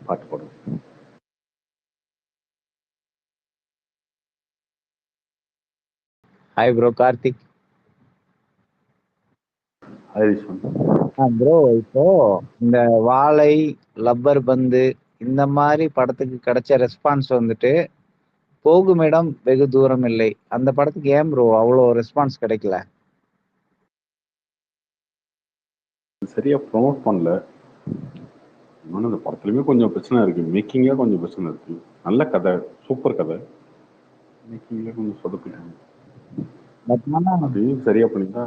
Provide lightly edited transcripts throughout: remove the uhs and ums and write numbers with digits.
பாட்டு போடுங்க. Hi bro Karthik. Bro இப்போ இந்த வாழை, லப்பர் பந்து இந்த மாதிரி படத்துக்கு கிடைச்ச ரெஸ்பான்ஸ் வந்துட்டு போகும் இடம் வெகு தூரம் இல்லை அந்த படத்துக்கு ஏன் ப்ரோ அவ்வளோ ரெஸ்பான்ஸ் கிடைக்கல? சரியா ப்ரொமோட் பண்ணல. இன்னொன்று இந்த படத்துலையுமே கொஞ்சம் பிரச்சனை இருக்கு. மேக்கிங்ல கொஞ்சம் பிரச்சனை இருக்கு. நல்ல கதை, சூப்பர் கதை, மேக்கிங்ல கொஞ்சம் சொதப்பிட்டாங்க. அதையும் சரியா பண்ணியிருந்தா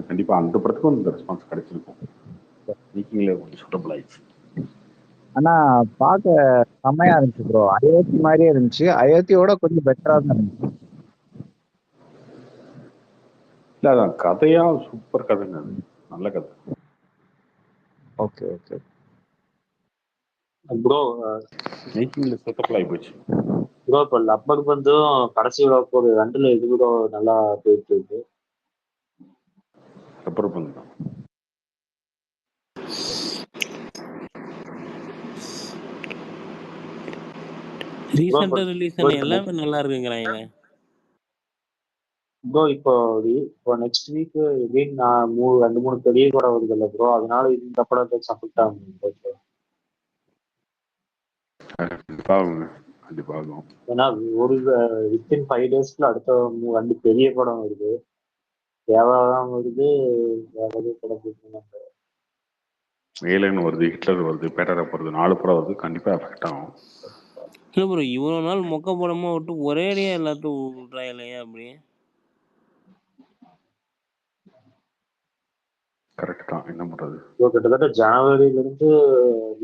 கண்டிப்பா அந்த படத்துக்கும் இந்த ரெஸ்பான்ஸ் கிடைச்சிருக்கும். மேக்கிங்ல கொஞ்சம் சூட்டபிள் ஆயிடுச்சு. ஆனா பார்க்க செம்மையா இருந்துச்சு ப்ரோ. அயோத்தி மாதிரியே இருந்துச்சு. அயோத்தியோட கொஞ்சம் பெட்டரா தான் இருந்துச்சு. இல்ல அதான் கதையா சூப்பர் கதைங்க. அது நல்ல கதை. ஓகே ஓகே ப்ரோ மேக்கிங்ல சூட்டபிள் ஆகி போச்சு. ப்ரோ இப்போ லப்பர் பந்தும் கடைசி ஒரு 2ல இது கூட நல்லா போயிட்டு இருக்கு. ரப்பர் பந்து தான். ரீசெண்டா ரிலீஸ் ஆன எல்லாமே நல்லா இருக்குங்கறாங்க. ப்ரோ இப்போ நெக்ஸ்ட் வீக் எகைன் நான் 2-3 பெரிய படம் வருது இல்லை ப்ரோ, அதனால இந்த படத்தை சப்போர்ட் ஆகும். கண்டிப்பா ஆகும். ஏன்னா ஒரு வித்தின் 5 daysல அடுத்த 2 பெரிய படம் வருது. தேவைதான் வருது, வேற படம் போட்டுருந்தாங்க. ஏலன் வருது, ஹிட்லர் வருது, பேட்டரா வருது, 4 படம் வருது. கண்டிப்பா அஃபெக்ட் ஆகும். இல்ல ப்ரோ இவ்வளவு நாள் மொக்க படமா விட்டு ஒரேடியா எல்லாத்தையும் விட்றாங்க அப்படி. கரெக்ட் தான், என்ன பண்றது. கிட்டத்தட்ட ஜனவரியில இருந்து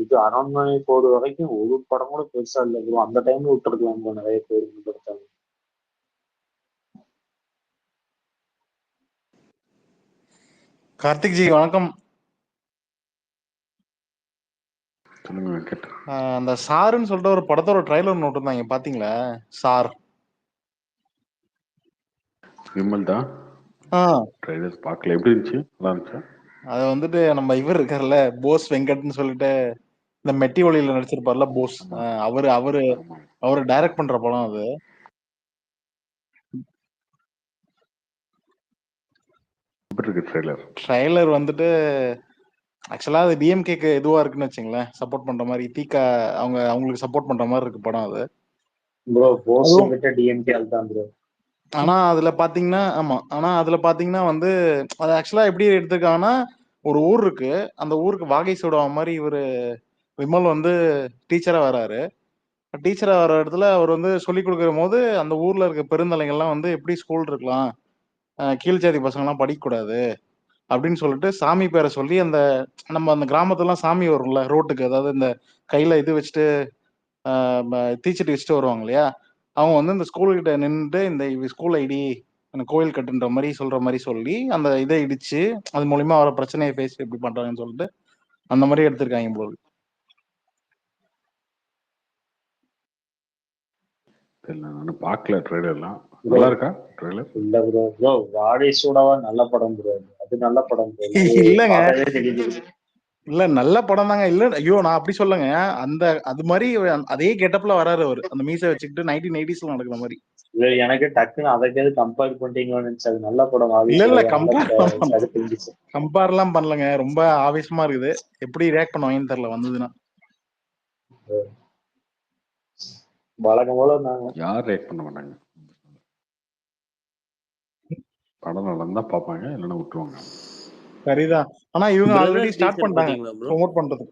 இது அனௌன்ஸ்மெண்ட் போது வரைக்கும் ஒரு படம் கூட பெருசா இல்லை ப்ரோ. அந்த டைம்ல விட்டுருக்கலாம் நிறைய பேர் படுத்தாங்க. கார்த்திக் ஜி வணக்கம். சொல்லுங்க. அந்த சாருன்னு சொல்லிட்டு ஒரு படத்தோட ட்ரைலர் நோட்டு இருந்தாங்க, பாத்தீங்களா? சார் விமல் தான் ட்ரைலர் பார்க்கல. எப்படி இருந்துச்சு? நல்லா இருந்துச்சா? அது வந்துட்டு நம்ம இவர் இருக்காருல்ல, போஸ் வெங்கட்னு சொல்லிட்டு இந்த மெட்டி ஒளியில நடிச்சிருப்பார்ல போஸ், அவரு டைரக்ட் பண்ற படம் அது. ட்ரைலர் வந்துட்டு ஆக்சுவலா அது டிஎம்கேக்கு இதுவா இருக்குன்னு வச்சுங்களேன், சப்போர்ட் பண்ற மாதிரி, தீகா அவங்களுக்கு சப்போர்ட் பண்ற மாதிரி இருக்கு படம் அது. ஆனா அதுல பாத்தீங்கன்னா வந்து அது ஆக்சுவலா எப்படி எடுத்துருக்காங்கன்னா, ஒரு ஊர் இருக்கு, அந்த ஊருக்கு வாகை சூடா மாதிரி இவரு விமல் வந்து டீச்சரா வராரு. டீச்சரா வர இடத்துல அவர் வந்து சொல்லி கொடுக்குற போது அந்த ஊர்ல இருக்க பெருந்தலைங்கள்லாம் வந்து எப்படி ஸ்கூல் இருக்கலாம், கீழ் ஜாதி பசங்க எல்லாம் படிக்கக்கூடாது அப்படின்னு சொல்லிட்டு சாமி பேரை சொல்லி அந்த நம்ம அந்த கிராமத்துலாம் சாமி வரும்ல ரோட்டுக்கு, அதாவது இந்த கையில இது வச்சுட்டு தீச்சட்டி வச்சுட்டு வருவாங்க இல்லையா, அவங்க வந்து இந்த ஸ்கூல்கிட்ட நின்றுட்டு இந்த ஸ்கூல் ஐடி கோயில் கட்டுன்ற மாதிரி சொல்ற மாதிரி சொல்லி அந்த இதை இடிச்சு அது மூலியமா வர பிரச்சனையை பேசி எப்படி பண்றாங்கன்னு சொல்லிட்டு அந்த மாதிரி எடுத்திருக்காங்க போது. நான் பார்க்கல ட்ரைலர்லாம். நல்லா இருக்கா ட்ரைலர்? இல்ல ப்ரோ, ப்ரோ வாடை சூடாவா நல்ல படம் ப்ரோ, அது நல்ல படம் இல்லங்க, இல்ல நல்ல படம் தாங்க. இல்ல ஐயோ நான் அப்படி சொல்லுங்க, அந்த அது மாதிரி அதே கெட்டப்ல வராரு அவரு, அந்த மீசை வச்சுக்கிட்டு 1980s நடக்கிற மாதிரி. இல்ல எனக்கு டக்குன்னு அதை கம்பேர் பண்ணிட்டீங்கன்னு நினைச்சு. அது நல்ல படம். இல்ல கம்பேர் எல்லாம் பண்ணலங்க, ரொம்ப ஆவேசமா இருக்குது. எப்படி ரியாக்ட் பண்ணுவாங்கன்னு தெரியல வந்ததுன்னா. வழக்கம் போல யார் ரியாக்ட் பண்ண மாட்டாங்க. படம் நல்லா பார்ப்பாங்க, இல்லைன்னா விட்டுருவாங்க. சரிதான், ஆனா இவங்க ஆல்ரெடி ஸ்டார்ட் பண்ணிட்டாங்க ப்ரோமோட் பண்றது.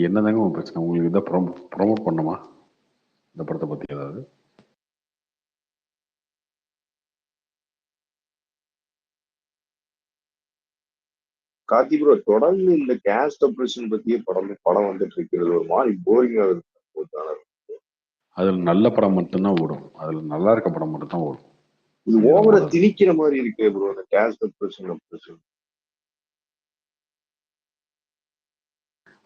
என்னதாங்க உங்க பிரச்சனை? உங்களுக்கு இதை ப்ரோமோட் பண்ணுமா இந்த படத்தை பத்தி ஏதாவது? கார்த்தி ப்ரோ, தொடர்ந்து இந்த கேஸ்ட் ஆபரேஷன் பத்தியே படம் வந்துட்டு இருக்கிறது ஒரு மாதிரி போரிங்கா இருக்கு. அதுல நல்ல படம் மட்டும்தான் ஓடும், அதுல நல்லா இருக்க படம் மட்டும் தான் ஓடும். இது ஓவரா திணிக்கிற மாதிரி இருக்கு ப்ரோ இந்த கேஸ்ட் ஆபரேஷன்.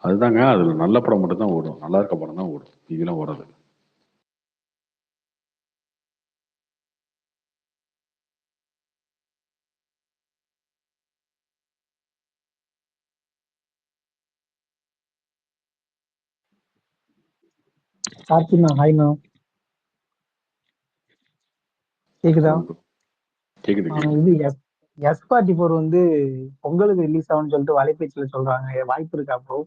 அதுதாங்க, அதுல நல்ல படம் மட்டும் தான் ஓடும், நல்லா இருக்க படம் தான் ஓடும், இதெல்லாம் ஓடாது. கார்த்தினா ஹாய்ண்ணா, கேக்குதா? கேக்குது கேக்குது. இது S44 வந்து பொங்கலுக்கு ரிலீஸ் ஆகும்னு சொல்லிட்டு வலைபேச்சுல சொல்றாங்க, வாய்ப்பு இருக்கா ப்ரோ?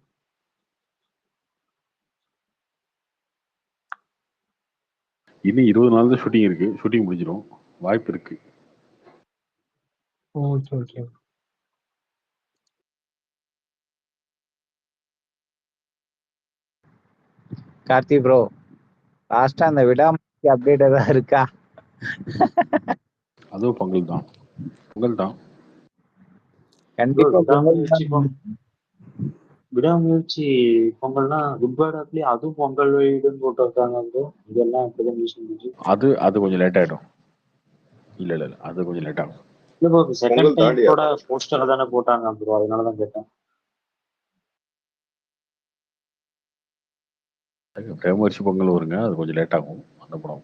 இன்னும் 20 நாள் தான் ஷூட்டிங் இருக்கு, ஷூட்டிங் முடிஞ்சிடும், வாய்ப்பு இருக்கு. Okay okay. கார்த்தி ப்ரோ, லாஸ்டா அந்த விடாமுயற்சி அப்டேட் ஏதாவது இருக்கா? அதுவும் பொங்கல் தான், பொங்கல் தான். கண்டிப்பா பொங்கல் விடாமுயற்சி தான். விடாமுயற்சி பொங்கல்னா குட் பேட் ஆப்லி அதுவும் பொங்கல் வீடுன்னு போட்டு வைக்காங்க ப்ரோ. இதெல்லாம் அப்படிதான் நியூஸ் இருந்துச்சு. அது கொஞ்சம் லேட் ஆயிடும். இல்ல அது கொஞ்சம் லேட் ஆகும். இல்ல ப்ரோ, செகண்ட் பொங்கல் டைம் தாண்டியா? கூட போஸ்டர்ல தானே போட்டாங்க ப்ரோ, அதனாலதான் கேட்டேன். பிரேமவரிசி பொங்கல் வருங்க, அது கொஞ்சம் லேட் ஆகும் அந்த படம்.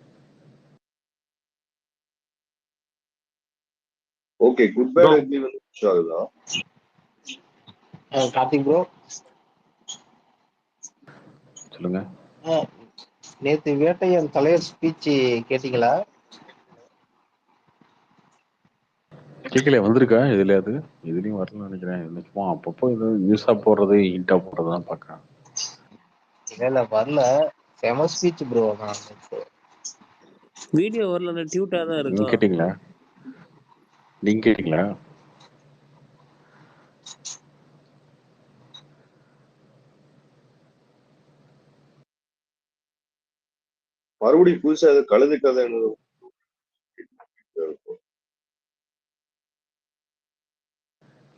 ஓகே, குட் பேட் அக்லி வந்து push ஆகுதா? கார்த்திக் ப்ரோ, சொல்லுங்க. நேத்து வேட்டையன் தலைவர் ஸ்பீச் கேட்டீங்களா? கேட்கல, வந்திருக்கா எதுலயாவது? எதுலயும் வரலன்னு நினைக்கிறேன். சும்மா அப்பப்போ ஏதோ நியூஸா போடுறது, ஹிண்டா போடுறதுதான் பாக்குறேன். இல்ல வரல. Famous speech bro. நான் வீடியோ வரல, டியூட்டா தான் நீங்க இருக்கும். கேட்டீங்களா? நீங்க கேட்டீங்களா? மறுபடியும் புதுசா ஏதோ கழுது கதை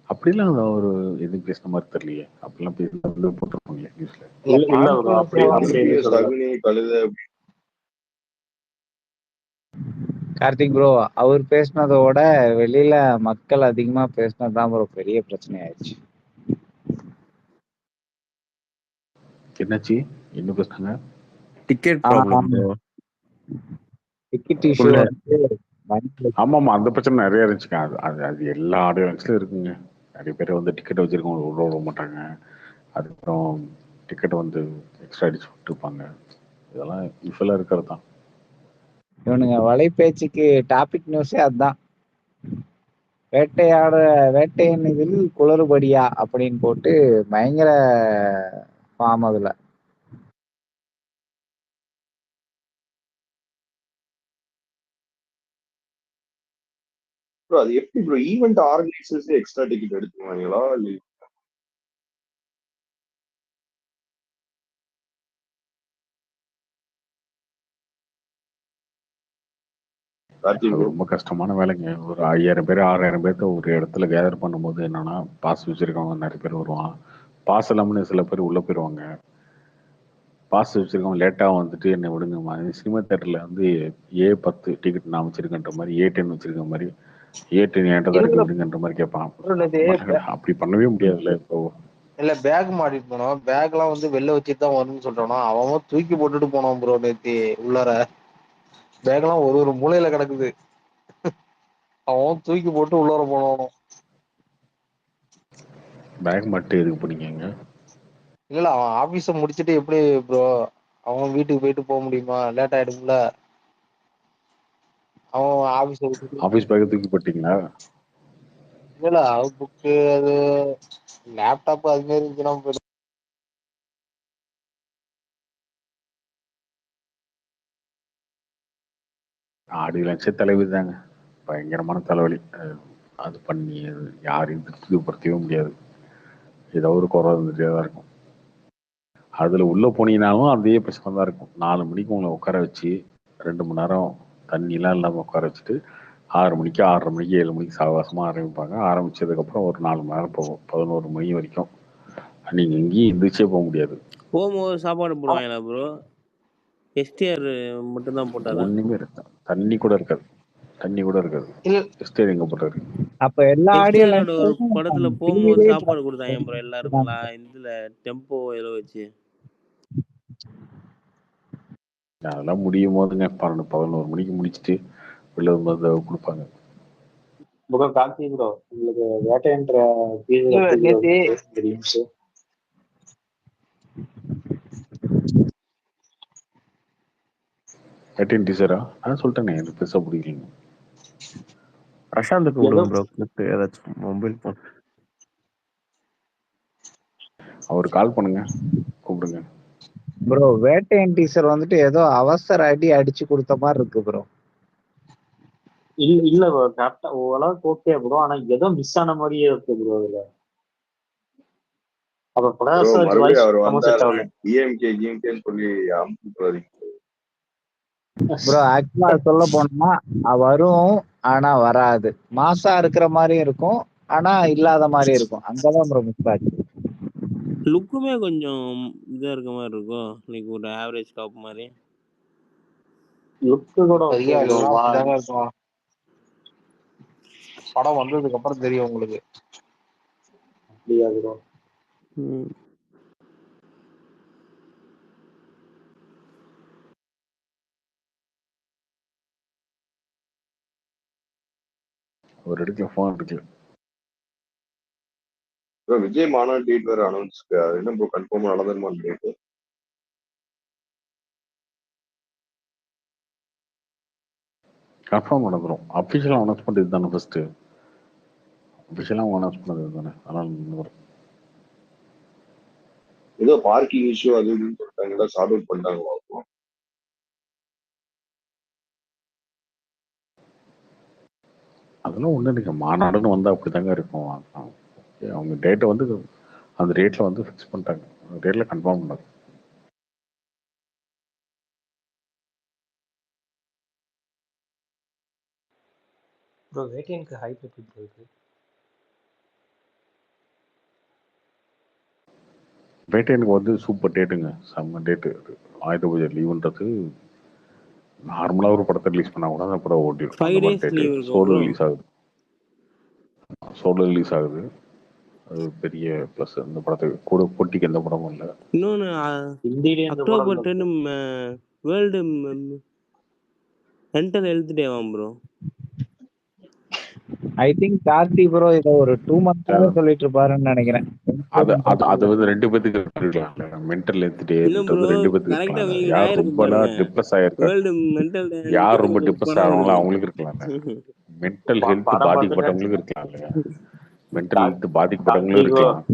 அப்படிலாம் ஒரு எதுவும் பேசின மாதிரி தெரியலையே. அப்படிலாம் பேசி போட்டிருப்பாங்களே நியூஸ்ல. இல்ல ப்ரோ, அப்படி அப்படியே சொல்லல. சகுனி கழுத கார்த்திக் ப்ரோ, அவர் பேசினதோட வெளியில மக்கள் அதிகமா பேசினதுதான் ப்ரோ பெரிய பிரச்சனை ஆயிடுச்சு. என்னாச்சு? என்ன பேசுனாங்க? Ticket problem bro. Ticket issue புரியல. வந்து ஆமாமா, அந்த பிரச்சனை நிறைய இருந்துச்சுங்க. அது எல்லா ஆடியன்ஸ்லயும் இருக்குங்க. நிறைய பேர் வந்து டிக்கெட் வச்சிருக்கவங்க உள்ள விட மாட்டாங்க. அதுக்கப்புறம் டிக்கெட் வந்து எக்ஸ்ட்ரா அடிச்சு விட்டுருப்பாங்க. இதெல்லாம் யூஸ்வலா இருக்கிறது தான். இவனுங்க வலைபேச்சுக்கு டாபிக் நியூஸே அதுதான். வேட்டையன் இதில் குளறுபடியா அப்படின்னு போட்டு பயங்கர ஃபார்ம் அதுல. ப்ரோ, அது எப்படி bro event organisers extra ticket எடுத்துக்குவாங்களா? இல்ல அது ரொம்ப கஷ்டமான வேலைங்க. ஒரு 5000 பேர் 6000 பேர்த்த ஒரு இடத்துல கேதர் பண்ணும்போது என்னன்னா, பாஸ் வச்சிருக்கவங்க நிறைய பேர் வருவான். பாஸ் இல்லாம சில பேர் உள்ள போயிருவாங்க. பாஸ் வச்சிருக்கவங்க லேட்டா வந்துட்டு என்ன விடுங்கம்மா. சினிமா தேட்டர்ல வந்து A10 டிக்கெட் நான் வச்சிருக்கேன்ற மாதிரி, A10 வச்சிருக்க மாதிரி, A10 என்கிட்ட தான் இருக்கு விடுங்கன்ற மாதிரி கேட்பான். அப்படி பண்ணவே முடியாதுல்ல இப்போ. இல்ல பேக் மாட்டிட்டு போனோம். பேக் எல்லாம் வந்து வெளில வச்சுட்டு தான் வரணும்னு சொல்றானோ, அவன் தூக்கி போட்டுட்டு போனோம் ப்ரோ. நேத்து உள்ளார பேக் எல்லாம் ஒரு மூலையில கிடக்குது. அவன் தூக்கி போட்டு உள்ளார போனோம். பேக் மட்டும் எதுக்கு போனீங்க? இல்ல அவன் ஆபீஸ முடிச்சிட்டு எப்படி ப்ரோ அவன் வீட்டுக்கு போயிட்டு போக முடியுமா? லேட் ஆயிடும்ல. அவன் ஆபீஸ் பேக் தூக்கி போட்டீங்களா? இல்ல புக்கு அது லேப்டாப் அது மாதிரி இருந்துச்சுன்னா ஆடி லட்ச தலைவலி தாங்க, பயங்கரமான தலைவலி. அது பண்ணி யாரையும் திருப்திப்படுத்தவே முடியாது. ஏதோ ஒரு குறை இருந்துட்டே தான் இருக்கும். அதுல உள்ள போனீங்கன்னாலும் அதே பிரச்சனை தான் இருக்கும். 4 மணிக்கு உங்களை உட்கார வச்சு 2 மணி நேரம் தண்ணிலாம் இல்லாம உட்கார வச்சுட்டு 6 மணிக்கு 6:30 மணிக்கு 7 மணிக்கு சாவகாசமா ஆரம்பிப்பாங்க. ஆரம்பிச்சதுக்கு அப்புறம் ஒரு 4 மணி நேரம் போகும், 11 மணி வரைக்கும். நீங்க எங்கேயும் எந்திரிச்சே போக முடியாது. போகும்போது சாப்பாடு போடுவாங்களா ப்ரோ? எஸ்டிஆர் மட்டும் தான் போட்டாரா? ஒண்ணுமே இருக்காது, தண்ணி கூட இருக்காது. எஸ்டேர் எங்க போட்டாரு? அப்ப எல்லா எஸ்டிஆரோட ஒரு ஆடியோ படத்துல போகும்போது சாப்பாடு கொடுத்தாங்க ப்ரோ எல்லாருக்கும். இதுல டெம்போ ஏதோ வச்சு. அதெல்லாம் முடியும் போதுங்க 11 மணிக்கு முடிச்சுட்டு வெளில வரும்போது கொடுப்பாங்க. கார்த்தி ப்ரோ, உங்களுக்கு வேட்டையன்ற தெரியும் சார். 18 டீசரா நான் சொல்லிட்டேனே எனக்கு பெருசா பிடிக்கலங்க. பிரசாந்த் ஏதோ கூப்பிடுங்க ப்ரோ, கிளிப் ஏதாச்சும் மொபைல் போன். அவர் கால் பண்ணுங்க, கூப்பிடுங்க. ப்ரோ வேட்டையன் டீசர் வந்துட்டு ஏதோ அவசர அடி அடிச்சு கொடுத்த மாதிரி இருக்கு ப்ரோ. இல்ல ப்ரோ, கரெக்டா ஓரளவுக்கு ஓகே ப்ரோ. ஆனா ஏதோ மிஸ் ஆன மாதிரியே இருக்கு ப்ரோ அதுல. அப்ப ப்ரோ பிரகாஷ் வாய்ஸ் மறுபடியும் அவர் சுத்தமா செட் வந்தாருன்னா ஆகல. டிஎம்கேன்னு சொல்லி அமுச்சு ப்ரோ ஆக்சுவலா சொல்ல போனா வரும் ஆனா வராது. மாசா இருக்கிற மாதிரியும் இருக்கும் ஆனா இல்லாத மாதிரி இருக்கும். அங்கதான் ப்ரோ மிஸ் ஆச்சு. லுக்குமே கொஞ்சம் இதா இருக்க மாதிரி இருக்கும், லைக் ஒரு ஆவரேஜ் டாப் மாதிரி. லுக்கு கூட ஓகே சரியா ப்ரோ. எல்லாம் அப்படிதாங்க இருக்கும். படம் வந்ததுக்கு அப்புறம் தெரியும் உங்களுக்கு. அப்படியா ப்ரோ? ஒரு இடத்துல ஃபோன் எடுக்கல. ப்ரோ விஜய் மாநாடு டேட் வேற அனௌன்ஸ், அது என்ன ப்ரோ கன்ஃபார்மா நடந்துருமா டேட்? கன்ஃபார்ம் நடந்துடும். அஃபிஷியலாக அனௌன்ஸ் பண்ணுறது தானே ஃபர்ஸ்ட்டு. அஃபிஷியலாக அனௌன்ஸ் பண்ணது தானே, அதனால் வரும். ஏதோ பார்க்கிங் இஷ்யூ அது இதுன்னு சொல்லிட்டாங்களா, சார்ட் அவுட் பண்ணிட்டாங்களா? அதெல்லாம் ஒன்றும் இல்லைங்க, மாநாடுன்னு வந்தால் அப்படி தாங்க இருக்கும். அவங்க டேட்டை வந்து அந்த ரேட்டில் வந்து ஃபிக்ஸ் பண்ணிட்டாங்க, அந்த ரேட்டில் கன்ஃபார்ம் பண்ணாங்க. ப்ரோ வேட்டையனுக்கு ஹைப் எப்படி ப்ரோ இருக்கு? வேட்டையனுக்கு வந்து சூப்பர் டேட்டுங்க, செம்ம டேட்டு. ஆயுத பூஜை லீவுன்றது நார்மலாக ஒரு படத்தை ரிலீஸ் பண்ணால் கூட அந்த படம் ஓட்டிடும். 5 அந்த மாதிரி days டேட்டு. லீவ் இருக்கும் சோலோ ப்ரோ. ரிலீஸ் ஆகுது, சோலோ ரிலீஸ் ஆகுது. அது பெரிய ப்ளஸ் அந்த படத்துக்கு. கூட போட்டிக்கு எந்த படமும் இல்லை. இன்னொன்று ஹிந்திலேயே இந்த படம் அக்டோபர் 10 வேர்ல்டு மென்டல் ஹெல்த் டேவாம் bro. I think Karthi bro இதை ஒரு 2 months சொல்லிட்டு இருப்பாருன்னு நினைக்கிறேன். அது அது அது வந்து 2 பேத்துக்கு இருக்கலாம்ல. மென்டல் ஹெல்த் இல்லை ப்ரோ, டேன்றது 2 பேத்துக்கு கரெக்டாக இருக்கலாம்ல. வீக் யார் ஆயிருக்கு ரொம்பலாம் பாருங்க. டிப்ரெஸ் ஆயிருக்க, வேர்ல்டு மென்டல் யார் ரொம்ப டிப்ரெஸ் படம் ஆகிறவங்களோ ப்ரோ. அவங்களுக்கு இருக்கலாம்ல. மென்டல் ஹெல்த் படம் பாதிக்கப்பட்டவங்களுக்கு இருக்கலாம் இல்லையா. மென்டல் ஹெல்த் பாதிக்கப்பட்டவங்களும் கார்த்திகோ இருக்கலாம்,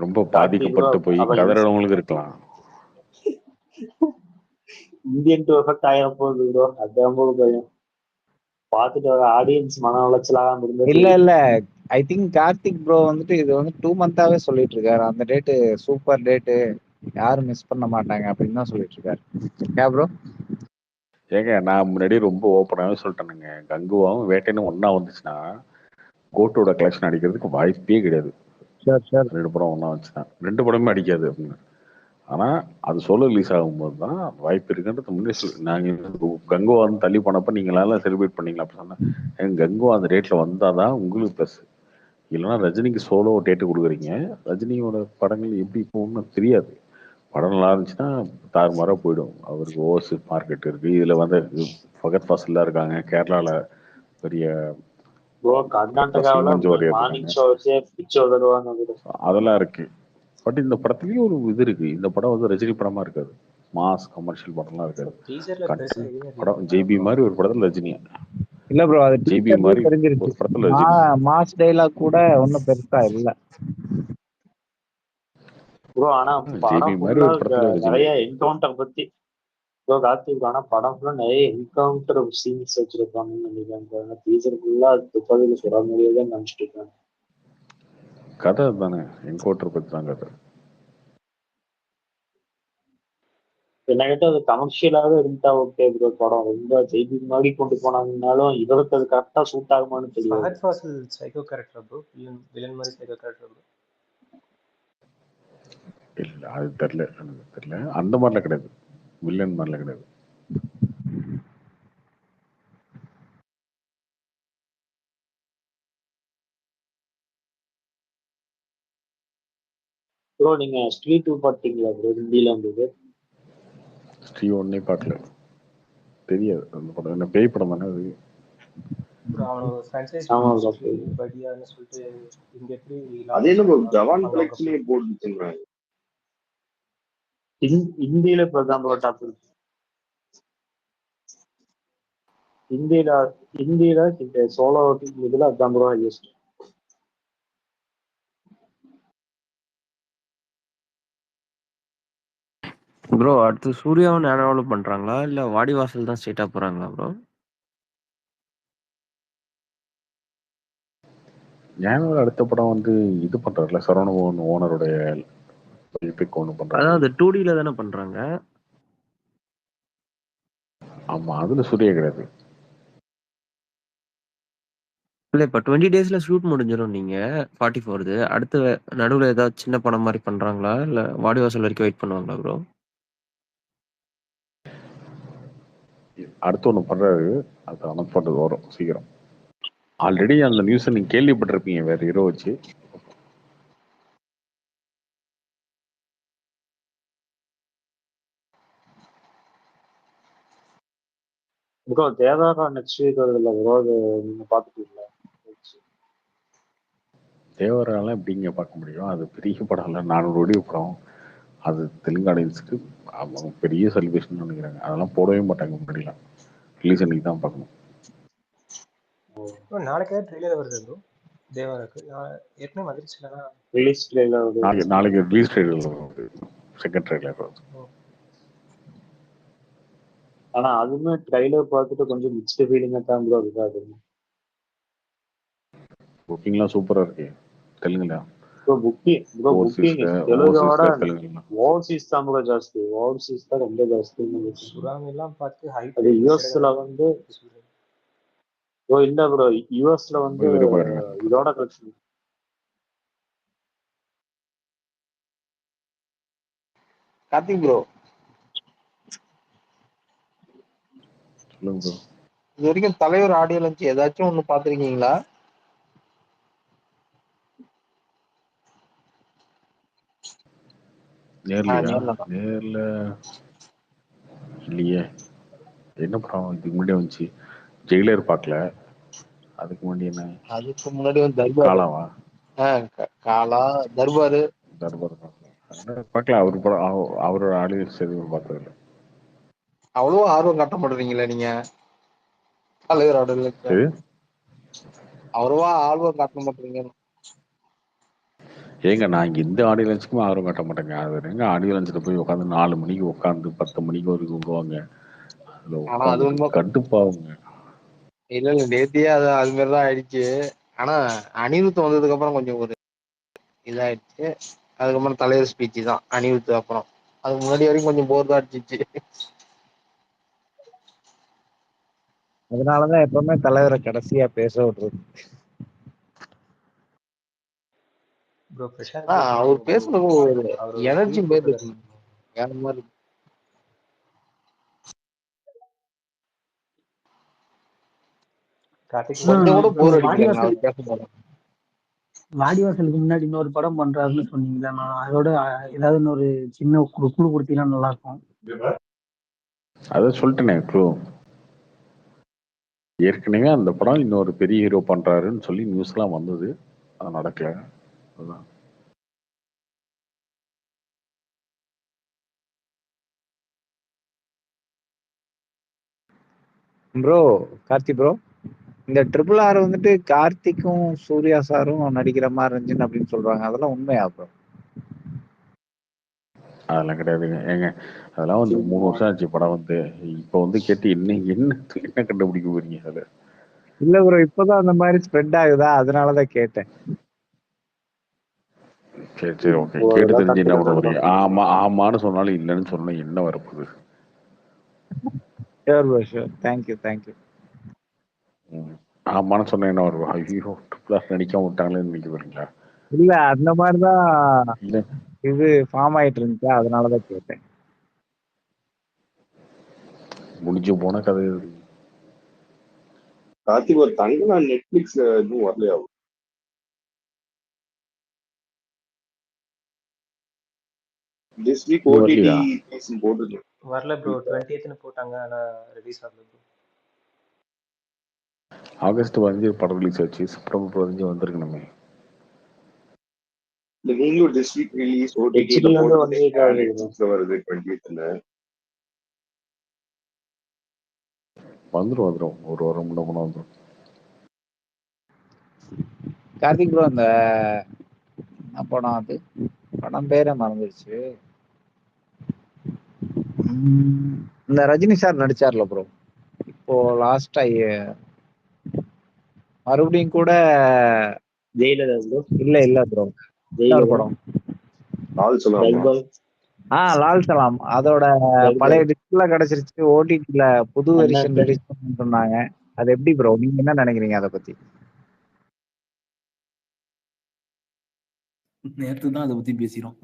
ரொம்ப கார்த்திகோ பாதிக்கப்பட்டு போய் அவ கதறவங்களுக்கு இருக்கலாம். இந்தியன் டூ எஃபெக்ட் ஆயிரம் போகுது ப்ரோ. அதான் போது பையன் பார்த்துட்டு வர ஆடியன்ஸ் மன உளைச்சலாக இருந்தது. இல்ல இல்ல ஐ திங்க் கார்த்திக் ப்ரோ வந்துட்டு இது வந்து 2 months சொல்லிட்டு இருக்காரு. அந்த டேட்டு சூப்பர் டேட்டு, யாரும் மிஸ் பண்ண மாட்டாங்க அப்படின்னு தான் சொல்லிட்டு இருக்காரு. ஏன் ப்ரோ? ஏங்க நான் முன்னாடியே ரொம்ப ஓப்பனாகவே சொல்லிட்டேனுங்க, கங்குவாவும் வேட்டையனும் ஒன்றா வந்துச்சுன்னா கோட்டோட கலெக்ஷன் அடிக்கிறதுக்கு வாய்ப்பே கிடையாது. Sure sure. 2 படம் ஒன்றா வந்துச்சுன்னா 2 படமே அடிக்காது அப்படின்னு. ஆனால் அது சோலோ ரிலீஸ் ஆகும்போது தான் வாய்ப்பு இருக்குன்றது முன்னே நாங்கள் கங்குவா வந்து தள்ளி போனப்போ நீங்களால செலிப்ரேட் பண்ணீங்களா அப்படி சொன்னேன். கங்குவா அந்த ரேட்டில் வந்தால் தான் உங்களுக்கு ப்ளஸ். இல்லைன்னா ரஜினிக்கு சோலோ டேட்டு கொடுக்குறீங்க, ரஜினியோட படங்கள் எப்படி போகணும்னு தெரியாது. படம் நல்லா இருந்துச்சுன்னா தாறுமாறாக போயிடும். அவருக்கு ஓவர்சீஸ் மார்க்கெட் இருக்குது. இதில் வந்து ஃபகத் ஃபாசில்லாம் இருக்காங்க, கேரளாவில் பெரிய ப்ரோ ஃபகத் ஃபாசில் கர்நாடகாவில் மஞ்சு வாரியர் மார்னிங் இருக்காங்க, ஷோ வச்சே பிச்சு வருவாங்க. அதெல்லாம் இருக்கு. பட் இந்த படத்துலயும் ஒரு இது இருக்கு. இந்த படம் வந்து ரஜினி படமா இருக்காது, மாஸ் கமர்ஷியல் படம்லாம் இருக்காது. டீசர்ல பெருசா கண்டென்ட் எதுவுமே படம். ரிவீல் ஜேபி பண்ணல மாதிரி ஒரு படத்துல ரஜினி, இல்ல ப்ரோ அது ஜேபி டீச்சர்லயே மாதிரி தெரிஞ்சிருச்சு. ஒரு படத்துல ரஜினி. மாஸ் டைலாக் கூட ஒன்றும் பெருசா இல்ல ப்ரோ. ஆனா ஜேபி படம் மாதிரி ஃபுல்லா ஒரு படத்துல ரஜினி. நிறைய என்கவுண்டர் பத்தி ப்ரோ கார்த்திக். ஆனா படம் ஃபுல்லா நிறைய என்கவுண்டர் சீன்ஸ் வச்சிருப்பாங்கன்னு நினைக்கிறேன். டீசர் ஃபுல்லா துப்பாக்கியில சுட மாதிரியே தான் நினைச்சிட்டு இருக்காங்க. கதை தானே, என்கவுண்டர் பத்தி தான் கதை. என்ன கேட்டா அது கமர்ஷியலாவே இருந்தா ஓகே ப்ரோ. படம் ரொம்ப ஜெய்பி மாதிரி கொண்டு போனாங்கன்னாலும் இவருக்கு அது கரெக்டா சூட் ஆகுமான்னு தெரியாது. Fahadh Faasil psycho character bro, villain மாதிரி சைக்கோ கேரக்டர் ப்ரோ. இல்ல அது தெரியல, எனக்கு தெரியல. அந்த மாதிரிலாம் கிடையாது, வில்லன் மாதிரிலாம் கிடையாது. ப்ரோ நீங்க ஸ்ட்ரீட் டூ பார்த்தீங்களா ப்ரோ? ஹிந்தியில இருந்தது. ஸ்ரீ ஒன்னே பார்க்கல, தெரியாது அந்த படம். என்ன பேய் படம் தானே அது? ப்ரோ அவனோட ஃப்ரான்ச்சைஸ் ஆமா ப்ரோ. ஸ்ட்ரீட் படியான்னு சொல்லிட்டு இங்க எப்படி அது என்ன லான்ச் ஜவான் பண்ணுவாங்க. பிளெக்ஸ்லயே போட்டுச்சுங்க. ஹிந்தியில இப்போ தான் ப்ரோ டாப். ஹிந்தியில ஹிந்தியில சோலோ இதுல அதான் ப்ரோ ஹையஸ்ட். ப்ரோ அடுத்து சூர்யாவும் நேனாவும் பண்றாங்களா இல்ல வாடிவாசல் தான் ஸ்ட்ரெயிட்டா போறாங்களா ப்ரோ? ஞானவேல் அடுத்த படம் வந்து இது பண்றாருல சரவணபவன் ஓனருடைய பிக் ஒன்று பண்றாரு. அதாவது 2Dல தானே பண்றாங்க. ஆமா அதுல சூர்யா கிடையாது. இல்ல இப்ப 20 டேஸ்ல ஷூட் முடிஞ்சிடும் நீங்க 44 அடுத்து நடுவுல ஏதாவது சின்ன படம் மாதிரி பண்றாங்களா இல்ல வாடிவாசல் வரைக்கும் வெயிட் பண்ணுவாங்களா ப்ரோ? அடுத்து ஒன்று பண்றாரு, அது அனௌன்ஸ் பண்றது வரும் சீக்கிரம். ஆல்ரெடி அந்த நியூஸை நீங்க கேள்விப்பட்டிருப்பீங்க வேற ஹீரோ வச்சு. ப்ரோ தேவாரா நெக்ஸ்ட் வீக் வருதுல்ல ப்ரோ, அது நீங்க பாத்துட்டீங்களா? தேவரெல்லாம் எப்படிங்க பார்க்க முடியும்? அது பெரிய படம் இல்லை, 400 கோடி படம். அது தெலுங்கு ஆடியன்ஸுக்கு அவங்க பெரிய செலிப்ரேஷன் நினைக்கிறாங்க. அதெல்லாம் போடவே மாட்டாங்க முன்னாடிலாம். ரிலீஸ் அன்னைக்கு தான் பார்க்கணும். ப்ரோ நாளைக்கே ட்ரெய்லர் வருது ப்ரோ தேவாராக்கு. ஏற்கனவே வந்துருச்சுலன்னா ரிலீஸ் ட்ரெய்லர் நாளைக்கு ரிலீஸ் ட்ரெய்லர், செகண்ட் ட்ரெய்லர் வருது. ஆனா அதுவுமே ட்ரெய்லர் பார்த்துட்டு கொஞ்சம் மிக்ஸ்டு ஃபீலிங்கா தான் ப்ரோ இருக்காது. புக்கிங்லாம் சூப்பரா இருக்கு தெலுங்குல. ப்ரோ புக்கிங் தெலுங்கோட ஓவர்சீஸ் தான் ப்ரோ ஜாஸ்தி. ஓவர்சீஸ் தான் ரொம்ப ஜாஸ்தி. சுறாமி எல்லாம் பார்த்து ஹைப். அது யூஎஸ்ல வந்து ப்ரோ இல்ல ப்ரோ யூஎஸ்ல வந்து இதோட கலெக்ஷன். கார்த்திக் ப்ரோ சொல்லுங்க ப்ரோ. இது வரைக்கும் தலைவர் ஆடியோ லஞ்ச் ஏதாச்சும் ஒண்ணு பாத்திருக்கீங்களா? நேர்ல இல்லையே. என்ன படம் இதுக்கு முன்னாடி வந்துச்சு? ஜெயிலர் பார்க்கல. அதுக்கு முன்னாடி என்ன? அதுக்கு முன்னாடி வந்து தர்பார். காலாவா? காலா தர்பார் பார்க்கல. அவர் படம் அவரோட ஆடியன்ஸ் எதுவும் பார்த்ததில்லை. அவ்வளவோ ஆர்வம் காட்ட மாட்டீங்களா நீங்க தலைவர் ஆடியோ? அவ்வளவா ஆர்வம் காட்ட மாட்டீங்க ஏங்க நான் இங்க இந்த ஆடியோ லஞ்சுக்குமே ஆர்வம் காட்ட மாட்டேங்க. அது எங்க ஆடியோ லஞ்சில் போய் உட்காந்து 4 மணிக்கு உட்காந்து 10 மணிக்கு வரைக்கும் விடுவாங்க. அதுல உட்காந்து கடுப்பாகுங்க. இல்ல நேத்தியே அது மாதிரிதான் ஆயிடுச்சு. ஆனா அனிருத் வந்ததுக்கு அப்புறம் கொஞ்சம் ஒரு இதாயிடுச்சு. அதுக்கப்புறம் தலைவர் ஸ்பீச் தான் அனிருத். அப்புறம் அதுக்கு முன்னாடி வரைக்கும் கொஞ்சம் போர் தான் அடிச்சிச்சு. அதனாலதான் எப்பவுமே தலைவரை கடைசியா பேச விடுறது. அவர் பேசுனது ஒரு எனர்ஜி போயிட்டு வேற மாதிரி. கொஞ்சம் கூட போர் அடிக்கல அவர் பேசும்போது. வாடிவாசலுக்கு முன்னாடி இன்னொரு படம் பண்றாருன்னு சொன்னீங்களா? நான் அதோட ஏதாவது இன்னொரு சின்ன குழு கொடுத்தீங்கன்னா நல்லா இருக்கும். அதான் சொல்லிட்டேனே க்ளூ. ஏற்கனவே அந்த படம் இன்னொரு பெரிய ஹீரோ பண்றாருன்னு சொல்லி நியூஸ்லாம் வந்தது. அது நடக்கல. அதுதான். ப்ரோ கார்த்தி ப்ரோ, இந்த RRR வந்துட்டு கார்த்திக்கும் சூர்யா சாரும் நடிக்கிற மாதிரி இருந்துச்சுன்னு அப்படின்னு சொல்றாங்க. அதெல்லாம் உண்மையா ப்ரோ? அதெல்லாம் கிடையாதுங்க. ஏங்க அதெல்லாம் வந்து 3 வருஷம் ஆச்சு படம் வந்து. இப்போ வந்து கேட்டு என்ன கண்டுபிடிக்க போறீங்க அதுல? இல்ல ப்ரோ இப்பதான் அந்த மாதிரி ஸ்ப்ரெட் ஆகுதா, அதனாலதான் கேட்டேன். சரி ஓகே. கேட்டு தெரிஞ்சு என்ன பண்ண போறீங்க? ஆமான்னு சொன்னாலும் இல்லைன்னு சொன்னா என்ன வரப்போகுது? Sure bro sure. தேங்க்யூ. ஆமான்னு சொன்னா என்ன வரும்? ஐயோ ட்ரிபிள் நடிக்காம விட்டாங்களேன்னு நினைக்க போறீங்களா? இல்ல அந்த மாதிரிதான் இது ஃபார்ம் ஆயிட்டு இருந்துச்சா, அதனாலதான் கேட்டேன். முடிஞ்சு போன கதை. கார்த்திக் ஒரு தங்கனா நெட்ஃபிளிக்ஸ்ல இன்னும் வரலையா? திஸ் வீக் ஓடிடி சீசன் போட்டுருக்கு. வரல ப்ரோ. 20th போட்டாங்க ஆனா ரிலீஸ் ஆகல ப்ரோ. ஆகஸ்ட் 15 படம் ரிலீஸ் ஆச்சு. செப்டம்பர் 15 வந்திருக்கணுமே. இல்ல நீங்களும் திஸ் வீக் ரிலீஸ் ஓடிடில வருது 20th. வந்துடும் ஒரு வாரம் முன்ன போனால் வந்துடும். கார்த்திக் ப்ரோ அந்த என்ன படம் அது, படம் பேரே மறந்துருச்சு. இந்த ரஜினி சார் நடிச்சார்ல ப்ரோ இப்போ லாஸ்டா, மறுபடியும் கூட ஜெயிலர் ப்ரோ. இல்ல ப்ரோ, இன்னொரு படம் லால் சலாமா? லால் சலாம். அதோட பழைய டிஸ்க்ல கிடைச்சிருச்சு, ஓடிடில புது வெர்ஷன் ரிலீஸ் பண்ணி சொன்னாங்க. அது எப்படி ப்ரோ, நீங்க என்ன நினைக்கிறீங்க அதை பத்தி? நேத்து தான் அதை பத்தி பேசிரும்.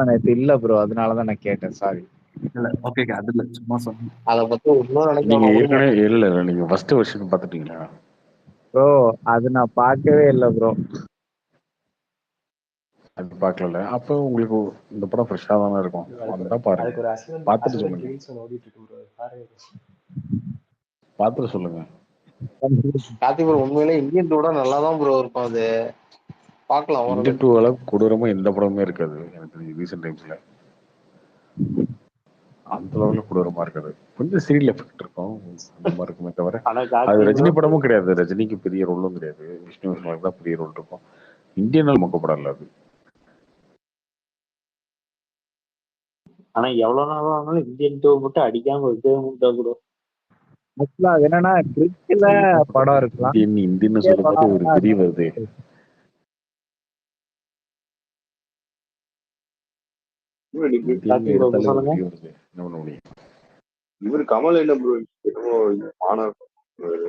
நேத்து இல்ல ப்ரோ, அதனாலதான் நான் கேட்டேன், சாரி. இல்ல ஓகே அது இல்ல, சும்மா சொன்னேன். அதை பத்தி இன்னொரு நீங்க நினைக்கிறேன் ஏற்கனவே இல்ல நீங்க ஃபர்ஸ்ட் வெர்ஷன் பார்த்துட்டீங்களா ப்ரோ? அது நான் பார்க்கவே இல்லை ப்ரோ. அது பார்க்கல. அப்போ உங்களுக்கு இந்த படம் ஃப்ரெஷ்ஷாக தானே இருக்கும், வந்தா பாருங்க. அதுக்கு ஒரு அசிஸ்டன்ட் பார்த்துட்டு சொல்லுங்க. ரீல்ஸ் ஓடிட்டு இருக்கு ப்ரோ, பாருங்க. பார்த்துட்டு சொல்லுங்க. கார்த்திக் ப்ரோ உண்மையிலே இந்தியன் டூட நல்லா தான் ப்ரோ இருக்கும், அது பார்க்கலாம். இந்தியன் டூ அளவுக்கு கொடூரமா எந்த படமுமே இருக்காது எனக்கு ரீசெண்ட் டைம்ஸ்ல. அந்த அளவுல கொடூரமா இருக்காது, கொஞ்சம் சீரியல் எஃபெக்ட் இருக்கும் அந்த மாதிரி இருக்குமே தவிர. அது ரஜினி படமும் கிடையாது, ரஜினிக்கு பெரிய ரோலும் கிடையாது, விஷ்ணு தான் பெரிய ரோல் இருக்கும். இந்தியன் மொக்க படம் இல்ல அது. ஆனா எவ்வளவு நாள் ஆனாலும் இந்தியன் டூ மட்டும் அடிக்காம இருக்கவே முடியாது ப்ரோ. என்னன்னா கிரிக்கெட்ல படம் இருக்கலாம், இந்தியன் சொல்லும்போது ஒரு வெறி வருது. இவர் கமல் என்ன ப்ரோ மாணவர்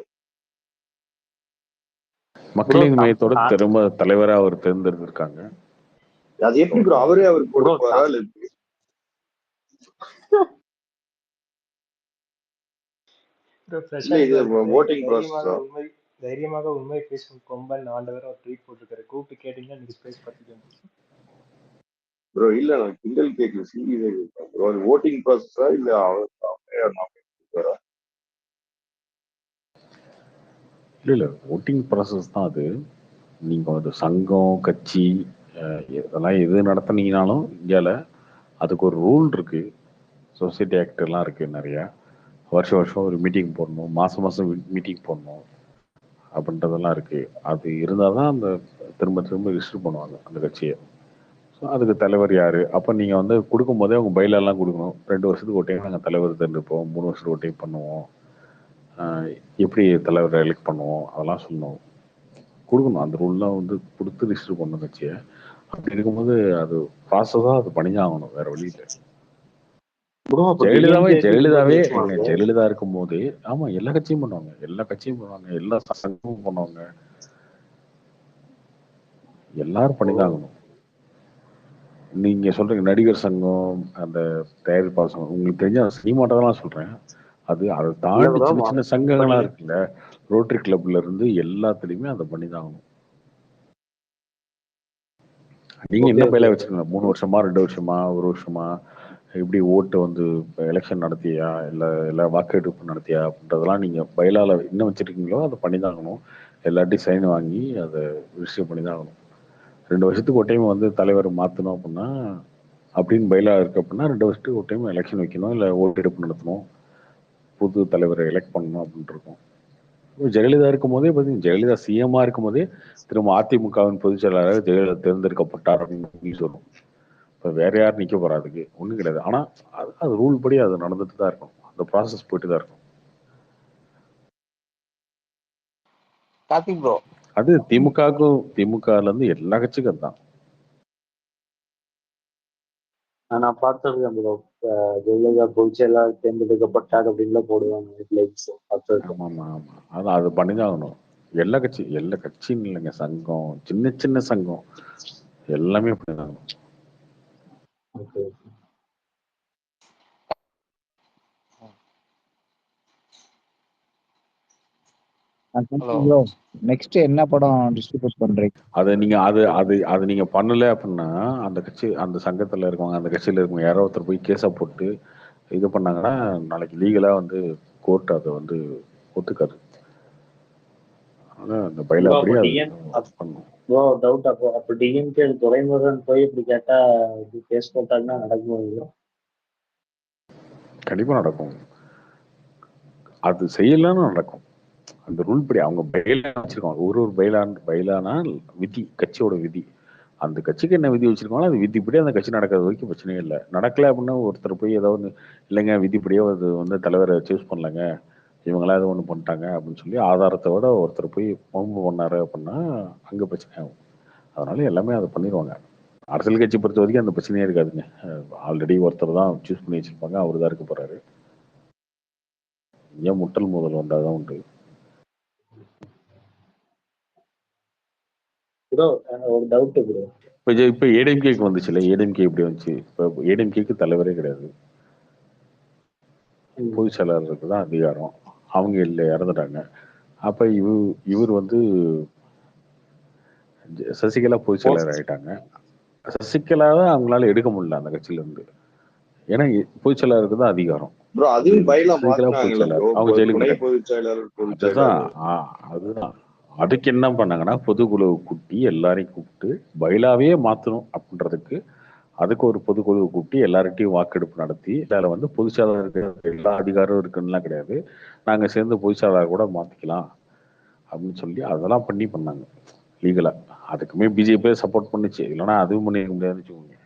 மக்களின் மையத்தோட திரும்ப தலைவரா அவர் தேர்ந்தெடுத்திருக்காங்க. அது எப்படி ப்ரோ அவரே அவர் போட போறா? தைரியமாக உண்மை பேசும் கொம்பன் ஆண்டவர் ஒரு ட்வீட் போட்டிருக்காரு, கூப்பிட்டு கேட்டீங்கன்னா நீங்க ஸ்பேஸ் பார்த்துக்கணும் ப்ரோ. இல்ல நான் கிண்டல் கேட்கல, சீரியஸா கேட்கிறேன் ப்ரோ. அது ஓட்டிங் ப்ராசஸா இல்ல இல்ல ஓட்டிங் ப்ராசஸ் தான் அது. நீங்க ஒரு சங்கம் கட்சி இதெல்லாம் எது நடத்துனீங்கனாலும் இந்தியாவில் அதுக்கு ஒரு ரூல் இருக்கு, சொசைட்டி ஆக்ட் எல்லாம் இருக்கு நிறைய. வருஷம் ஒரு மீட்டிங் போடணும், மாசம் மீட்டிங் போடணும் அப்படின்றதெல்லாம் இருக்கு. அது இருந்தால் தான் அந்த திரும்ப ரிஜிஸ்டர் பண்ணுவாங்க அந்த கட்சியை. ஸோ அதுக்கு தலைவர் யாரு, அப்போ நீங்கள் வந்து கொடுக்கும் போதே அவங்க பைலெல்லாம் கொடுக்கணும். 2 வருஷத்துக்கு ஒரு டைம் நாங்கள் தலைவர் தேர்ந்தெடுப்போம், 3 வருஷத்துக்கு ஒரு டைம் பண்ணுவோம், எப்படி தலைவரை எலெக்ட் பண்ணுவோம் அதெல்லாம் சொல்லணும், கொடுக்கணும். அந்த ரூல்லாம் வந்து கொடுத்து ரிஜிஸ்டர் பண்ணணும் கட்சியை. அப்படி இருக்கும்போது அது ப்ராசஸாக அது பண்ணிதான் வேற வழி இல்லை. ஜெயலலிதா இருக்கும் போது ஆமா எல்லா கட்சியும் பண்ணுவாங்க, எல்லா சங்கமும் பண்ணுவாங்க, எல்லாரும் பண்ணிதான் ஆகணும். நீங்க சொல்றீங்க நடிகர் சங்கம், அந்த தயாரிப்பாளர் சங்கம், உங்களுக்கு தெரிஞ்ச சினிமாட்டதான் சொல்றேன். அதை தாண்டி சின்ன சின்ன சங்கங்களா இருக்குல்ல, ரோட்டரி கிளப்ல இருந்து எல்லாத்துலயுமே அதை பண்ணிதான் ஆகணும். நீங்க என்ன பயில வச்சிருக்கீங்க, 3 வருஷமா 2 வருஷமா 1 வருஷமா, எப்படி ஓட்டு வந்து எலெக்ஷன் நடத்தியா இல்லை வாக்கெடுப்பு நடத்தியா அப்படின்றதெல்லாம் நீங்க பயிலால என்ன வச்சிருக்கீங்களோ அதை பண்ணிதான் ஆகணும். எல்லாத்தையும் சைன் வாங்கி அதை ரிஜிஸ்டர் பண்ணிதான் ஆகணும். 2 வருஷத்துக்கு ஒரு டைம் வந்து தலைவர் மாற்றணும் அப்படின்னா, அப்படின்னு பயிலா இருக்கு அப்படின்னா 2 வருஷத்துக்கு ஒரு டைம் எலெக்ஷன் வைக்கணும், இல்லை ஓட்டெடுப்பு நடத்தணும், புது தலைவரை எலெக்ட் பண்ணணும் அப்படின்ட்டு இருக்கும். ஜெயலலிதா இருக்கும் போதே பார்த்தீங்கன்னா, ஜெயலலிதா சிஎம்மா இருக்கும் போதே திரும்ப அதிமுகவின் பொதுச் செயலாளராக ஜெயலலிதா தேர்ந்தெடுக்கப்பட்டார் அப்படின்னு சொல்லணும். இப்போ வேற யாரும் நிற்க போறா, அதுக்கு ஒன்றும் கிடையாது. ஆனால் அது ரூல் படி அது நடந்துட்டு தான் இருக்கும், அந்த ப்ராசஸ் போயிட்டு தான் இருக்கும். கார்த்திக் ப்ரோ அது திமுகல இருந்து எல்லா கட்சிக்கும் தான். நான் பார்த்தது அந்த ஜெயலலிதா பொதுச்செயலா தேர்ந்தெடுக்கப்பட்டார் அப்படின்னு போடுவாங்க. ஆமா அது பண்ணிதான் ஆகணும். எல்லா கட்சியும் இல்லைங்க, சங்கம், சின்ன சின்ன சங்கம் எல்லாமே பண்ணிதான் ஆகணும். நெக்ஸ்ட் என்ன படம் டிஸ்ட்ரிபியூட் பண்றீங்க? அது நீங்க பண்ணல அப்படின்னா அந்த சங்கத்துல இருக்கவங்க, அந்த கட்சியில இருக்கவங்க யாரோ ஒருத்தர் போய் கேஸா போட்டு இது பண்ணாங்கன்னா நாளைக்கு லீகலா வந்து கோர்ட் அதை வந்து ஒத்துக்காது. அந்த பைல அப்படியே டவுட். அப்போ டிஎம்கே துறைமுருகன் போய் இப்படி கேட்டா கேஸ் போட்டாங்கன்னா நடக்கும். கண்டிப்பா நடக்கும். அது செய்யலன்னு நடக்கும். அந்த ரூல் படி அவங்க பைலா வச்சிருக்காங்க. ஒரு பைலானா விதி, கட்சியோட விதி. அந்த கட்சிக்கு என்ன விதி வச்சிருக்காங்களோ அது விதிப்படி அந்த கட்சி நடக்கிறது வரைக்கும் பிரச்சனையே இல்லை. நடக்கல அப்படின்னா ஒருத்தர் போய் ஏதோ ஒன்று இல்லைங்க விதிப்படியே அது வந்து தலைவரை சூஸ் பண்ணலங்க, இவங்களா ஏதோ ஒன்று பண்ணிட்டாங்க அப்படின்னு சொல்லி ஆதாரத்தோட ஒருத்தர் போய் பம்பு பண்ணாரு அப்படின்னா அங்கே பிரச்சனை ஆகும். அதனால எல்லாமே அதை பண்ணிடுவாங்க. அரசியல் கட்சி பொறுத்த வரைக்கும் அந்த பிரச்சனையே இருக்காதுங்க. ஆல்ரெடி ஒருத்தர் தான் சூஸ் பண்ணி வச்சிருப்பாங்க, அவர் தான் இருக்க போறாரு. ஏன் முட்டல் மோதல் வந்தாதான் உண்டு. ப்ரோ ஒரு டவுட் ப்ரோ. இப்போ ஏடிஎம்கேக்கு வந்துச்சுல்ல, ஏடிஎம்கே எப்படி வந்துச்சு? இப்போ ஏடிஎம்கேக்கு தலைவரே கிடையாது, பொதுச் செயலாளருக்கு தான் அதிகாரம். அவங்க இல்லை, இறந்துட்டாங்க. அப்ப இவர் வந்து சசிகலா பொதுச் செயலாளர் ஆயிட்டாங்க. சசிகலா அவங்களால எடுக்க முடியல அந்த கட்சியில இருந்து, ஏன்னா பொதுச் செயலாளருக்கு தான் அதிகாரம். ப்ரோ அதையும் பைலா சசிகலா பொதுச் மாத்தினாங்கல்ல ப்ரோ, செயலாளர், அவங்க ஜெயிலுக்கு துணை போயிட்டாங்க. பொதுச் செயலாளர் பொதுச் அதுதான் செயலாளர். அதுதான் அதுக்கு என்ன பண்ணாங்கன்னா பொதுக்குழுவை கூட்டி எல்லாரையும் கூப்பிட்டு பைலாவே மாத்தணும் அப்படின்றதுக்கு அதுக்கு ஒரு பொதுக்குழுவை கூப்பிட்டு எல்லார்கிட்டையும் வாக்கெடுப்பு நடத்தி அதில் வந்து பொதுச்செயலாளருக்கு எல்லா அதிகாரம் இருக்குன்னுலாம் கிடையாது, நாங்கள் சேர்ந்து பொதுச்செயலாளர் கூட மாற்றிக்கலாம் அப்படின்னு சொல்லி அதெல்லாம் பண்ணாங்க லீகலா. அதுக்குமே பிஜேபியே சப்போர்ட் பண்ணுச்சு, இல்லைன்னா அதுவும் பண்ணிருக்க முடியாதுன்னு வச்சுக்கோங்க.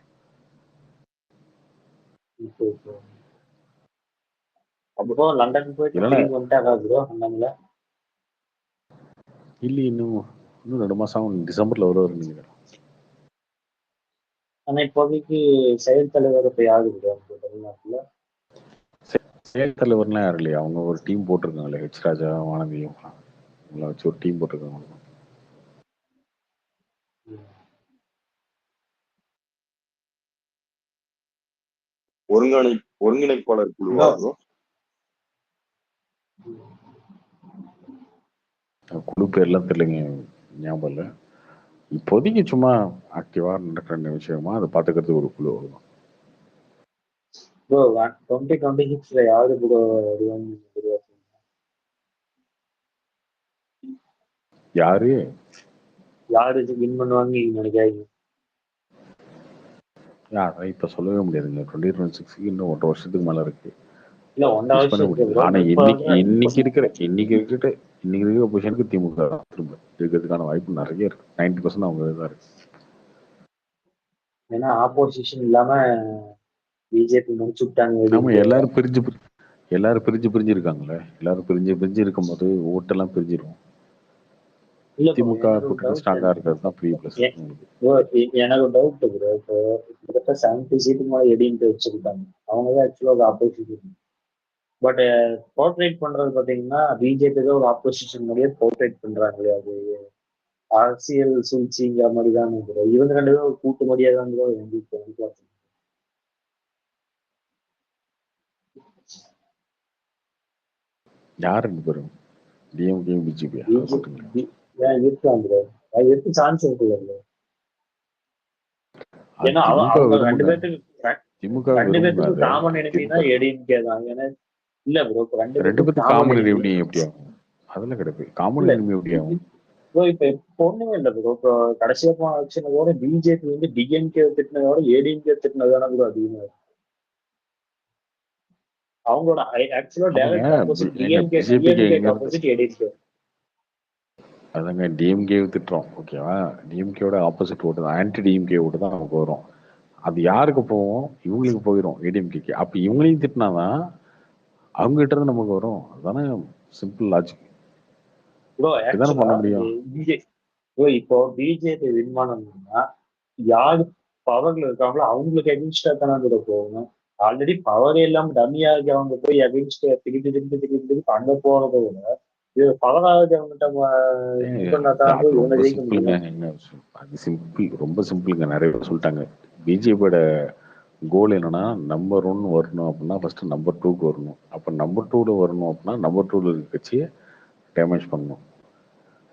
அப்போ லண்டன் போயிட்டு இல்லைன்னா திரும்பி வந்துட்டாரா ப்ரோ அண்ணாமலை? இல்லை, இன்னும் 2 மாசம் ஆகும். டிசம்பர்ல வருவார் நினைக்கிறேன். ஆனா இப்போதைக்கு செயல் தலைவர் இப்ப யாரு ப்ரோ தமிழ்நாட்டுல? செயல் தலைவர்லாம் யாரும் இல்லையா, அவங்க ஒரு டீம் போட்டிருக்காங்களே, ஹெச் ராஜா, வானதி, அவங்கள வச்சு ஒரு டீம் போட்டிருக்காங்க. ஒருங்கிணைப்பாளர் குழுவா ப்ரோ? குழு பேர்லாம் தெரியலைங்க, ஞாபகம் இல்லை. இப்போதைக்கு சும்மா ஆக்டிவா நடக்கிற விஷயமா அதை பார்த்துக்கிறதுக்கு ஒரு குழு வரும். ப்ரோ 2026 யாரு ப்ரோ யாரு வின் பண்ணுவாங்க நினைக்காதீங்க? இப்ப சொல்லவே முடியாதுங்க. 2026 இன்னும் 1.5 வருஷத்துக்கு மேல இருக்கு. இல்ல 1.5 பண்ண முடியாது. ஆனா இன்னைக்கு இருக்கிற பொசிஷனுக்கு திமுக திரும்ப இருக்கிறதுக்கான வாய்ப்பு நிறைய இருக்கு. 90% அவங்க தான் இருக்கு. ஏன்னா ஆப்போசிஷன் இல்லாம பிஜேபி முடிச்சு விட்டாங்க. ஆமா, எல்லாரும் பிரிஞ்சு இருக்காங்களே. எல்லாரும் பிரிஞ்சு இருக்கும்போது ஓட்டெல்லாம் பிரிஞ்சிடும். திமுக கூட்டணி ஸ்ட்ராங்கா இருக்கிறது தான் ஃப்ரீ பிளஸ். எனக்கு டவுட் ப்ரோ, இப்போ கிட்டத்தட்ட 70 சீட்டுக்கு மேலே எடின்ட்டு வச்சிருக்காங்க. அவங்க தான் ஆக்சுவலா ஒரு ஆப்போசிஷன். பட் போர்ட்ரேட் பண்றது பாத்தீங்கன்னா பிஜேபி தான் ஒரு ஆப்போசிஷன் மாதிரியே போர்ட்ரேட் பண்றாங்களே, அது அரசியல் சூழ்ச்சிங்கிற மாதிரி தான் ப்ரோ. இவங்க 2 பேரும் கூட்டு மாதிரியே தான் ப்ரோ எங்களுக்கு. யார் 2 பேரும்? டிஎம்கே பிஜேபி இருக்கலாம் ப்ரோ, இருக்கு சான்ஸ் இருக்குல்ல ப்ரோ. ஏன்னா அவங்க 2 பேத்துக்கு காமன் எனிமினா ஏடிஎம்கே தான். ஏன்னா இல்ல ப்ரோ, 2 பேத்துக்கு காமன் எனிமி எப்படி ஆகும்? அதெல்லாம் கிடையாது. காமன் எனிமி எப்படி ஆகும் ப்ரோ? இப்ப ஒண்ணுமே இல்ல ப்ரோ. இப்போ கடைசியா போன எலெக்ஷனோட பிஜேபி வந்து டிஎம்கே திட்டினதோட ஏடிஎம்கே திட்டினதான ப்ரோ அதிகமா இருக்கு. அவங்களோட ஆக்சுவலா direct opposite DMK opposite ADMK. அதாங்க டிஎம்கே திட்டுறோம், ஓகேவா? டிஎம்கேவோட ஆப்போசிட் ஓட்டு தான், ஆன்டி டிஎம்கே ஓட்டு தான் நமக்கு வரும். அது யாருக்கு போவோம்? இவங்களுக்கு போயிடும், ஏடிஎம்கேக்கு. அப்ப இவங்களையும் திட்டினாதான் அவங்க கிட்ட இருந்து நமக்கு வரும். அதுதானே சிம்பிள் லாஜிக். பண்ண முடியும். இப்போ பிஜேபி வின் பண்ணணும்னா யாரு பவர்ல இருக்காங்களோ அவங்களுக்கு அகென்ஸ்டா தானே கூட போகணும். ஆல்ரெடி பவரே இல்லாம டம்மியாக அவங்க போய் அகென்ஸ்ட் திக்கிட்டு அங்க போறதை விட இது பவராக அது சிம்பிள், ரொம்ப சிம்பிளுங்க. நிறைய பேர் சொல்லிட்டாங்க. பிஜேபியோட கோல் என்னன்னா நம்பர் 1 வரணும் அப்படின்னா ஃபர்ஸ்ட் நம்பர் 2க்கு வரணும். அப்ப நம்பர் 2ல வரணும் அப்படின்னா நம்பர் 2ல இருக்க கட்சியை டேமேஜ் பண்ணணும்.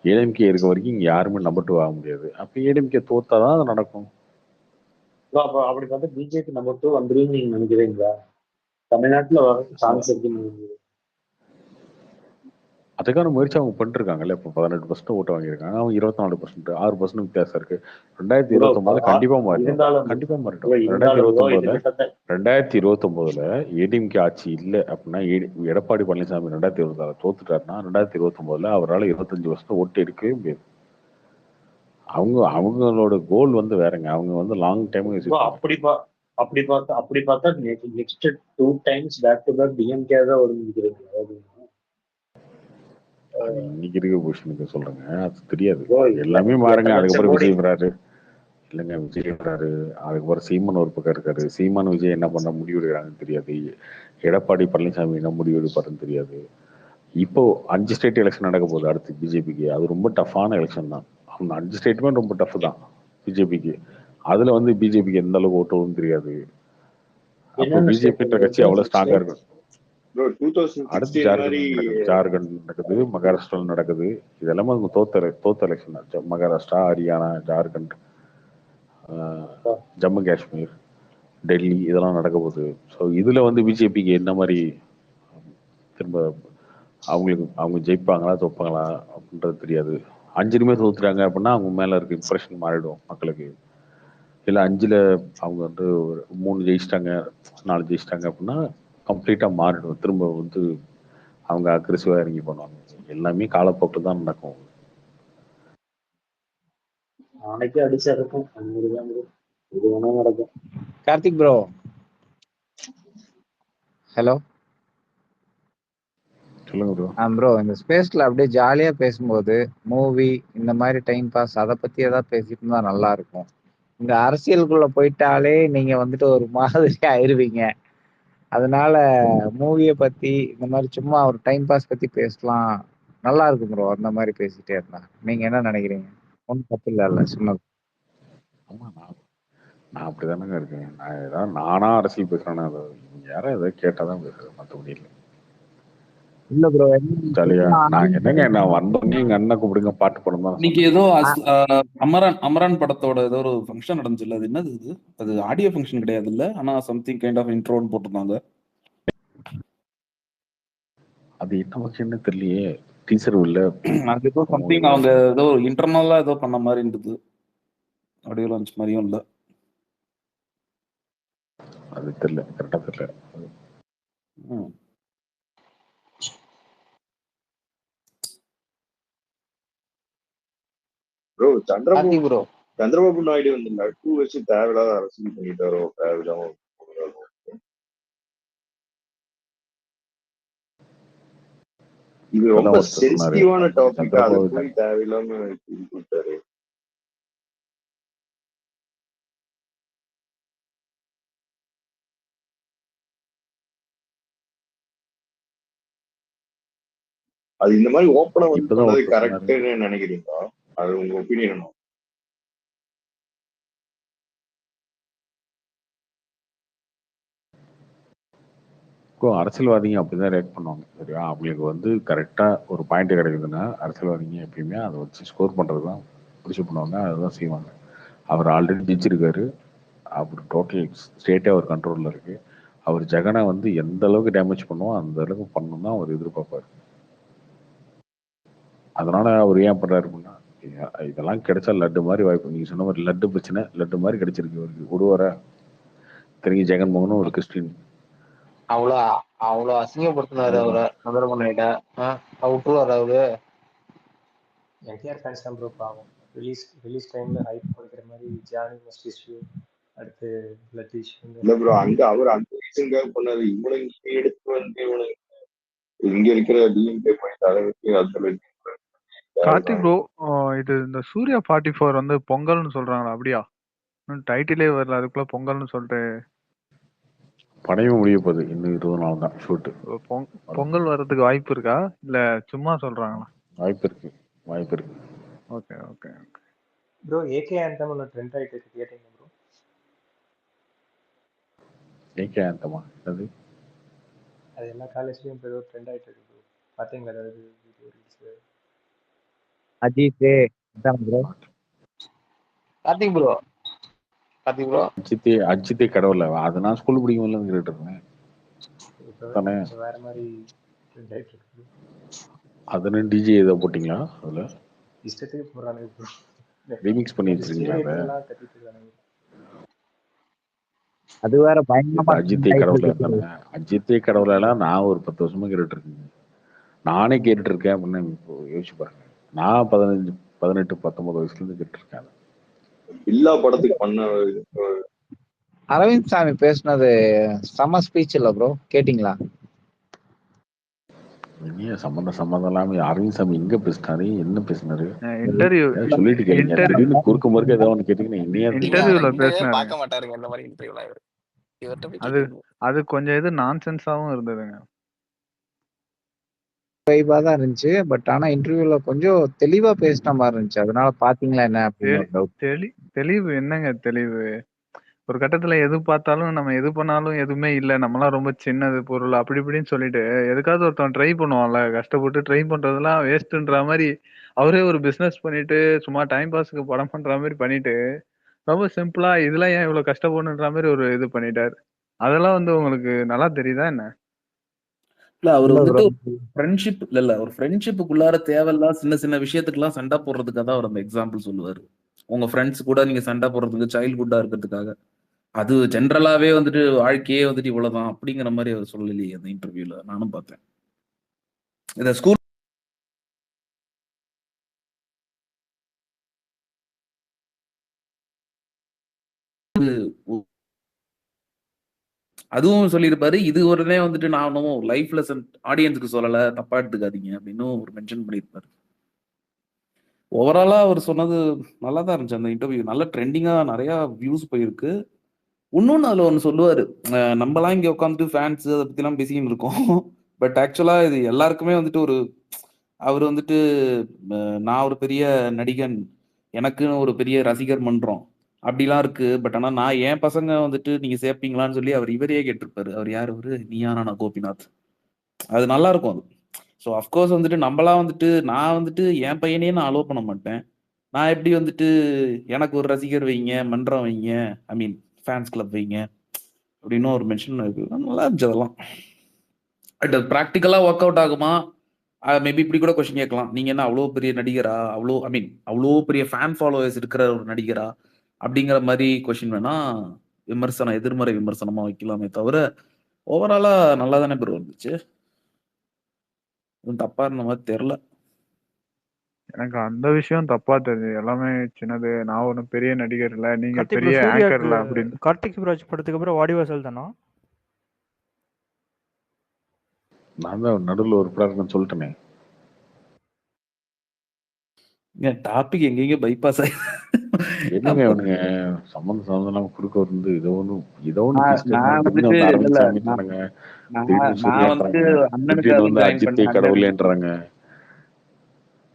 ஏடிஎம்கே இருக்க வரைக்கும் இங்க யாருமே நம்பர் 2 ஆக முடியாது. அப்ப ஏடிஎம்கே தோத்தாதான் அது நடக்கும். அப்படி பார்த்தா பிஜேபி நம்பர் 2 வந்துடும் நீங்க நினைக்கிறீங்களா? தமிழ்நாட்டுல வர சான்ஸ் இருக்குன்னு அதுக்கான முயற்சி அவங்க பண்ணிருக்காங்கல்ல. இப்போ 18% ஓட்டு வாங்கியிருக்காங்க. அவங்க 24%, 6% வித்தியாசம் இருக்கு. ப்ரோ 2029 கண்டிப்பா மாறிடும். இருந்தாலும் கண்டிப்பா ப்ரோ மாறிடும். இருந்தாலும் ப்ரோ இது 2029 கிட்டத்தட்ட 2029 ஏடிஎம்கே ஆட்சி இல்லை அப்படின்னா எடப்பாடி பழனிசாமி 2026 தோத்துட்டாருன்னா 2029 அவரால் 25% ஓட்டு எடுக்கவே முடியாது. அவங்களோட கோல் வந்து வேறங்க. அவங்க வந்து லாங் டைம் ப்ரோ யோசிப்பாங்க. அப்படி பார்த்தா next 2 times back to back DMK தான் வருங்கிறீங்க. அது இன்னைக்கு இருக்க பொசிஷனுக்கு சொல்றேங்க. அது தெரியாது. ப்ரோ எல்லாமே மாறுங்க. எத்தனை லட்சம் அதுக்கப்புறம் கோடி விஜய் வராரு. இல்லைங்க, விஜய் வராரு. அதுக்கப்புறம் சீமான் ஒரு பக்கம் இருக்காரு. சீமான் விஜய் என்ன பண்ண முடிவு எடுக்கிறாங்கன்னு தெரியாது. எடப்பாடி பழனிசாமி என்ன முடிவு எடுப்பாருன்னு தெரியாது. இப்போ 5 ஸ்டேட் எலெக்ஷன் நடக்க போகுது அடுத்து பிஜேபிக்கு. அது ரொம்ப டஃப்பான எலெக்ஷன் தான். அந்த 5 ஸ்டேட்டுமே ரொம்ப டஃப் தான் பிஜேபிக்கு. அதுல வந்து பிஜேபிக்கு எந்த அளவுக்கு ஓட்டுவும் தெரியாது. அப்போ என்னென்ன ஸ்டேட் பிஜேபின்ற கட்சி அவ்வளவு ஸ்ட்ராங்கா இருக்கும். ப்ரோ அடுத்து 2016 மாதிரி ஜார்க்கண்ட் நடக்குது, ஜார்க்கண்ட் நடக்குது, மகாராஷ்டிராவில் நடக்குது. இதெல்லாமே அவங்க தோத்த எலெக்ஷன் தான். மகாராஷ்டிரா, ஹரியானா, ஜார்க்கண்ட், ஜம்மு காஷ்மீர், டெல்லி இதெல்லாம் நடக்க போகுது. ஸோ இதுல வந்து பிஜேபிக்கு என்ன மாதிரி திரும்ப அவங்க ஜெயிப்பாங்களா தோப்பாங்களா அப்படின்றது தெரியாது. 5லுமே தோத்துட்டாங்க அப்படின்னா அவங்க மேல இருக்க இம்ப்ரெஷன் மாறிடும் மக்களுக்கு. இல்லை 5ல் அவங்க வந்து ஒரு 3 ஜெயிச்சிட்டாங்க, 4 ஜெயிச்சிட்டாங்க அப்படின்னா கம்ப்ளீட்டா மாறிடும். திரும்ப வந்து அவங்க அக்ரெசிவா இறங்கி பண்ணுவாங்க. எல்லாமே காலப்போக்கில் தான் நடக்கும். நாளைக்கே அடிச்சா இருக்கும். இது வேணா நடக்கும். Karthik bro, hello. சொல்லுங்க ப்ரோ. ப்ரோ, இந்த ஸ்பேஸ்ல அப்படியே ஜாலியா பேசும்போது மூவி இந்த மாதிரி டைம் பாஸ் அதை பத்தி ஏதாவது பேசிட்டு இருந்தா நல்லா இருக்கும். இந்த அரசியலுக்குள்ள போயிட்டாலே நீங்க வந்துட்டு ஒரு மாதிரி ஆயிருவீங்க. அதனால மூவியை பத்தி இந்த மாதிரி சும்மா ஒரு டைம் பாஸ் பத்தி பேசலாம், நல்லா இருக்கும் ப்ரோ. அந்த மாதிரி பேசிட்டே இருந்தா நீங்க என்ன நினைக்கிறீங்க? ஒன்றும் தப்பு இல்ல சொன்னது. ஆமா, நான் அப்படிதானங்க இருக்கேன். நான் ஏதாவது நானா அரசியல் பேசுறேன்னா யாரும் ஏதாவது கேட்டாதான் பேசுறேன். மற்றபடி இல்லை. இல்ல ப்ரோ, ஜாலியா நான் என்னங்க, நான் வந்தோடனே எங்க அண்ணன் கூப்பிடுங்க பாட்டு படம் தான் இன்னைக்கு ஏதோ அமரான் படத்தோட ஏதோ ஒரு ஃபங்க்ஷன் நடந்துச்சுல்ல, அது என்னது இது? அது ஆடியோ ஃபங்க்ஷன் கிடையாது இல்ல, ஆனா சம்திங் கைண்ட் ஆஃப் இன்ட்ரோன்னு போட்டிருந்தாங்க. அது என்ன ஃபங்க்ஷன்னு தெரியலையே. டீசர் இல்ல. அது ஏதோ சம்திங் அவங்க ஏதோ இன்டர்னலா ஏதோ பண்ண மாதிரி இருந்தது. ஆடியோ லான்ச் மாதிரியும் இல்ல. அது தெரியல, கரெக்டா தெரியல. ப்ரோ சந்திரபாபு நாயுடு வந்து லட்டு வச்சு தேவையில்லாத அரசியல் பண்ணிட்டாரோ, தேவையில்லாம இது ரொம்ப சென்சிட்டிவான டாபிக். அதை போய் தேவையில்லாம கொடுத்தாரு. அது இந்த மாதிரி ஓப்பனா வந்து பண்ணது கரெக்ட்னு நினைக்கிறீங்களா? அது உங்க ஒப்பீனியன்? அரசியல்வாதிங்க அப்படிதான் ரியாக்ட் பண்ணுவாங்க. சரியா, அவங்களுக்கு வந்து கரெக்டா ஒரு பாயிண்ட் கிடைக்குதுன்னா அரசியல்வாதிங்க எப்பயுமே அதை வச்சு ஸ்கோர் பண்றதுதான் பிடிச்சி பண்ணுவாங்க. அதுதான் செய்வாங்க. அவர் ஆல்ரெடி ஜெயிச்சிருக்காரு. அவர் டோட்டல் ஸ்டேட்டே அவர் கண்ட்ரோல்ல இருக்கு. அவர் ஜெகனை வந்து எந்த அளவுக்கு டேமேஜ் பண்ணுவோம் அந்த அளவுக்கு பண்ணணும் தான் அவர் எதிர்பார்ப்பாரு. அதனால அவர் ஏன் பண்றாரு அப்படின்னா, இதெல்லாம் கிடைச்சா லட்டு மாதிரி வாய்ப்பு. நீங்க சொன்ன மாதிரி லட்டு பிரச்சனை லட்டு மாதிரி கிடைச்சிருக்கு அவருக்கு. ஒருவரை தெரியும், ஜெகன்மோகனும் ஒரு கிறிஸ்டின். அவ்வளவு அசிங்கப்படுத்தினாரு அவரை, சந்திரபாபு நாயுடு. விட்டுருவாரு அவரு. என்டிஆர் ஃபேன்ஸ் தான் ப்ரோ பாவம். ரிலீஸ் டைம்ல ஹைப் கொடுக்குற மாதிரி ஜானி மஸ்ட் இஷ்யூ, அடுத்து லட் இஷ்யூ. இல்ல ப்ரோ, அங்க அவர் அந்த ரீசனுக்காக பண்ணாரு. இவனை இங்க எடுத்து வந்து இவனை இங்க இருக்கிற டிஎம்கே பண்ணி தலைவருக்கு அதுல கார்த்திக் ப்ரோ, இது இந்த சூர்யா 44 வந்து பொங்கல்னு சொல்றாங்களா? அப்படியா? டைட்டிலே வரல, அதுக்குள்ள பொங்கல்னு சொல்லிட்டு. படையும் முடிய போகுது. இன்னும் 20 நாள் தான் ஷூட். பொங்கல் வர்றதுக்கு வாய்ப்பு இருக்கா இல்ல சும்மா சொல்றாங்களா? வாய்ப்பு இருக்கு. Okay okay okay bro, AK anthem ஒன்று ட்ரெண்ட் ஆயிட்டு இருக்கு, கேட்டீங்க ப்ரோ? ஏகே ஆந்தமா? அது எல்லா காலேஜ்லயும் இப்போ ஏதோ ட்ரெண்ட் ஆயிட்டு இருக்கு ப்ரோ. பாத்தீங்களா ஏதாவது video reels? Ajith bro, Karthik bro அஜித்தே கடவுள. அது நான் ஸ்கூல் படிக்கும்போது கேட்டு இருந்தேன். வேற மாதிரி ட்ரெண்ட் ஆயிட்டு இருக்கு. அதுன்னு டிஜே ஏதோ போட்டிங்களா அதில்? இஷ்டத்துக்கு போறானுங்க ப்ரோ. ரீமிக்ஸ் பண்ணி முன்னாடி வச்சிருக்கீங்களா அதை? ஸ்டேடியத்துலலாம் கட்டிட்டு இருக்கானுங்க. அது வேற பயங்கரமா அஜித்தே ஆயிட்டு கடவுளே இருக்கு. தானே. அஜித்தே கடவுளெல்லாம் நான் ஒரு 10 வருஷமா கேட்டுட்டு இருக்கேன். நானே கேட்டுட்டு இருக்கேன் அப்படின்னு இப்போ யோசிச்சு பாருங்க. நான் 15, 18, 19 வயசுல இருந்து கேட்டுட்டு இருக்கேன். பில்லா படத்துக்கு பண்ண அரவிந்த் சாமி பேசுனது செம ஸ்பீச் இல்ல ப்ரோ, கேட்டிங்களா? ஏன் சம்மந்தம் இல்லாம அரவிந்த் சாமி எங்க பேசினாரு, என்ன பேசினாரு? இன்டர்வியூ ஏதாவது சொல்லிட்டு கேளுங்க. திடீர்னு குறுக்க மறுக்க ஏதாவது ஒன்று கேட்டீங்கன்னா என்னையா நீங்க இன்டர்வியூல இங்கவே பேசினாருங்க. பார்க்க மாட்டாருங்க இந்த மாதிரி இன்டர்வியூலாம். இவர்கிட்ட போய் அது கேக்குறீங்க. அது கொஞ்சம் இது நான்சென்ஸாவும் இருந்ததுங்க. வைபா தான் இருந்துச்சு. பட் ஆனா இன்டர்வியூல கொஞ்சம் தெளிவா பேசின மாதிரி இருந்துச்சு. அதனால பாத்தீங்களா என்ன அப்படின்னு ஒரு டவுட். தெளிவு என்னங்க தெளிவு? ஒரு கட்டத்துல எது பார்த்தாலும் நம்ம எது பண்ணாலும் எதுவுமே இல்ல, நம்மலாம் ரொம்ப சின்னது பொருள் அப்படி இப்படின்னு சொல்லிட்டு எதுக்காவது ஒருத்தன் ட்ரை பண்ணுவான்ல, கஷ்டப்பட்டு ட்ரை பண்றதெல்லாம் வேஸ்ட்ன்ற மாதிரி அவரே ஒரு பிசினஸ் பண்ணிட்டு சும்மா டைம் பாஸ்க்கு படம் பண்ற மாதிரி பண்ணிட்டு ரொம்ப சிம்பிளா இதெல்லாம் ஏன் இவ்வளவு கஷ்டப்படணுன்ற மாதிரி ஒரு இது பண்ணிட்டாரு. அதெல்லாம் வந்து உங்களுக்கு நல்லா தெரியுதா என்ன? இல்ல அவர் இல்ல வந்துட்டு bro. ஃப்ரெண்ட்ஷிப் இல்ல ஒரு ஃப்ரெண்ட்ஷிப்புக்குள்ளார தேவையில்லாம் சின்ன சின்ன விஷயத்துக்குலாம் சண்டை போடுறதுக்காக தான் அவர் அந்த எக்ஸாம்பிள் சொல்லுவாரு. உங்க ஃப்ரெண்ட்ஸ் கூட நீங்க சண்டை போடுறதுக்கு சைல்ட்ஹுட்டா இருக்கிறதுக்காக. அது ஜென்ரலாவே வந்துட்டு வாழ்க்கையே வந்துட்டு இவ்வளவுதான் அப்படிங்கிற மாதிரி அவர் சொல்லலையே அந்த இன்டர்வியூல. நானும் பார்த்தேன். இந்த ஸ்கூல் அதுவும் சொல்லியிருப்பாரு. இது ஒருனே வந்துட்டு நானும் லைஃப் லெசன் ஆடியன்ஸுக்கு சொல்லல, தப்பா எடுத்துக்காதீங்க அப்படின்னு ஒரு மென்ஷன் பண்ணியிருப்பாரு. ஓவராலா அவர் சொன்னது நல்லா தான் இருந்துச்சு அந்த இன்டர்வியூ. நல்ல ட்ரெண்டிங்கா நிறைய வியூஸ் போயிருக்கு. இன்னொன்னு அதுல ஒண்ணு சொல்லுவாரு. நம்மலாம் இங்க உட்காந்துட்டு ஃபேன்ஸ் அதை பத்தி எல்லாம் பேசிக்கிட்டு இருக்கோம். பட் ஆக்சுவலா இது எல்லாருக்குமே வந்துட்டு ஒரு அவர் வந்துட்டு நான் ஒரு பெரிய நடிகன், எனக்குன்னு ஒரு பெரிய ரசிகர் மன்றம் அப்படிலாம் இருக்கு. பட் ஆனா நான் என் பசங்க வந்துட்டு நீங்க சேர்ப்பீங்களான்னு சொல்லி அவர் இவரையே கேட்டிருப்பாரு. அவர் யார் அவரு? நீயா நானா கோபிநாத். அது நல்லா இருக்கும் அது. ஸோ அஃப்கோர்ஸ் வந்துட்டு நம்மலாம் வந்துட்டு நான் வந்துட்டு என் பையனையே நான் அலோவ் பண்ண மாட்டேன். நான் எப்படி வந்துட்டு எனக்கு ஒரு ரசிகர் வைங்க, மன்றம் வைங்க, ஐ மீன் ஃபேன்ஸ் கிளப் வைங்க அப்படின்னு ஒரு மென்ஷன் இருக்கு. நல்லா இருந்துச்சு அதெல்லாம். பட் ப்ராக்டிக்கலா ஒர்க் அவுட் ஆகுமா? மேபி இப்படி கூட கொஸ்டின் கேட்கலாம். நீங்க என்ன அவ்வளோ பெரிய நடிகரா? அவ்வளோ ஐ மீன் அவ்வளோ பெரிய ஃபேன் ஃபாலோவர்ஸ் இருக்கிற ஒரு நடிகரா? அப்படிங்கிற மாதிரி கொஸ்டின் வேணா விமர்சனம் எதிர்மறை விமர்சனமா வைக்கலாமே தவிர ஓவராலா நல்லா தானே ப்ரோ இருந்துச்சு. எதுவும் தப்பா இருந்த மாதிரி தெரியல. எனக்கு அந்த விஷயம் தப்பா தெரியுது. எல்லாமே சின்னது. நான் ஒன்றும் பெரிய நடிகர் இல்ல, நீங்க கார்த்திக் ப்ரோ பெரிய ஆங்கர் சூர்யாக்கு இல்ல அப்படின்னு. கார்த்திக் சுப்ராஜ் படத்துக்கு அப்புறம் வாடிவாசல் தானா? நான் தான் நடுவில் ஒரு பிளான் சொல்லிட்டேனே. டாபிக் எங்கெங்க பைபாஸ் என்னங்க அவனுங்க சம்மந்தம் இல்லாம குறுக்க வந்து ஏதோ ஒன்று நான் திடீர்னு வந்துட்டு வந்து அரவிந்த் இல்ல சாமின்றாங்க, திடீர்னு நான் சூர்யான்றாங்க, அண்ணனுக்காக திடீர்னு வந்து ஜாயின் அஜித்தே பண்ண அண்ணன். கடவுளேன்றாங்க,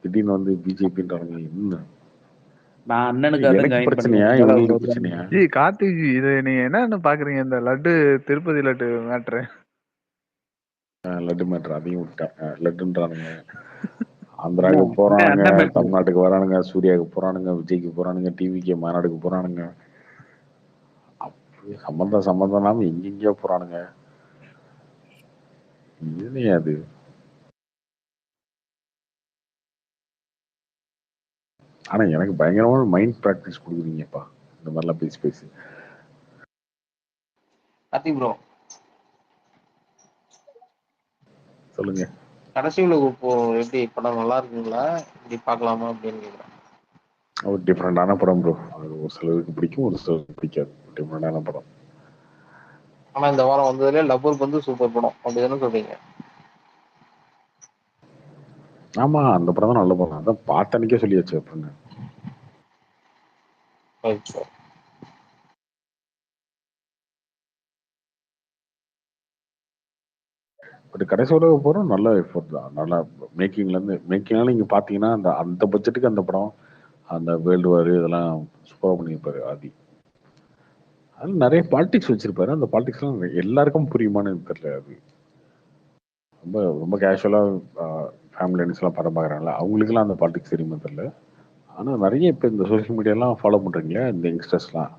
திடீர்னு வந்து பிஜேபின்றாங்க. என்ன நான் அண்ணனுக்காக எனக்கு ஜாயின் பிரச்சனையா பண்ண இவங்களுக்கு பிரச்சனையா? கார்த்திக் ஜி, இது நீங்க என்னன்னு பாக்குறீங்க? இந்த லட்டு திருப்பதி லட்டு மேட்ரு. லட்டு மேட்ரு அதையும் விட்டாங்க. லட்டுன்றானுங்க, ஆந்திராவுக்கு போறானுங்க, அண்ணன் மேட்ரு. தமிழ்நாட்டுக்கு வரானுங்க, சூர்யாவுக்கு போறானுங்க, விஜய்க்கு போறானுங்க, டிவிக்கு மாநாடுக்கு போறானுங்க. அப்படி சம்மந்தம் இல்லாம எங்கெங்கயோ போறானுங்க. இதுலயே அது ஆனா எனக்கு பயங்கரமான மைண்ட் ப்ராக்டிஸ் கொடுக்குறீங்கப்பா இந்த மாதிரிலாம் பேசி பேசி. கார்த்திக் ப்ரோ சொல்லுங்க. கடைசி உலக இப்போ எப்படி படம் நல்லா இருக்குங்களா? இப்படி பார்க்கலாமா அப்படின்னு கேக்குறேன். ஒரு டிஃப்ரெண்டான படம் ப்ரோ. அது ஒரு சிலருக்கு பிடிக்கும், ஒரு சிலருக்கு பிடிக்காது. டிஃப்ரெண்டான படம். ஆனா இந்த வாரம் வந்ததுல லவ்வர் வந்து சூப்பர் படம் அப்படிதானே சொல்றீங்க? ஆமா, அந்த படம் தான் நல்ல படம். அதான் பார்த்த அன்னைக்கே சொல்லியாச்சு. அப்படின்னு பட் கடைசியோட போகிறோம். நல்ல எஃபோர்ட் தான். நல்லா மேக்கிங்லேருந்து நீங்கள் பார்த்தீங்கன்னா அந்த அந்த பட்ஜெட்டுக்கு அந்த படம், அந்த வேர்ல்டு வார் இதெல்லாம் சூப்பராக பண்ணியிருப்பாரு ஆதி. அதில் நிறைய பாலிடிக்ஸ் வச்சிருப்பாரு. அந்த பாலிடிக்ஸ்லாம் எல்லாருக்கும் புரியுமான்னு தெரியல. அது ரொம்ப ரொம்ப கேஷுவலாக ஃபேமிலி அனிஸ்லாம் படம் பார்க்குறாங்களா, அவங்களுக்குலாம் அந்த பாலிடிக்ஸ் தெரியுமா தெரியல. ஆனால் நிறைய இப்போ இந்த சோஷியல் மீடியாலாம் ஃபாலோ பண்ணுறீங்களா இந்த யங்ஸ்டர்ஸ்லாம்,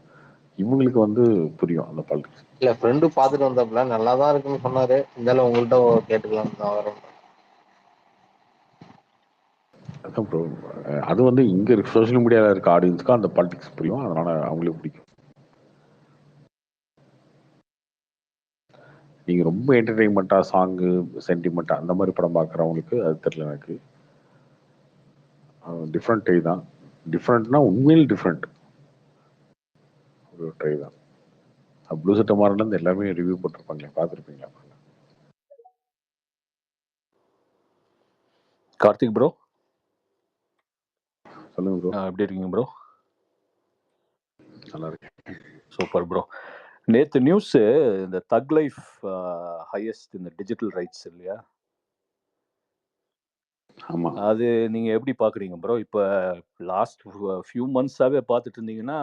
இவங்களுக்கு வந்து புரியும் அந்த பாலிடிக்ஸ். இல்ல ஃப்ரெண்டு பாத்துட்டு வந்தப்பல நல்லா தான் இருக்குன்னு சொன்னாரு. இருந்தாலும் உங்கள்கிட்ட கேட்டுக்கலாம் தான் வரேன். அதான் ப்ரோ. அது வந்து இங்க சோஷியல் மீடியால இருக்க ஆடியன்ஸ்க்கு அந்த பாலிடிக்ஸ் புரியும், அதனால அவங்களுக்கு பிடிக்கும். நீங்க ரொம்ப என்டர்டெயின்மெண்ட்டா சாங்கு சென்டிமெண்ட்டா அந்த மாதிரி படம் பார்க்குறவங்களுக்கு அது தெரியல எனக்கு. டிஃப்ரெண்ட் ட்ரை தான். டிஃப்ரெண்ட்னா உண்மையில் டிஃப்ரெண்ட் ஒரு ட்ரை தான். ப்ளூ சட்டை மாறலேருந்து எல்லாருமே ரிவ்யூ போட்டிருப்பாங்களே, பார்த்துருப்பீங்களா? கார்த்திக் ப்ரோ, சொல்லுங்க ப்ரோ. எப்படி இருக்கீங்க ப்ரோ? நல்லா இருக்கேன். Super bro. நேற்று நியூஸ் இந்த தக் லைஃப் ஹையஸ்ட் இந்த டிஜிட்டல் ரைட்ஸ் இல்லையா, ஆமாம். அது நீங்கள் எப்படி பார்க்குறீங்க ப்ரோ? இப்போ லாஸ்ட் ஃபியூ மந்த்ஸாகவே பார்த்துட்டு இருந்தீங்கன்னா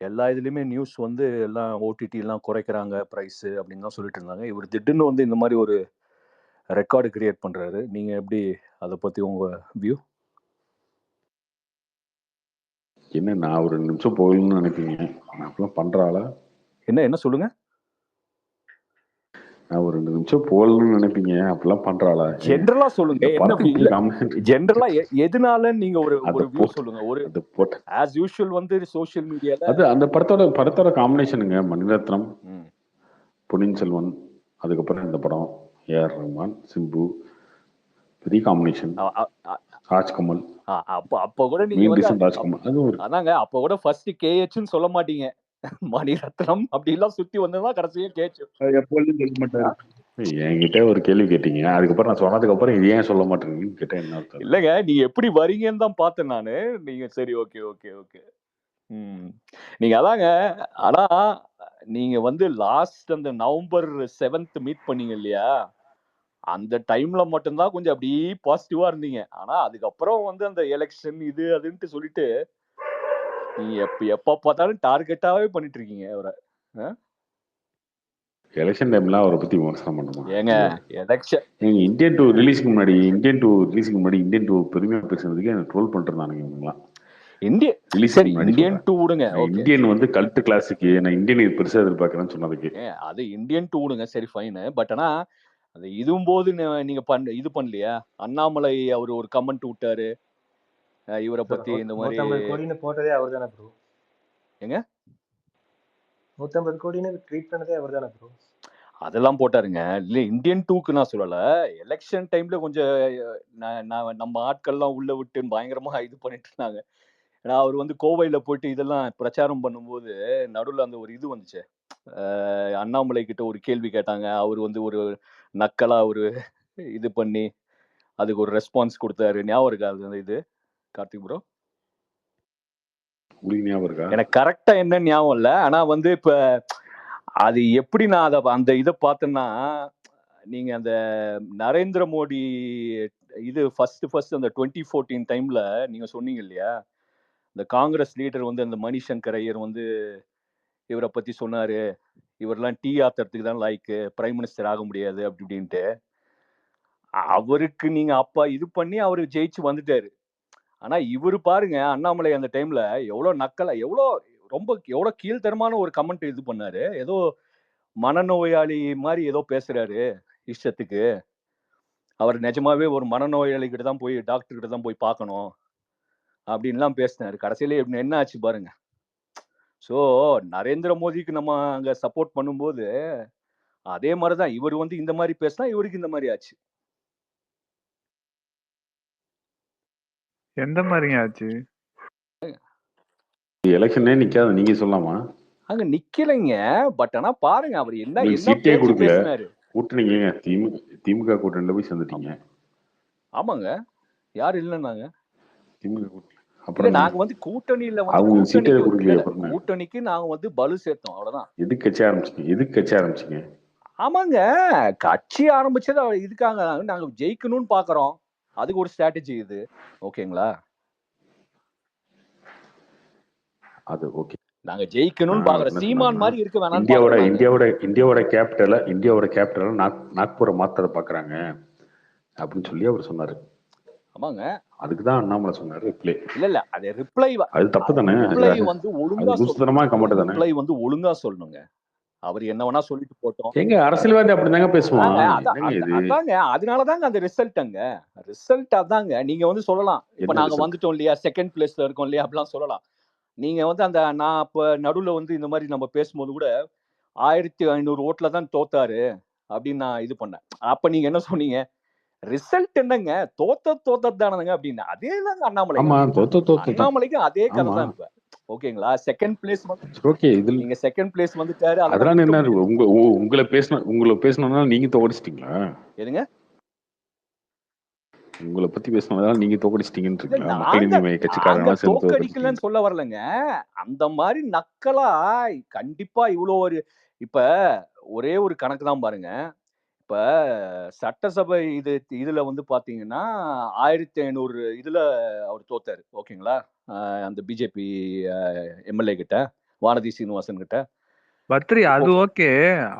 எல்லா இதுலேயுமே நியூஸ் வந்து எல்லாம் ஓடிடி எல்லாம் குறைக்கிறாங்க ப்ரைஸு அப்படின்னு தான் சொல்லிட்டு இருந்தாங்க. இவர் திடீர்னு வந்து இந்த மாதிரி ஒரு ரெக்கார்டு கிரியேட் பண்ணுறாரு. நீங்கள் எப்படி அதை பற்றி உங்கள் வியூ? என்ன நான் ஒரு 2 நிமிஷம் போகணும்னு நினைப்பீங்க, அப்படிலாம் பண்ணுறாளா? என்ன சொல்லுங்க? நான் ஒரு 2 நிமிஷம் போகணும்னு நினைப்பீங்க, அப்படிலாம் பண்ணுறாளா? ஜென்ரலா சொல்லுங்க, இந்த என்ன படத்துக்கு இல்ல காமெடி ஜென்ரலா எதனால நீங்க ஒரு அதை ஒரு வியூ போட்டு சொல்லுங்க. ஒரு அதை போட்டு ஆஸ் யூஷுவல் வந்து சோஷியல் மீடியால அது அந்த படத்தோட காம்பினேஷனுங்க. மணிரத்னம், பொன்னியின் செல்வன், அதுக்கப்புறம் இந்த படம் ஏஆர் ரஹ்மான், சிம்பு, பெரிய காம்பினேஷன். ராஜ்கமல், அப்ப கூட நீங்க மீன் வந்து ரீசன் ராஜ்கமல், அது ஒரு அதாங்க அப்ப கூட ஃபர்ஸ்ட் கேஹெச்னு சொல்ல மாட்டீங்க, மணிரத்னம் அப்படி எல்லாம் சுத்தி வந்ததுதான் கடைசியா கேஹெச். எப்பொழுதும் சொல்ல மாட்டாரு. என்கிட்ட ஒரு கேள்வி கேட்டீங்க, அதுக்கப்புறம் நான் சொன்னதுக்கு அப்புறம் இது ஏன் சொல்ல மாட்டேங்கன்னு கேட்டேன். என்ன அர்த்தம்? இல்லங்க, நீங்க எப்படி வரீங்கன்னு தான் பார்த்தேன் நானு. நீங்க சரி, ஓகே ஓகே ஓகே. நீங்க அதாங்க. ஆனா நீங்க வந்து லாஸ்ட் அந்த நவம்பர் 7th மீட் பண்ணீங்க இல்லையா, அந்த டைம்ல மட்டும்தான் கொஞ்சம் அப்படியே பாசிட்டிவா இருந்தீங்க. ஆனா அதுக்கப்புறம் வந்து அந்த எலெக்ஷன் இது அதுன்ட்டு சொல்லிட்டு நீங்க எப்ப பார்த்தாலும் டார்கெட்டாவே பண்ணிட்டு இருக்கீங்க அவரை. எலெக்ஷன் டைம்ல அவரை பத்தி விமர்சனம் பண்ணுமா? ஏங்க எலெக்ஷன் நீங்க இந்தியன் 2 ரிலீஸ்க்கு முன்னாடி இந்தியன் 2 பெருமையா பேசுறதுக்கு எனக்கு ட்ரோல் பண்ணிருந்தானுங்க இவங்கலாம். இந்தியன் 2 விடுங்க. இந்தியன் வந்து கல்ட் கிளாசிக், நான் இந்தியன் இது பெருசா எதிர்பார்க்கறேன்னு சொன்னதுக்கு அது இந்தியன் 2 விடுங்க, சரி ஃபைன். பட் ஆனா அது இதுவும் போது நீங்க இது பண்ணலையா? அண்ணாமலை அவர் ஒரு கமெண்ட் விட்டாரு இவரை பத்தி இந்த மாதிரி. 150 கோடின்னு போட்டதே அவர் தானே ப்ரோ? எங்க 150 கோடின்னு ட்வீட் பண்ணதே அவர் தானே ப்ரோ? அதெல்லாம் போட்டாருங்க. இல்ல இந்தியன் 2க்கு நான் சொல்லல. எலெக்ஷன் டைம்ல கொஞ்சம் நம்ம ஆட்கள்லாம் உள்ள விட்டு பயங்கரமா இது பண்ணிட்டு இருந்தாங்க. ஏன்னா அவர் வந்து கோவையில போயிட்டு இதெல்லாம் பிரச்சாரம் பண்ணும்போது நடுவில் அந்த ஒரு இது வந்துச்சு. அண்ணாமலை கிட்ட ஒரு கேள்வி கேட்டாங்க. அவர் வந்து ஒரு நக்கலா ஒரு இது பண்ணி அதுக்கு ஒரு ரெஸ்பான்ஸ் கொடுத்தாரு. ஞாபகம் இருக்கா அது இது கார்த்திக் ப்ரோ? எனக்கு கரெக்டா என்ன ஞாபகம் இல்லை. ஆனா வந்து இப்ப அது எப்படி நான் அதை அந்த இதை பார்த்தேன்னா, நீங்க அந்த நரேந்திர மோடி இது ஃபர்ஸ்ட் அந்த 2014 டைம்ல நீங்க சொன்னீங்க இல்லையா, இந்த காங்கிரஸ் லீடர் வந்து அந்த மணிசங்கர் ஐயர் வந்து இவரை பத்தி சொன்னாரு, இவரெல்லாம் டீ ஆத்துறதுக்கு தான் லைக்கு, பிரைம் மினிஸ்டர் ஆக முடியாது அப்படி இப்படின்ட்டு. அவருக்கு நீங்க அப்ப இது பண்ணி அவரு ஜெயிச்சு வந்துட்டாரு. ஆனா இவரு பாருங்க, அண்ணாமலை அந்த டைம்ல எவ்வளவு நக்கலா எவ்வளவு கீழ்த்தரமான ஒரு கமெண்ட் இது பண்ணாரு. ஏதோ மனநோயாளி மாதிரி ஏதோ பேசுறாரு இஷ்டத்துக்கு. அவர் நிஜமாவே ஒரு மனநோயாளி கிட்ட தான் போய் டாக்டர் கிட்ட தான் போய் பார்க்கணும் அப்படின்லாம் பேசினாரு. கடைசியில என்ன ஆச்சு பாருங்க. ஸோ நரேந்திர மோடிக்கு நம்ம அங்க சப்போர்ட் பண்ணும்போது அதே மாதிரிதான் இவர் வந்து இந்த மாதிரி பேசினா இவருக்கு இந்த மாதிரி ஆச்சு. எந்த மாதிரிங்க ஆச்சு? எலெக்ஷனே நிக்காத நீங்க சொல்லலாமா? அங்க நிக்கலைங்க. பட் ஆனா பாருங்க அவர் என்ன சீட்டே கொடுக்கல, பேசினாரு. கூட்டணிங்க திமுக கூட்டணியில போய் சேர்ந்துட்டீங்க. ஆமாங்க, யாரு இல்லைன்னாங்க திமுக கூட்டணி. அப்புறம் நாங்க வந்து கூட்டணியில வந்து கூட்டணிக்கு நாங்க வந்து பலு சேர்த்தோம், அவ்வளவுதான். எதுக்கு கட்சி ஆரம்பிச்சீங்க? ஆமாங்க, கட்சி ஆரம்பிச்சது இதுக்காக நாங்க ஜெயிக்கணும்னு பாக்குறோம். அதுக்கு ஒரு ஸ்ட்ராட்டஜி இது. ஓகேங்களா? அது ஓகே, நாங்க ஜெயிக்கணும்னு பாக்குறோம். சீமான் மாதிரி இருக்க வேணாம். இந்தியாவோட கேபிட்டல நாக்பூரை மாத்திர பாக்குறாங்க அப்படின்னு சொல்லி அவர் சொன்னாரு. ஆமாங்க, அதுக்குதான் அண்ணாமலை சொன்னாரு ரிப்ளை. இல்ல அது ரிப்ளை, அது தப்பு தானே. ரிப்ளை வந்து ஒழுங்கா சொல்லணுங்க. அவர் என்ன வேணா சொல்லிட்டு போட்டோம். எங்க அரசியல்வாதி அப்படிதாங்க பேசுவான். என்னங்க இது? அதாங்க அதனாலதாங்க அந்த ரிசல்ட் அதாங்க. நீங்க வந்து சொல்லலாம், இப்ப என்ன நாங்க ரிசல்ட்? வந்துட்டோம் இல்லையா, செகண்ட் பிளேஸ்ல இருக்கோம் இல்லையா, அப்படிலாம் சொல்லலாம். நீங்க வந்து அந்த நான் அப்ப நடுவுல வந்து இந்த மாதிரி நம்ம பேசும்போது கூட 1500 ஓட்டுல தான் தோத்தாரு அப்படின்னு நான் இது பண்ணேன். அப்ப நீங்க என்ன சொன்னீங்க, ரிசல்ட் என்னங்க, தோத்தது தானங்க அப்படின்னு. அதே தாங்க அண்ணாமலைக்கும். ஆமா, தோத்தது தான். அண்ணாமலைக்கும் அதே கதை ஆமா. தான் இப்ப. ஓகேங்களா? Second place okay. இதுல நீங்க செகண்ட் பிளேஸ் வந்துட்டாரு, அதெல்லாம் அதெல்லாம் விட்டு என்ன முடியாது. உங்களை பேசணும்னா நீங்க தோக்கடிச்சிட்டீங்களா? எதுங்க? உங்களை பத்தி பேசணும்னா நீங்க தோக்கடிச்சிட்டீங்கன்னு இல்ல இருக்கீங்களா? மக்கள் நீதி மைய நாங்க கட்சிக்காரங்களாம் சேர்ந்து தோக்கடிக்கலன்னு தோக்கடிச்சிட்டீங்க. சொல்ல வரலங்க. அந்த மாதிரி நக்கலா கண்டிப்பா இவ்வளோ ஒரு இப்ப ஒரே ஒரு கணக்கு தான் பாருங்க. இப்ப சட்டசபை இதுல வந்து பாத்தீங்கன்னா 1500 இதுல அவர் தோத்தாரு. ஓகேங்களா? அந்த பிஜேபி எம்எல்ஏ கிட்ட, வானதி சீனிவாசன் கிட்ட. பத்ரி இப்போ அது ஓகே.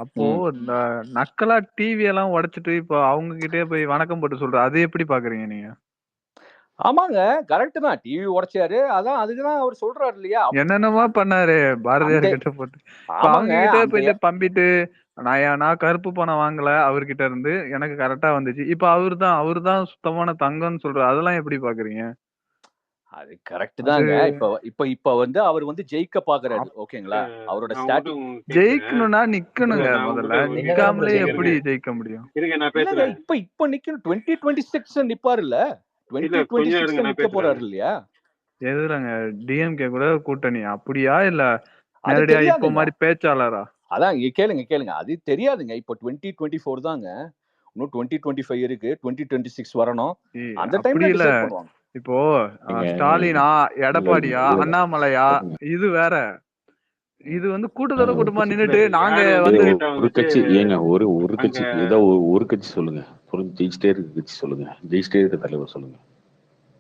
அப்போ ம். இந்த நக்கலா டிவி எல்லாம் உடைச்சிட்டு இப்போ அவங்க கிட்டே போய் வணக்கம் போட்டு சொல்ற அது எப்படி பாக்குறீங்க நீங்க? ஆமாங்க, கரெக்ட் தான். டிவி உடைச்சாரு. அதான் அதுக்குதான் அவர் சொல்றாரு இல்லையா? என்னென்னமா பண்ணாரு பாரதியார் அந்த கிட்ட போட்டு. இப்ப ஆமாங்க அவங்க கிட்ட அந்த போயிட்டு பம்பிட்டு நான் கருப்பு பணம் வாங்கல அவர்கிட்ட இருந்து எனக்கு கரெக்டா வந்துச்சு. இப்ப அவர்தான் சுத்தமான தங்கம்னு சொல்றாரு. அதெல்லாம் எப்படி பாக்குறீங்க? அது கரெக்ட் அது தாங்க. இப்ப வந்து அவர் வந்து ஜெயிக்க பாக்குறாரு. ஓகேங்களா? அவரோட நான் ஸ்டாட்டி மட்டும் கேட்கிறேன். ஜெயிக்கணும்னா இல்ல நிக்கணுங்க நான் முதல்ல. உங்ககிட்ட நீங்க தான் ப்ரோ நிக்காமலே இருங்க எப்படி ஜெயிக்கணும். ஜெயிக்க முடியும்? இருங்க நான் இல்லங்க பேசுறேன். இப்ப நிக்கணும். 2026 நிப்பாருல்ல. இல்ல கொஞ்சம் இருங்க 2026 நான் நிக்க பேசுறேன். போறாரு இல்லையா? எதுலங்க டிஎம்கே கூட கூட்டணி அப்படியா இல்ல அது நேரடியா இப்போ தெரியாதுங்க. மாதிரி பேச்சாளரா? அதான் கேளுங்க. அது தெரியாதுங்க. இப்போ 2024 தாங்க. இன்னும் 2025 இருக்கு. 2026 வரணும். அந்த அப்படி டைம்ல இல்ல. டிசைட் பண்ணுவாங்க. இப்போ நீங்க ஸ்டாலினா, இல்ல எடப்பாடியா, இல்ல அண்ணாமலையா இது வேற. இது வந்து கூட்டத்தோட ஒரு கூட்டமா கட்சி நின்னுட்டு நாங்க யாரு ஏங்க வந்து வந்து கேட்டா ஒரு வந்துட்டு கட்சி ஏங்க ஒரு அங்க கட்சி ஏதோ ஒரு கட்சி சொல்லுங்க. ஜெயிச்சிட்டே இருக்க கட்சி சொல்லுங்க. ஜெயிச்சிட்டே இருக்க தலைவர் சொல்லுங்க.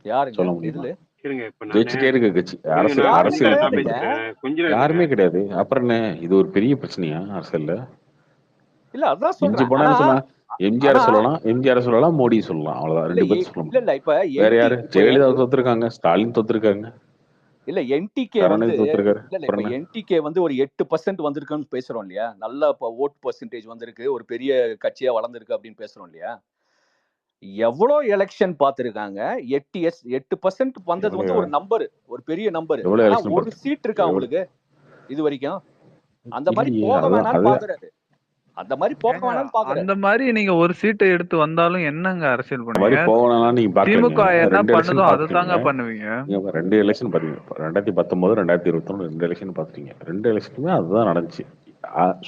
யாருங்க சொல்ல முடியுமா? இதுல? இருங்க இப்ப நானு ஜெயிச்சிட்டே இருக்க கட்சி இருங்க நான் யாருமே அரசியல் கரெக்டா கட்சி கிடையாதுங்க. பேசிட்டேன். கொஞ்சம் இருங்க. யாருமே கிடையாது. அப்புறம் என்ன இது ஒரு பெரிய பிரச்சனையா அரசியல்ல? இல்ல அதான் மிஞ்சி சொல்றேன். போனா ஆனா என்ன சொல்லலாம்? எம்ஜிஆர் ஆனா சொல்லலாம், மோடி சொல்லலாம். அவ்வளவுதான். இல்ல ரெண்டு பேர்த்த சொல்ல முடியும். இல்ல இப்ப வேற யாரு? இப்ப ஜெயலலிதா தோத்துருக்காங்க, ஸ்டாலின் தோத்துருக்காங்க, இல்ல என்டிகே வந்து கருணாநிதி தோத்துருக்காரு. இல்ல அப்புறம் இப்ப என்ன? என்டிகே வந்து ஒரு 8% வந்திருக்குன்னு பேசுறோம் இல்லையா? நல்ல ஓட் பெர்சன்டேஜ் வந்திருக்கு. ஒரு பெரிய கட்சியா வளர்ந்திருக்கு அப்படின்னு பேசுறோம் இல்லையா? எவ்வளோ எலெக்ஷன் பார்த்திருக்காங்க. 8% வந்தது வந்து எவ்வளவு ஒரு நம்பர், ஒரு பெரிய நம்பர். எவ்வளவு ஆனா எலெக்ஷன் ஒரு சீட் இருக்கா எவ்வளவு உங்களுக்கு இது வரைக்கும்? அந்த மாதிரி இல்லையே. போக அதுதான் வேணாம்னு அது பாக்குறாரு. அந்த மாதிரி போக ஏங்க வேணாம்னு பாக்குறாரு. அந்த மாதிரி நீங்க ஒரு சீட்டை எடுத்து வந்தாலும் என்னங்க அரசியல் அந்த மாதிரி பண்ணுவீங்க? போகணும்னா நீங்க பாக்குறீங்க. திமுக என்ன 2 எலெக்ஷன் பண்ணுதோ அதை பாத்துட்டீங்க. தாங்க பண்ணுவீங்க. நீங்க 2 எலெக்ஷன் பாத்தீங்க. 2019, 2021 2 எலெக்ஷன் பாத்துட்டீங்க. 2 எலெக்ஷனுமே அதுதான் நடந்துச்சு.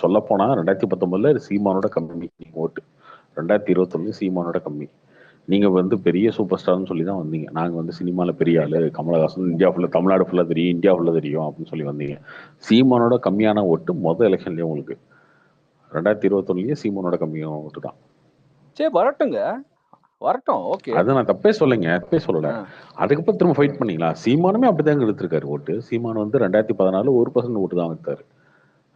சொல்ல போனா 2019 சீமானோட கம்மி ஓட்டு. 2021 சீமானோட கம்மி. நீங்க வந்து பெரிய சூப்பர் ஸ்டார்னு சொல்லி தான் வந்தீங்க. நாங்க வந்து சினிமால பெரிய ஆளு, கமலஹாசன் இந்தியா ஃபுல்லா, தமிழ்நாடு ஃபுல்லா தெரியும், இந்தியா ஃபுல்லா தெரியும் அப்படின்னு சொல்லி வந்தீங்க. சீமானோட கம்மியான ஓட்டு மொதல் எலெக்ஷன்லயே உங்களுக்கு. 2021 சீமானோட கம்மியான ஓட்டு தான். சரி வரட்டுங்க, வரட்டும். ஓகே. அது நான் தப்பே சொல்லல. அதுக்கப்புறம் திரும்ப ஃபைட் பண்ணீங்களா? சீமானுமே அப்படிதாங்க எடுத்திருக்காரு ஓட்டு. சீமான் வந்து 2014 1% ஓட்டு தான் வைத்தாரு.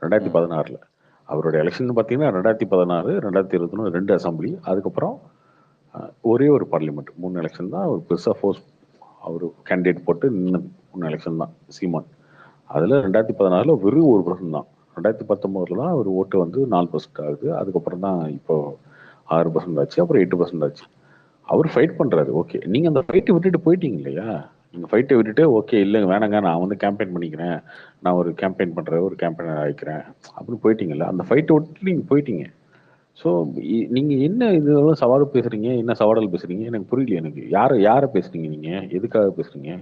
2016ல அவரோட எலெக்ஷன் பார்த்தீங்கன்னா 2016, 2021 2 அசம்பிளி, அதுக்கப்புறம் ஒரே ஒரு பார்லிமெண்ட் 3 எலெக்ஷன் தான் அவர் பெருசாக ஃபோர்ஸ் அவர் கேண்டிடேட் போட்டு நின்று 3 எலெக்ஷன் தான் சீமான். அதில் 2016 வெறும் 1% தான். 2019 தான் அவர் ஓட்டு வந்து 4% ஆகுது. அதுக்கப்புறம் தான் இப்போ 6% ஆச்சு, அப்புறம் 8% ஆச்சு. அவர் ஃபைட் பண்றாரு. ஓகே, நீங்க அந்த ஃபைட்டை விட்டுட்டு போயிட்டீங்க இல்லையா? நீங்க ஃபைட்டை விட்டுட்டு ஓகே இல்லைங்க வேணாங்க நான் வந்து கேம்பெயின் பண்ணிக்கிறேன், நான் ஒரு கேம்பெயின் பண்றேன், ஒரு கேம்பெயினர் ஆகிக்கிறேன் அப்படின்னு போயிட்டீங்கல்ல. அந்த ஃபைட்டை விட்டுட்டு நீங்க போயிட்டீங்க. ஸோ நீங்க என்ன இதெல்லாம் சவால் பேசுறீங்க, என்ன சவாடல் பேசுறீங்க எனக்கு புரியல. எனக்கு யாரை பேசுறீங்க, நீங்க எதுக்காக பேசுறீங்க?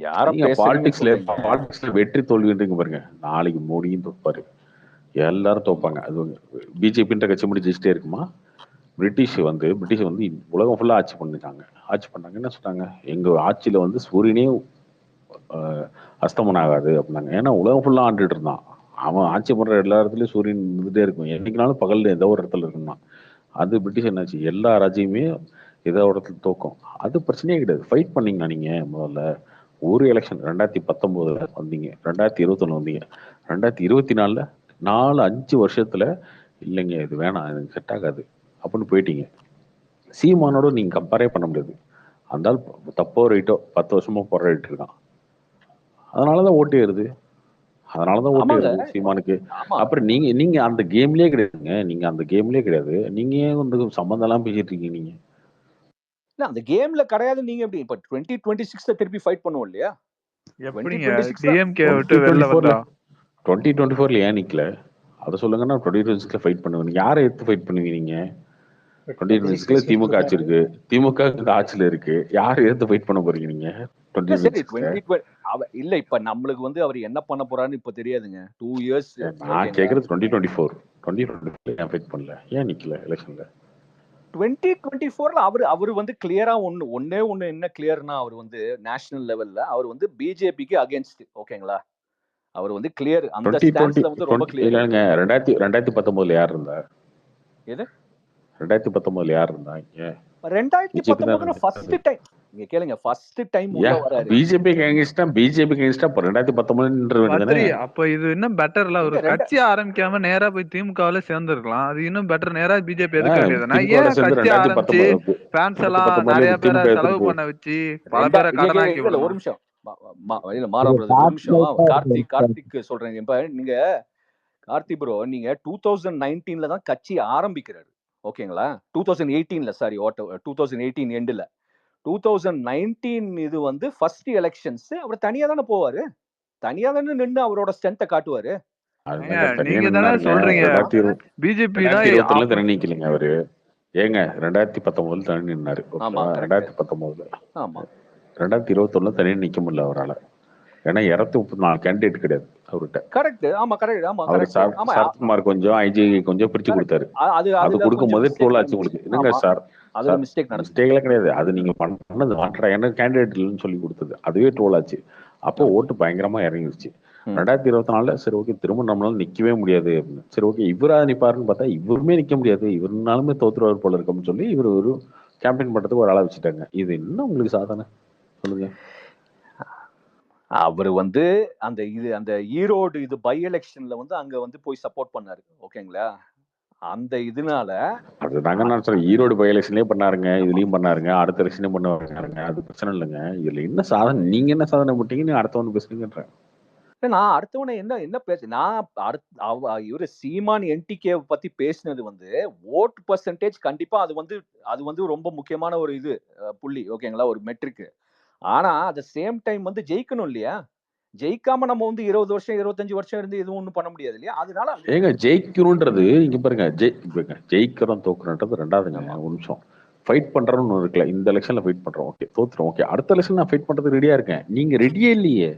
யார நீங்க பேசுறீங்க? பாலிடிக்ஸ்ல வெற்றி தோல்வின்றீங்க பாருங்க. நாளைக்கு மோடியும் தோப்பாரு, எல்லாரும் தோப்பாங்க. அது பிஜேபின்ற கட்சி மட்டும் ஜெயிச்சிட்டே இருக்குமா? பிரிட்டிஷ் வந்து உலகம் ஃபுல்லா ஆட்சி பண்ணாங்க. என்ன சொன்னாங்க? எங்க ஆட்சியில வந்து சூரியனே அஸ்தமனம் ஆகாது அப்படின்னாங்க. ஏன்னா உலகம் ஃபுல்லா ஆண்டுட்டு இருந்தான். அவன் ஆட்சி பண்ற எல்லா இடத்துலயும் சூரியன் இருந்துட்டே இருக்கும். என்னைக்குனாலும் பகல்ல ஏதோ ஒரு இடத்துல இருக்கும்னா. அது பிரிட்டிஷ் என்னாச்சு, எல்லா ராஜ்யமே ஏதோ ஒரு இடத்துல தோக்கும். அது பிரச்சனையே கிடையாது. ஃபைட் பண்ணீங்கன்னா நீங்க முதல்ல ஒரு எலெக்ஷன் 2019 வந்தீங்க, 2021 வந்தீங்க, 2024 4-5 வருஷத்துல இல்லைங்க இது வேணாம், எனக்கு செட் ஆகாது அப்படின்னு போயிட்டீங்க. சீமானோட நீங்க கம்பேரே பண்ண முடியாது. அந்த ஆள் தப்போ ரைட்டோ 10 வருஷமா போராடிட்டு இருக்கான். அதனாலதான் ஓட்டு ஏறுது. அதனாலதான் ஓட்டு ஆமாங்க ஏறுது சீமானுக்கு. ஆமா அப்புறம் நீங்க அந்த கேம்லயே கிடையாதுங்க. நீங்க அந்த கேம்லயே கிடையாது. நீங்க ஏன் வந்து சம்பந்தம் எல்லாம் பேசிட்டு இருக்கீங்க நீங்க? இல்ல அந்த கேம்ல கிடையாது. நீங்க எப்படி இப்ப 2026 திருப்பி ஃபைட் பண்ணுவோம் இல்லையா? எப்படிங்க 2026 டிஎம்கே விட்டு வெளில 2024ல வந்தா 2024ல ஏன் நிக்கல? அதை சொல்லுங்கன்னா 2026ல ஃபைட் பண்ணுவீங்க. யாரை எடுத்து ஃபைட் பண்ணுவீங்க நீங்க? 2026ல 26 திமுக ஆட்சி விட்டுருக்காரு. இருக்கு. திமுக ஆட்சியில இருக்கு. யாரை எடுத்து ஃபைட் பண்ண போறீங்க நீங்க இல்ல சரி 2026ல? 2020 இல்ல இப்ப நம்மளுக்கு வந்து அவர் என்ன பண்ண போறாருன்னு இப்ப தெரியாதுங்க. 2 இயர்ஸ் நான் ஓகேங்களா? கேக்குறது 2024 ஏன் ஃபைட் பண்ணல? ஏன் நிக்கல எலெக்ஷன்ல? 2024ல அவரு வந்து கிளியரா ஒண்ணே ஒண்ணு என்ன கிளியர்னா அவர் வந்து நேஷனல் லெவல்ல அவர் வந்து பிஜேபிக்கு அகைன்ஸ்ட். ஓகேங்களா? அவர் வந்து கிளியர் அந்த 2020 ஸ்டான்ஸ்ல வந்து ரொம்ப கிளியர். இல்லைங்க 2019ல யார் இருந்தா? எது 2019ல யார் இருந்தா? பிஜேபி தான் 2019 ஃபர்ஸ்ட் டைம் நீங்க கேளுங்க. ஃபர்ஸ்ட் டைம் உள்ள ஏன் வராரு. பிஜேபிக்கு அகேன்ஸ்டா அப்ப 2019 வேண்டியதானே? பத்ரி அப்ப இது இன்னும் பெட்டர்ல ஒரு இங்க கட்சி ஆரம்பிக்காம நேரா போய் திமுகவுல சேர்ந்துருக்கலாம். அது இன்னும் பெட்டர். நேரா பிஜேபி எதுக்க வேண்டியதுனா திமுகவுல ஏன் சேர்ந்து கட்சி ஆரம்பிச்சு 2019 ஃபேன்ஸ் எல்லாம் 2019 நிறைய பேரை திமுக செலவு எடுத்துட்டு பண்ண வச்சு பல பேரை கடன் ஆக்கி இல்ல ஒரு விடணும். நிமிஷம் இல்ல மாறா பிரதர் ஒரு நிமிஷம். கார்த்திக் சொல்றேன். இப்ப நீங்க கார்த்திக் ப்ரோ நீங்க 2019ல தான் கட்சி ஆரம்பிக்கிறாரு. ஓகேங்களா? 2018ல சாரி 2018 எண்ட்ல 2019 இது வந்து ஃபர்ஸ்ட் எலெக்ஷன்ஸ். அவர் தனியா தானே போவாரு. தனியா தானே நின்று அவரோட ஸ்ட்ரென்த்தை காட்டுவாரு. நீங்க தானே சொல்றீங்க பிஜேபி தான் 2021ல தனி நிக்கலைங்க அவரு. ஏங்க 2019 தனி நின்னாரு. ஆமா 2019ல ஆமா 2021ல தனியா நிக்க முடியல அவரால். ஏன்னா 234 கேண்டிடேட் கிடையாது அவர்கிட்ட. கரெக்ட். ஆமா கரெக்ட். ஆமா அவர் கரெக்ட். ஆமா சரத்குமார் கொஞ்சம் ஐஜி கொஞ்சம் பிரிச்சு கொடுத்தாரு. அது கொடுக்கும் போது ட்ரோல் ஆச்சு உங்களுக்கு. என்னங்க சார் அது மிஸ்டேக் மிஸ்டேக்ல கிடையாது. அது நீங்க பண்ணது மாற்ற என்ன கேண்டிடேட் இல்லைன்னு சொல்லி கொடுத்தது அதுவே ட்ரோல் ஆச்சு. அப்போ ஓட்டு பயங்கரமா இறங்கிருச்சு. 2024ல சரி ஓகே திரும்ப நம்மளால நிக்கவே முடியாது அப்படின்னு. சரி ஓகே இவரா நிப்பாருன்னு பார்த்தா இவருமே நிக்க முடியாது. இவருனாலுமே தோத்துருவார் போல இருக்கும்னு சொல்லி இவர் ஒரு கேம்பெயின் பண்றதுக்கு ஒரு ஆளா வச்சுட்டாங்க. இது என்ன உங்களுக்கு சாதனை சொல்லுங்க? அவர் வந்து அந்த ஈரோடு இது பை எலெக்ஷன்ல வந்து அங்க வந்து போய் சப்போர்ட் பண்ணாரு. ஓகேங்களா? அந்த இதனால அதுதாங்க நான் சொல்றேன். ஈரோடு பை எலெக்ஷன்லயே பண்ணாருங்க, இதுலயும் பண்ணாருங்க, அடுத்த எலெக்ஷன்லயும் பண்ணுவாருங்க. அது பிரச்சனை இல்லைங்க. இதுல என்ன சாதனை? நீங்க என்ன சாதனை பண்ணிட்டீங்க? நீ அடுத்தவனு பேசுறீங்கன்றேன். நான் அடுத்தவனை என்ன பேச நான் இவரு சீமான் என்டிகே பத்தி பேசினது வந்து ஓட் பர்சன்டேஜ் கண்டிப்பா அது வந்து ரொம்ப முக்கியமான ஒரு இது புள்ளி. ஓகேங்களா? ஒரு மெட்ரிக். ஆனா அட் சேம் டைம் வந்து ஜெயிக்கணும் இல்லையா? ஜெயிக்காம நம்ம வந்து 20 வருஷம் 25 வருஷம் இருந்து எதுவும் ஒண்ணும் பண்ண முடியாது இல்லையா? அதனால ஏங்க ஜெயிக்கணும்ன்றது இங்க பாருங்க. ஜெயிக்கிறோம் தோக்குறோன்றது ரெண்டாவதுங்க. ஒரு நிமிஷம் ஃபைட் பண்றோம்னு இருக்குல்ல. இந்த எலெக்ஷன்ல ஃபைட் பண்றோம் ஓகே தோத்துறோம் ஓகே அடுத்த எலெக்ஷன் நான் ஃபைட் பண்றது ரெடியா இருக்கேன். நீங்க ரெடியே இல்லையே.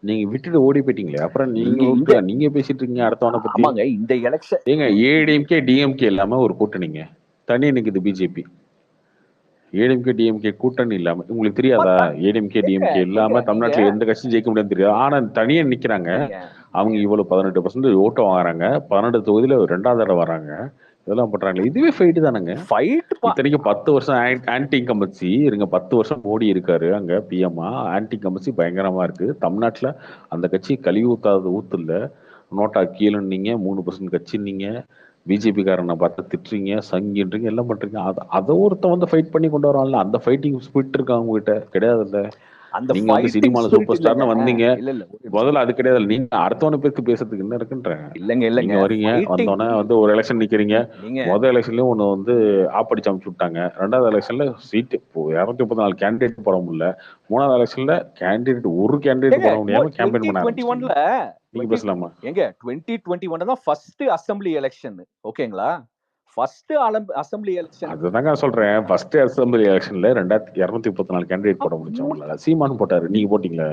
நீங்க விட்டுட்டு ஓடி போயிட்டீங்களே. அப்புறம் நீங்க பேசிட்டு இருக்கீங்க அடுத்தவனை பத்தி. ஆமாங்க இந்த எலெக்ஷன் ஏங்க ஏடிஎம்கே டிஎம்கே இல்லாம ஒரு கூட்டணிங்க தனியா நிக்குது பிஜேபி. ஏடிஎம்கே டிஎம்கே கூட்டணி இல்லாம உங்களுக்கு தெரியாதா? ஏடிஎம்கே டிஎம்கே இல்லாம தமிழ்நாட்டுல எந்த கட்சியும் ஜெயிக்க முடியாது தெரியாது. ஆனா தனியா நிக்கிறாங்க. அவங்க இவ்வளவு 18% ஓட்டு வாங்குறாங்க. 12 தொகுதியில 2வது இடம் வராங்க. இதெல்லாம் பண்றாங்களே இதுவே ஃபைட் தானங்க. இத்தனைக்கும் 10 வருஷம் ஆன்டி இன்கம்பன்சி இருங்க. 10 வருஷம் மோடி இருக்காரு அங்க பிஎம்ஆ. ஆன்டி இன்கம்பன்சி பயங்கரமா இருக்கு. தமிழ்நாட்டுல அந்த கட்சி கழுவி ஊத்து இல்ல. நோட்டா கீழன்னீங்க 3% கட்சின்னீங்க. பிஜேபி காரனை பார்த்து திட்டுறீங்க சங்கின்றீங்க எல்லாம் பண்றீங்க. அதை ஒருத்தன் வந்து ஃபைட் பண்ணி கொண்டு வரான்ல. அந்த ஃபைட்டிங் ஸ்பிரிட் இருக்கா உங்ககிட்ட? கிடையாதுல்ல. நீங்க வந்து சினிமால சூப்பர் ஸ்டார்னு வந்தீங்க. முதல்ல அது கிடையாது. நீங்க அடுத்தவனை பத்தி பேசுறதுக்கு என்ன இருக்குன்றேன். நீங்க வரீங்க வந்தோடனே வந்து ஒரு எலெக்ஷன் நிக்கிறீங்க. முதல் எலெக்ஷன்லயும் ஒண்ணு வந்து ஆப்படிச்சு அமைச்சு விட்டாங்க. 2வது எலெக்ஷன்ல சீட்டு 234 கேண்டிடேட் போட முடியல. 3வது எலெக்ஷன்ல ஒரு கேண்டிடேட் போட முடியாம கேம்பெயின் பண்ண ஆரம்பிச்சீங்க. நீங்க பேசலாமா? எங்க 2021 தான் ஃபர்ஸ்ட் அசெம்பிளி எலெக்ஷன். ஓகேங்களா? First assembly election. அதுதாங்க சொல்றேன். ஃபர்ஸ்ட் அசெம்பிளி எலெக்ஷன்ல 234 கேண்டிடேட் போட முடிச்சவங்களால சீமான் போட்டாரு. நீங்க போட்டீங்களா?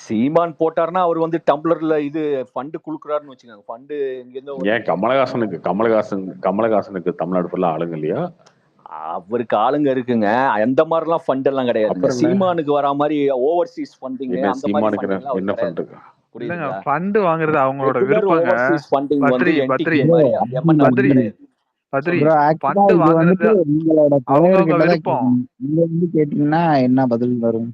சீமான் போட்டாருன்னா அவர் வந்து டம்ளர்ல இது ஃபண்ட் குடுக்குறாருன்னு வச்சுக்கோங்க. ஃபண்ட் இங்க இருந்து ஏன் கமலஹாசனுக்கு தமிழ்நாடு ஃபுல்லா ஆளுங்க இல்லையா? அவருக்கு ஆளுங்க இருக்குங்க. அந்த மாதிரிலாம் ஃபண்ட் எல்லாம் கிடையாது. சீமானுக்கு வர மாதிரி ஓவர்சீஸ் ஃபண்டிங் அந்த மாதிரி என்ன ஃபண்ட் இருக்கு? இல்லங்க ஃபண்ட் வாங்குறது அவங்களோட விருப்பங்க. பத்ரி ஃபண்ட் வாங்குறது அவங்களோட விருப்பம். நீங்க வந்து கேட்டீங்கன்னா என்ன பதில் வரும்?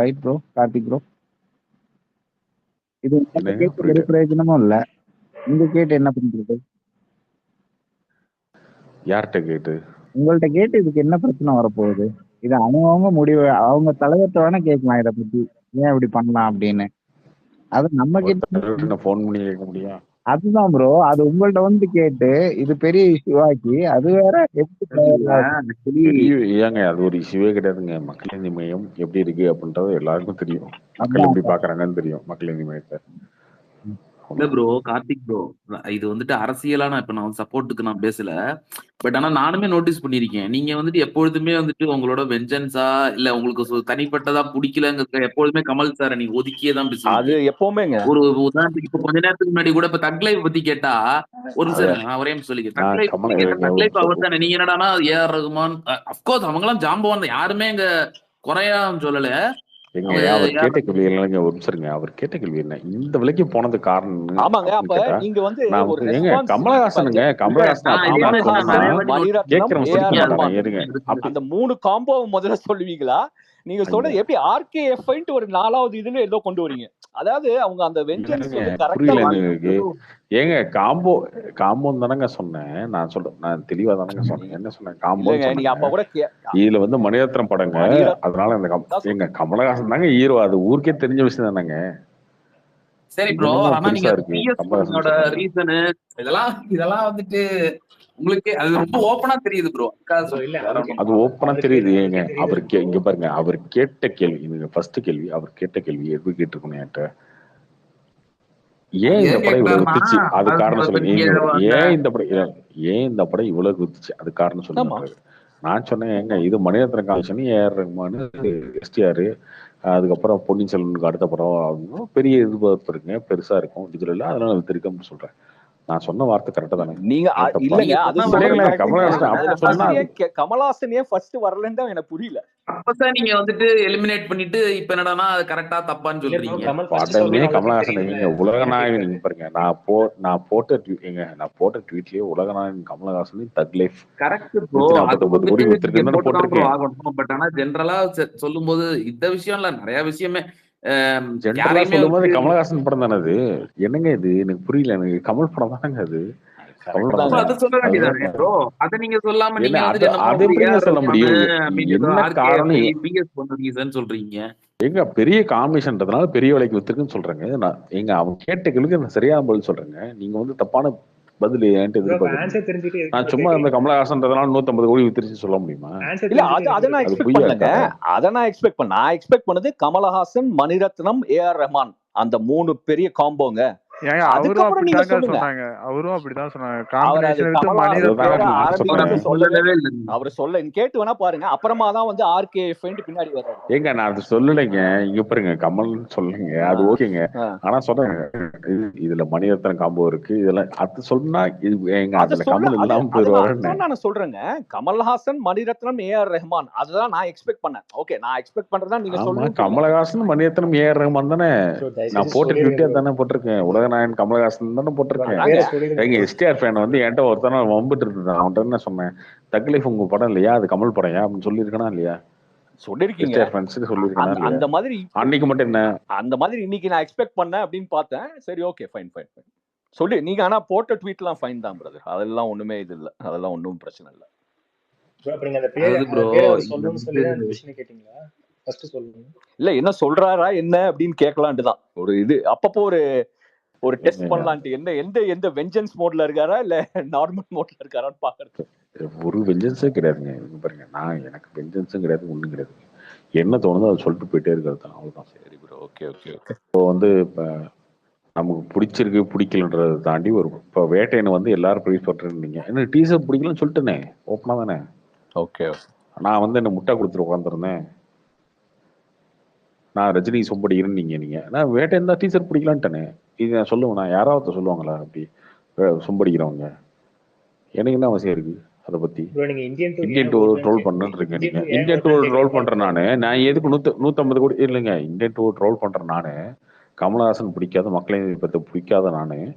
Right bro Karthik bro. இது ஒரு பிரயோஜனமும் இல்ல. நீங்க கேட்டு என்ன பண்றது? யார்கிட்ட கேட்டு? உங்கள்ட்ட கேட்டு இதுக்கு என்ன பிரச்சனை வரப்போகுது? இது அவங்கவங்க முடிவு. அவங்க தலைவர்கிட்ட வேணா கேட்கலாம் இதை பத்தி, ஏன் இப்படி பண்ணலாம் அப்படின்னு. அது நம்ம கிட்ட ஃபோன் பண்ணி கேட்க முடியும். அதுதான் ப்ரோ, அது உங்கள்ட்ட வந்து கேட்டு இது பெரிய இஷ்யூவாக்கி அது வேற எப்படி ஏங்க அது ஒரு இஷ்யூவே கிடையாதுங்க. மக்கள் நீதி மையம் எப்படி இருக்கு அப்படின்றது எல்லாருக்கும் தெரியும். மக்கள் அதான் எப்படி பாக்குறாங்கன்னு தெரியும் மக்கள் நீதி மையத்தை. இல்ல ப்ரோ கார்த்திக் ப்ரோ, இது வந்துட்டு அரசியலா நான் இப்ப நான் சப்போர்ட்டுக்கு நான் பேசல. பட் ஆனா நானுமே நோட்டீஸ் பண்ணிருக்கேன். நீங்க வந்துட்டு எப்பொழுதுமே வந்துட்டு உங்களோட வெஞ்சன்ஸா இல்ல உங்களுக்கு தனிப்பட்டதா பிடிக்கலங்கிறத எப்பொழுதுமே கமல் சாரை நீங்க ஒதுக்கியே தான் அது பேசுவீங்க. எப்பவுமேங்க. ஒரு உதாரணத்துக்கு இப்ப கொஞ்ச நேரத்துக்கு முன்னாடி கூட இப்ப தக் லைஃப் பத்தி கேட்டா ஒரு நிமிஷம் இருங்க, நான் ஒரே நிமிஷம் சொல்லிக்கிறேன். தக் லைஃப் பத்தி கேட்டா தக் லைஃப் அவர் தானே, நீங்க என்னடானா ஏஆர் ரகுமான், அப்கோர்ஸ் அவங்க எல்லாம் ஜாம்பவான் தான், யாருமே இங்க குறையா சொல்லல. எங்க அவர் கேட்ட கேள்வி இல்லைங்க, ஒரு நிமிஷம் இருங்க. அவர் கேட்ட கேள்வி என்ன, இந்த விலைக்கு போனது காரணம் ஆமாங்க. அப்ப அப்படின்னு கேட்டா நீங்க வந்து நான் ஒரு ஏங்க ரெஸ்பான்ஸ் கமலஹாசனுங்க கமலஹாசன் நான் இதே அப்படின்னு மாதிரி நான் சொன்னா நிறைய வாட்டி மணிரத்னம், கேட்கிறவங்க ஏஆர் சிரிக்க மாட்டாங்க. ரஹ்மான், இருங்க அப்படி அந்த 3 காம்போ முதல்ல சொல்லுவீங்களா? நீங்க சொல்றது எப்படி ஆர்கேஎஃப்ஐன்ட்டு ஒரு 4வது இதுல ஏதோ கொண்டு வரீங்க. அதாவது அவங்க அந்த வெஞ்சன்ஸ் இல்லைங்க, வந்து கரெக்டா புரியல எனக்கு. ஏங்க காம்போ தானங்க சொன்னேன். நான் தெளிவா தானங்க சொன்னேன். என்ன சொன்னேன்? காம்போன்னு இல்லங்க. நீங்க அப்ப சொன்னேங்க. கூட இதுல வந்து மணிரத்னம் படங்க, அதனால இந்த எங்க கமலஹாசன் தாங்க ஹீரோ. அது ஊருக்கே தெரிஞ்ச விஷயம் தானங்க. சரி ப்ரோ, என்னங்க ஆனா நீங்க பெருசா இருக்கு பிஎஸ் கமலஹாசன் பண்ணோட சொல்றாங்க. ரீசனு இதெல்லாம் வந்துட்டு உங்களுக்கு அது ரொம்ப ஓப்பனா தெரியுது ப்ரோ. அது ஓப்பனா தெரியுது. ஏங்க அவருக்கு இங்க பாருங்க, அவர் கேட்ட கேள்வி, இது ஃபர்ஸ்ட் கேள்வி. அவர் கேட்ட கேள்வி எப்படி கேட்டிருக்கணும் என்கிட்ட, ஏன் இந்த ஏன் படம் இவ்வளவு கேக்குறாருன்னா வித்துச்சு அது அது காரணம் இப்ப சொல்லுங்க. நீங்க ஏன் இந்த படம் இவ்வளவு வித்துச்சு அது காரணம் சொல்லுங்க. நான் சொன்னேன் ஏங்க இது மணிரத்னம் காமிச்சோன்னு ஏஆர் ரஹ்மான், எஸ்டிஆர், அதுக்கப்புறம் பொன்னியின் செல்வனுக்கு அடுத்த படம் பெரிய எதிர்பார்ப்பு இருக்குங்க, பெருசா இருக்கும் டிஜிட்டல்ல, அதனால வித்திருக்குன்னு சொல்றேன். நான் சொன்ன வார்த்தை கரெக்டா தானே? நீங்க இல்லங்க, அது கமலஹாசன் ஏன் ஃபர்ஸ்ட் வரலன்னு தான் எனக்கு புரியல. அப்பதான் நீங்க வந்துட்டு எலிமினேட் பண்ணிட்டு இப்ப என்னடானா அது கரெக்டா தப்பான்னு சொல்றீங்க. படமே கமலஹாசன் எங்க உலகநாயகன். நீங்க பாருங்க, நான் போட்ட ட்வீட்லயே உலகநாயகன் கமலஹாசன் தக் லைஃப் கரெக்ட் ப்ரோ, அது 149 கோடி வித்திருக்குன்னு போட்டிருக்கேன். ஆகணும். பட் ஆனா ஜென்ரலா சொல்லும்போது இந்த விஷயம் இல்ல, நிறைய விஷயமே ஜென்ரலா சொல்லும் போது கமலஹாசன் படம் தானே அது. என்னங்க இது எனக்கு புரியல. எனக்கு கமல் படம் தானங்க அது. கமல் படம் அது சொல்ல வேண்டியதானே ப்ரோ. அத நீங்க சொல்லாம நீங்க வந்து அது எப்படிங்க சொல்ல முடியும்? என்ன காரணம்? பிஎஸ் பண்ணுவீங்கன்னு சொல்றீங்க. எங்க பெரிய காம்பினேஷன்றதுனால பெரிய விலைக்கு வித்துருக்குன்னு சொல்றேங்க. நான் எங்க அவங்க கேட்ட கேள்விக்கு நான் சரியான பதில் சொல்றேங்க. நீங்க வந்து தப்பான பதில் என்கிட்ட எதிர்பார்க்க. நான் சும்மா இந்த கமலஹாசன்றதுனால 150 கோடி வித்துருச்சு சொல்ல முடியுமா? இல்ல அதை நான் எக்ஸ்பெக்ட் பண்ணலங்க. அதை நான் எக்ஸ்பெக்ட் பண்ணது கமலஹாசன், மணிரத்னம், ஏஆர் ரஹ்மான், அந்த 3 பெரிய காம்போங்க. அவரும் அப்படிதான் சொன்னாங்க. அவர் சொல்ல கேட்டு வேணா பாருங்க. அப்புறமா தான் வந்து ஆர்கேஎஃப் பின்னாடி வர்றாரு. ஏங்க நான் அது சொல்லலைங்க. இங்க பாருங்க கமல் சொல்லுங்க, அது ஓகேங்க. ஆனா சொல்றேன் இதுல மணிரத்னம் காம்போ இருக்கு, இதெல்லாம் அது சொன்னா எங்க அதுல கமல் இல்லாம போயிருவாரு. நான் சொல்றேங்க கமல்ஹாசன், மணிரத்னம், ஏஆர் ரஹ்மான், அதுதான் நான் எக்ஸ்பெக்ட் பண்ணேன். ஓகே, நான் எக்ஸ்பெக்ட் பண்றதா நீங்க சொல்லுங்க. கமலஹாசன், மணிரத்னம், ஏஆர் ரஹ்மான் தானே நான் போட்ட ட்வீட்டே தானே போட்டிருக்கேன். உலகநாயகன் கமலஹாசன் தானே போட்டிருக்கேன். எங்க எஸ்டிஆர் ஃபேன் வந்து என்கிட்ட ஒருத்தன வம்பிட்டு இருந்தான். அவன்கிட்ட என்ன சொன்னேன், தக் லைஃப் உங்க படம் இல்லையா, அது கமல் படம் அப்படின்னு சொல்லியிருக்கனா இல்லையா? சொல்லிருக்கீங்க. அந்த மாதிரி அன்னைக்கு மட்டும் என்ன அந்த மாதிரி இன்னைக்கு நான் எக்ஸ்பெக்ட் பண்ணேன் அப்படின்னு பார்த்தேன். சரி, ஓகே, ஃபைன் சொல்லி நீங்க ஆனா போட்ட ட்வீட்லாம் ஃபைன் தான் பிரதர். அதெல்லாம் ஒண்ணுமே இது இல்ல, அதெல்லாம் ஒன்றும் பிரச்சனை இல்லை. இல்ல என்ன சொல்றாரா என்ன அப்படின்னு கேட்கலான்ட்டு தான் ஒரு இது. அப்பப்போ ஒரு டெஸ்ட் பண்ணலான்ட்டு, எந்த வெஞ்சன்ஸ் மோட்ல இருக்காரா இல்ல நார்மல் மோட்ல இருக்காரான்னு பாக்குறது. ஒரு வெஞ்சன்ஸே கிடையாதுங்க. பாருங்க, எனக்கு வெஞ்சன்ஸும் கிடையாது, ஒண்ணும் கிடையாது. என்ன தோணுதோ அதை சொல்லிட்டு போயிட்டே இருக்கிறது தான், அவ்வளவுதான். சரி ப்ரோ, ஓகே. இப்போ வந்து இப்ப நமக்கு பிடிச்சிருக்கு பிடிக்கலன்றதை தாண்டி இப்போ வேட்டையனை வந்து எல்லாரும் ப்ரைஸ் பண்றீங்க. எனக்கு டீசர் பிடிக்கலன்னு சொல்லிட்டேனே, ஓப்பனா தானே. ஓகே, நான் வந்து என்ன முட்டை கொடுத்துட்டு உட்காந்துருந்தேன். நான் ரஜினி சொம்படி இருந்தீங்க நான் வேட்டையன் தான் டீசர் பிடிக்கலான்ட்டேனே. இது நான் சொல்லுவேன், நான் யாராவது சொல்லுவாங்களா அப்படி சொம்படிக்கிறவங்க? எனக்கு என்ன அவசியம் இருக்கு அதை பத்தி? இந்தியன் டூ ட்ரோல் பண்ணுன்னு இருக்கேன். நீங்க இந்தியன் டூ ட்ரோல் பண்றேன் நான் எதுக்கு 150 கோடி இல்லைங்க. இந்தியன் டூ ட்ரோல் பண்றேன் நானு. கமலஹாசன் பிடிக்காத, மக்களை பத்தி பிடிக்காத நான் ஏன்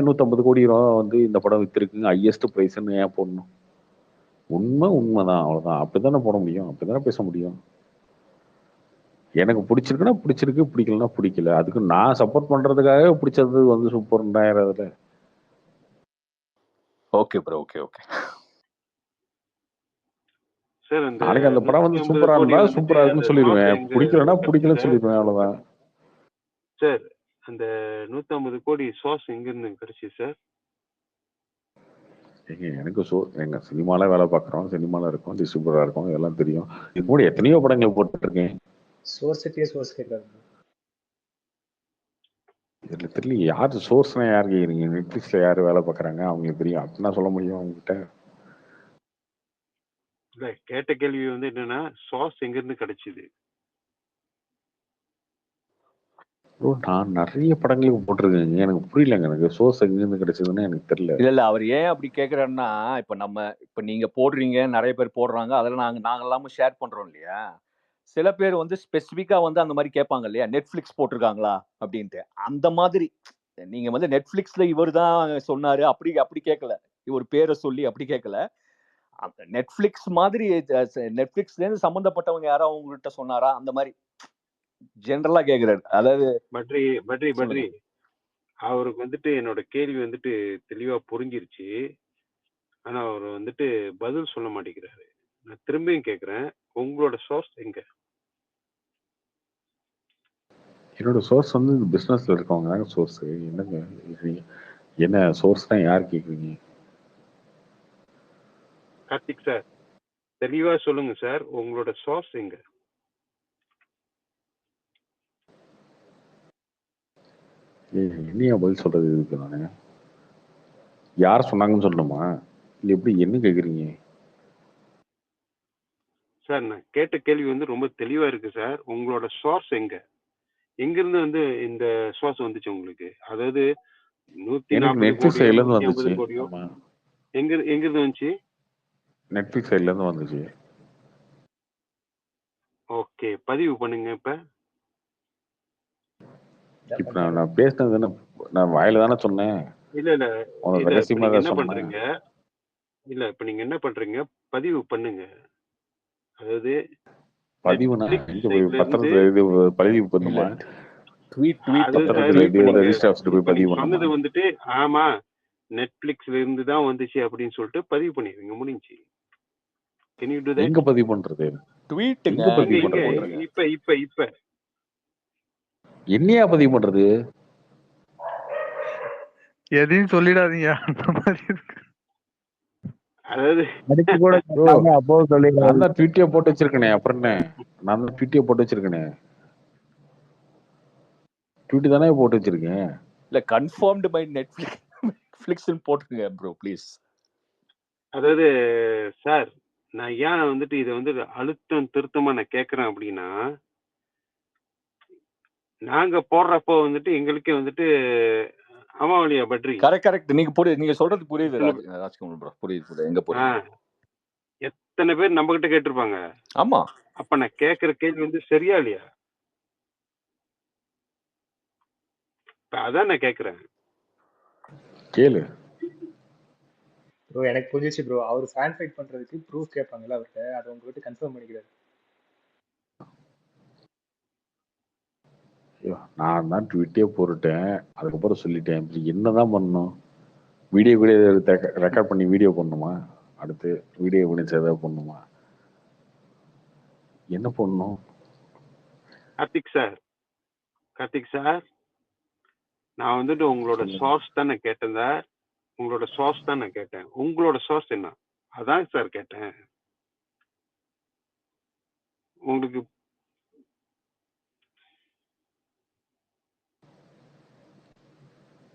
150 கோடி ரூபா வந்து இந்த படம் வித்திருக்குங்க ஹையஸ்ட் பிரைஸ்ன்னு ஏன் போடணும்? உண்மைதான், அவ்வளவுதான். அப்படித்தானே போட முடியும், அப்படித்தானே பேச முடியும். எனக்கு பிடிச்சிருக்குன்னா பிடிச்சிருக்கு, பிடிக்கலன்னா பிடிக்கல. அதுக்கு நான் சப்போர்ட் பண்றதுக்காக பிடிச்சது வந்து super 2000. Okay bro, okay. Sir அந்த நாளைக்கு அந்த படம் வந்து 150 சூப்பரா கோடி இருந்தா வந்துட்டு சூப்பரா அந்த இருக்குன்னு சாஸ் சொல்லிடுவேன், எங்க பிடிக்கலன்னா கிடைச்சது பிடிக்கலன்னு சார்? சொல்லிடுவேன், அவ்வளவுதான். சார் அந்த 150 கோடி சாஸ் எங்க இருந்து கிடைச்சது சார்? எனக்கு எங்க சினிமால வேலை பார்க்குறோம், சினிமால இருக்கோம், டிஸ்ட்ரிபியூட்டரா இருக்கோம், இதெல்லாம் தெரியும். இது கூட எத்தனையோ படங்கள் போட்டுட்டு இருக்கேன். சோர்ஸ் கேட்கறாரு. இதுல தெரியல யாரு சோர்ஸ்னா யாரு கேக்குறீங்க? நெட்ஃபிளிக்ஸ்ல யாரு வேலை பார்க்குறாங்க அவங்களுக்கு தெரியும். அப்படின்னா சொல்ல முடியும் அவங்ககிட்ட. இல்ல கேட்ட கேள்வி வந்து என்னன்னா சாஸ் எங்க இருந்து கிடைச்சது? நான் நிறைய படங்களுக்கு போட்டிருக்கேங்க, எனக்கு புரியலங்க. எனக்கு சோர்ஸ் எங்கிருந்து கிடைச்சதுன்னு எனக்கு தெரியல. இல்ல அவர் ஏன் அப்படி கேக்குறாருன்னா, இப்ப நீங்க போடுறீங்க, நிறைய பேர் போடுறாங்க, அதெல்லாம் நாங்க எல்லாமே ஷேர் பண்றோம் இல்லையா? சில பேர் வந்து ஸ்பெசிஃபிக்கா வந்து அந்த மாதிரி கேட்பாங்க இல்லையா, நெட்ஃபிளிக்ஸ் போட்டிருக்காங்களா அப்படின்ட்டு. அந்த மாதிரி நீங்க வந்து நெட்ஃபிளிக்ஸ்ல இவர் தான் சொன்னாரு அப்படி அப்படி கேட்கல, இவர் பேரை சொல்லி அப்படி கேட்கல. அந்த நெட்ஃபிளிக்ஸ் மாதிரி நெட்ஃபிளிக்ஸ்ல இருந்து சம்பந்தப்பட்டவங்க யாரோ உங்ககிட்ட சொன்னாரா அந்த மாதிரி ஜெனரலா கேக்குறாரு. அதாவது பட்ரி அவருக்கு வந்துட்டு என்னோட கேள்வி வந்துட்டு தெளிவா புரிஞ்சிருச்சு. ஆனா அவர் வந்துட்டு பதில் சொல்ல மாட்டேங்கிறாரு. நான் திரும்பியும் கேக்குறேன், உங்களோட சோர்ஸ் எங்க? என்னோட சோர்ஸ் வந்து பிசினஸ்ல இருக்கவங்க தாங்க சோர்ஸ். என்னங்க என்ன சோர்ஸ்னா யார் கேக்குறீங்க? கார்த்திக் சார் தெளிவா சொல்லுங்க சார், உங்களோட சோர்ஸ் எங்க? என்னையா பதில் சொல்றது இதுக்கு? நானு யார் சொன்னாங்கன்னு சொல்லணுமா, இல்ல எப்படி என்ன கேக்குறீங்க? சார் நான் கேட்ட கேள்வி வந்து ரொம்ப தெளிவா இருக்கு சார். உங்களோட சோர்ஸ் எங்க? எங்கிருந்து வந்து இந்த சோர்ஸ் வந்துச்சு உங்களுக்கு? அதாவது 140 நெட்ஃபிளிக்ஸ் கோடியோ சைட்ல இருந்து 150 வந்துச்சு. கோடியோ ஆமா, எங்கிருந்து வந்துச்சு? நெட்ஃபிளிக்ஸ் சைட்ல இருந்து வந்துச்சு. ஓகே, பதிவு பண்ணுங்க. இப்ப நான் பேசினது தானே, நான் வாயில தானே சொன்னேன். இல்ல இப்ப ரகசியமா நீங்க தான் என்ன சொன்னேன். பண்றீங்க? இல்ல இப்ப நீங்க என்ன பண்றீங்க? பதிவு பண்ணுங்க. அதாவது பதிவுனா நெட்ஃபிளிக்ஸ் எங்க போய் சைட்ல இருந்து பத்திரத்துல இது பதிவு பண்ணுமா? அது சார் பத்திரத்துல இது இப்ப ரெஜிஸ்டர் ஆஃபீஸ்ல போய் இப்ப பதிவு நீங்க பண்ணுமா? சொன்னது வந்துட்டு ஆமா நெட்ஃபிளிக்ஸ்ல இருந்து தான் வந்துச்சு அப்படின்னு சொல்லிட்டு பதிவு பண்ணிடுவீங்க, முடிஞ்சு. Can you do that? எங்க பதிவு பண்றது? ட்வீட்டுங்க. எங்க பதிவு இங்க பண்றது? இப்ப என்னையா பதிவு பண்றது? எதையும் சொல்லிடாதீங்க அந்த மாதிரி இருக்கு. அதாவது அதுக்கு கூட அப்போ நான் தான் ட்வீட்டே போட்டு வச்சிருக்கேனே, அப்புறம் என்ன? நான் தான் ட்வீட்டே போட்டு வச்சிருக்கேனே. ட்வீட் தானே போட்டு வச்சிருக்கேன். இல்ல கன்ஃபர்ம்டு பை நெட்ஃபிளிக்ஸ் போட்டுருங்க ப்ரோ ப்ளீஸ். அதாவது சார் நான் ஏன் வந்துட்டு இதை வந்து அழுத்தம் திருத்தமா நான் கேட்கறேன் அப்படின்னா, நாங்க போடுறப்போ வந்துட்டு எங்களுக்கே வந்துட்டு அமாவளியா பட்ரி கரெக்ட் நீங்க சொல்றது புரியுது ராஜ்குமார் ப்ரோ, புரியுது எங்க புரியுது. எத்தனை பேர் நம்ம கிட்ட கேட்டிருப்பாங்க. ஆமா, அப்ப நான் கேட்கிற கேள்வி வந்து சரியா இல்லையா? அதான் நான் கேட்கிறேன். கேளு ப்ரோ. எனக்கு புரிஞ்சிச்சு ப்ரோ. அவர் ஃபேன் ஃபைட் பண்றதுக்கு ப்ரூஃப் கேட்பாங்கல்ல அவர்கிட்ட, அதை உங்ககிட்ட கன்ஃபார்ம் பண்ணிக்கிறாரு. நான் தான் ட்வீட்டே போட்டுட்டேன், அதுக்கப்புறம் சொல்லிட்டேன். என்னதான் பண்ணணும்? வீடியோ கூட ரெக்கார்ட் பண்ணி வீடியோ பண்ணணுமா? அடுத்து வீடியோ பண்ணி சேவை பண்ணணுமா? என்ன பண்ணணும்? கார்த்திக் சார் நான் வந்துட்டு உங்களோட சோர்ஸ் தான் நான் கேட்டேன். உங்களோட சோர்ஸ் தான் நான் கேட்டேன். உங்களோட சோர்ஸ் என்ன? அதான் சார் கேட்டேன். உங்களுக்கு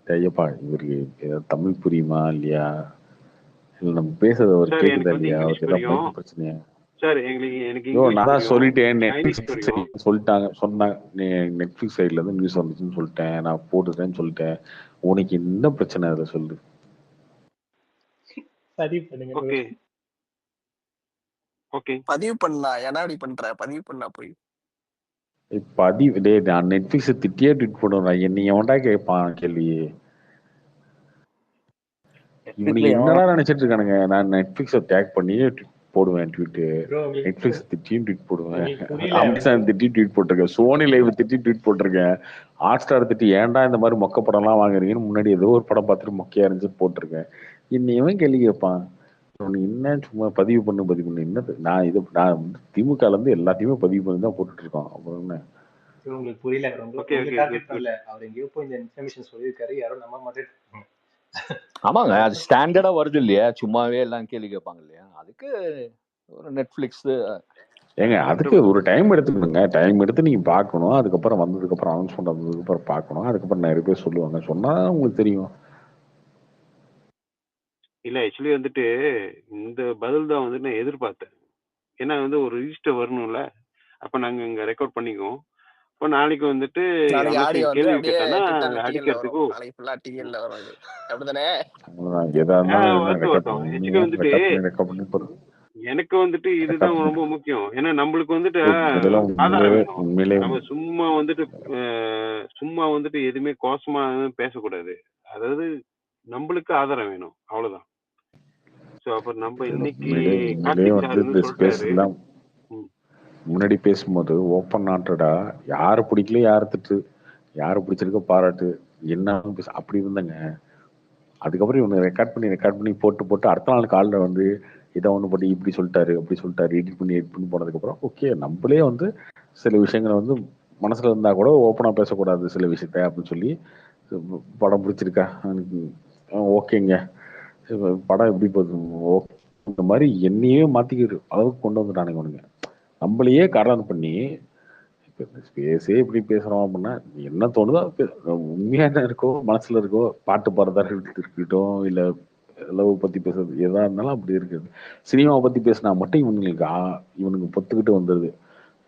ஐயப்பா இவருக்கு ஏதாவது தமிழ் புரியுமா இல்லையா, இல்ல நம்ம பேசுறது அவர் சார் கேக்குதா எனக்கு வந்து இல்லையா, இங்கிலீஷ் அவருக்கு ஏதாவது புரியும் மைக் பிரச்சனையா? சார். எனக்கு நான் இங்கிலீஷ் தான் சொல்லிட்டேன், சைனீஸ் புரியும். சொன்னாங்க நெட்ஃபிளிக்ஸ் சைட்ல இருந்து நியூஸ் வந்துச்சுன்னு சொல்லிட்டேன், நான் போட்டுட்டேன்னு சொல்லிட்டேன். உனக்கு என்ன பிரச்சனை அதை சொல்லு. பதிவு பண்ணுங்க. ஓகே பதிவு பண்ணலாம். ஏன்னா அப்படி பண்ற? பதிவு பண்ணா போய் பதிவு டே, நான் நெட்ஃபிளிக்ஸை திட்டியே ட்வீட் பண்ணுவேன். என்னை எவன்டா கேட்பான் கேள்வி? இவனுக்கு என்னடா நினைச்சிட்டு இருக்கானுங்க? நான் நெட்ஃபிளிக்ஸை டேக் பண்ணி போடுவேன் ட்வீட்டு, நெட்ஃபிளிக்ஸ் திட்டியும் ட்வீட் போடுவேன், அமேசான் திட்டி ட்வீட் போட்டிருக்கேன், சோனி லைவ் திட்டி ட்வீட் போட்டிருக்கேன், ஹாட்ஸ்டார் திட்டி ஏன்டா இந்த மாதிரி மொக்க படம்லாம் வாங்குறீங்கன்னு முன்னாடி ஏதோ ஒரு படம் பார்த்துட்டு மொக்கையா இருந்துச்சு போட்டிருக்கேன். இன்னையவன் கேள்வி கேட்பான்? என்ன சும்மா பதிவு பண்ணு என்னது நான் திமுக இருந்து எல்லாத்தையுமே பதிவு பண்ணி தான் போட்டுட்டு இருக்கோம். அப்புறம் என்ன இது உங்களுக்கு புரியல. உங்க ஓகே உங்க ஓகே டார்கெட் குட் குட். பண்ணல. அவர் எங்கேயோ போய் இந்த இன்ஃபர்மேஷன் சொல்லியிருக்காரு. யாரோ நம்ம மாதிரி ஆமாங்க, அது ஸ்டாண்டர்டா வருது இல்லையா, சும்மாவே எல்லாம் கேள்வி கேட்பாங்க இல்லையா, அதுக்கு ஒரு நெட்ஃபிளிக்ஸ் ஏங்க அதுக்கு ஒரு டைம் எடுத்துக்கணுங்க. டைம் எடுத்து நீங்க பார்க்கணும். அதுக்கப்புறம் வந்ததுக்கப்புறம் அனௌன்ஸ்மெண்ட் வந்ததுக்கப்புறம் பார்க்கணும். அதுக்கப்புறம் நிறைய பேர் சொல்லுவாங்க. சொன்னா உங்களுக்கு தெரியும். இல்ல ஆக்சுவலி வந்துட்டு இந்த பதில் தான் வந்து நான் எதிர்பார்த்தேன். ஏன்னா வந்து ஒரு ரிஜிஸ்டர் வரணும்ல, அப்ப நாங்க இங்க ரெக்கார்ட் பண்ணிக்குவோம். இப்போ நாளைக்கு வந்துட்டு நாளைக்கு ரமேஷ் ஆடியோ வந்து கேள்வி அப்படியே கேட்டானா ட்விட்டர்ல டிஎல்ல அடிக்கிறதுக்கு வரும். நாளைக்கு ஃபுல்லா டிஎல்ல வரும். இது அப்படிதானே? அவ்வளவுதான். எதா இருந்தாலும் வருத்தம் ரெக்கார்ட் வருத்தம். ஆக்சுவலி வந்துட்டு பண்ணி எனக்கு வந்துட்டு இதுதான் ரொம்ப முக்கியம். ஏன்னா நம்மளுக்கு வந்துட்டு இதெல்லாம் ஆதாரம் வேணும். உண்மையிலே நம்ம சும்மா வந்துட்டு எதுவுமே கோசமா பேசக்கூடாது. அதாவது நம்மளுக்கு ஆதாரம் வேணும், அவ்வளவுதான். சோ அப்ப நம்ம இன்னைக்கு உண்மையிலே கார்த்திக் வந்து சார் இந்த ஸ்பேஸ் சொல்றாரு. எல்லாம் முன்னாடி பேசும்போது ஓப்பன் நாட்டடா யாரு பிடிக்கல யாரு திட்டு, யாரு பிடிச்சிருக்க பாராட்டு, என்ன பேச அப்படி இருந்தங்க. அதுக்கப்புறம் இவங்க ரெக்கார்ட் பண்ணி போட்டு அடுத்த நாள் காலில் வந்து இதை ஒன்று பண்ணி இப்படி சொல்லிட்டாரு அப்படி சொல்லிட்டாரு எடிட் பண்ணி போனதுக்கப்புறம் ஓகே நம்மளே வந்து சில விஷயங்களை வந்து மனசுல இருந்தா கூட ஓப்பனா பேசக்கூடாது சில விஷயத்த அப்படின்னு சொல்லி படம் பிடிச்சிருக்கா ஓகேங்க படம் எப்படி போகுது ஓகே இந்த மாதிரி என்னையே மாத்திக்கிற அளவுக்கு கொண்டு வந்துட்டானுங்க அவனுங்க. நம்மளையே காரணம் பண்ணி ஸ்பேஸே இப்படி பேசுறோம் அப்படின்னா என்ன தோணுதோ உண்மையா என்ன இருக்கோ மனசுல இருக்கோ பாட்டு பாடுறதா இருக்கட்டும் இல்ல லவ் பத்தி பேசுறது எதா இருந்தாலும் அப்படி இருக்குது. சினிமாவை பத்தி பேசினா மட்டும் இவனுக்கு பொத்துக்கிட்டு வந்துடுது.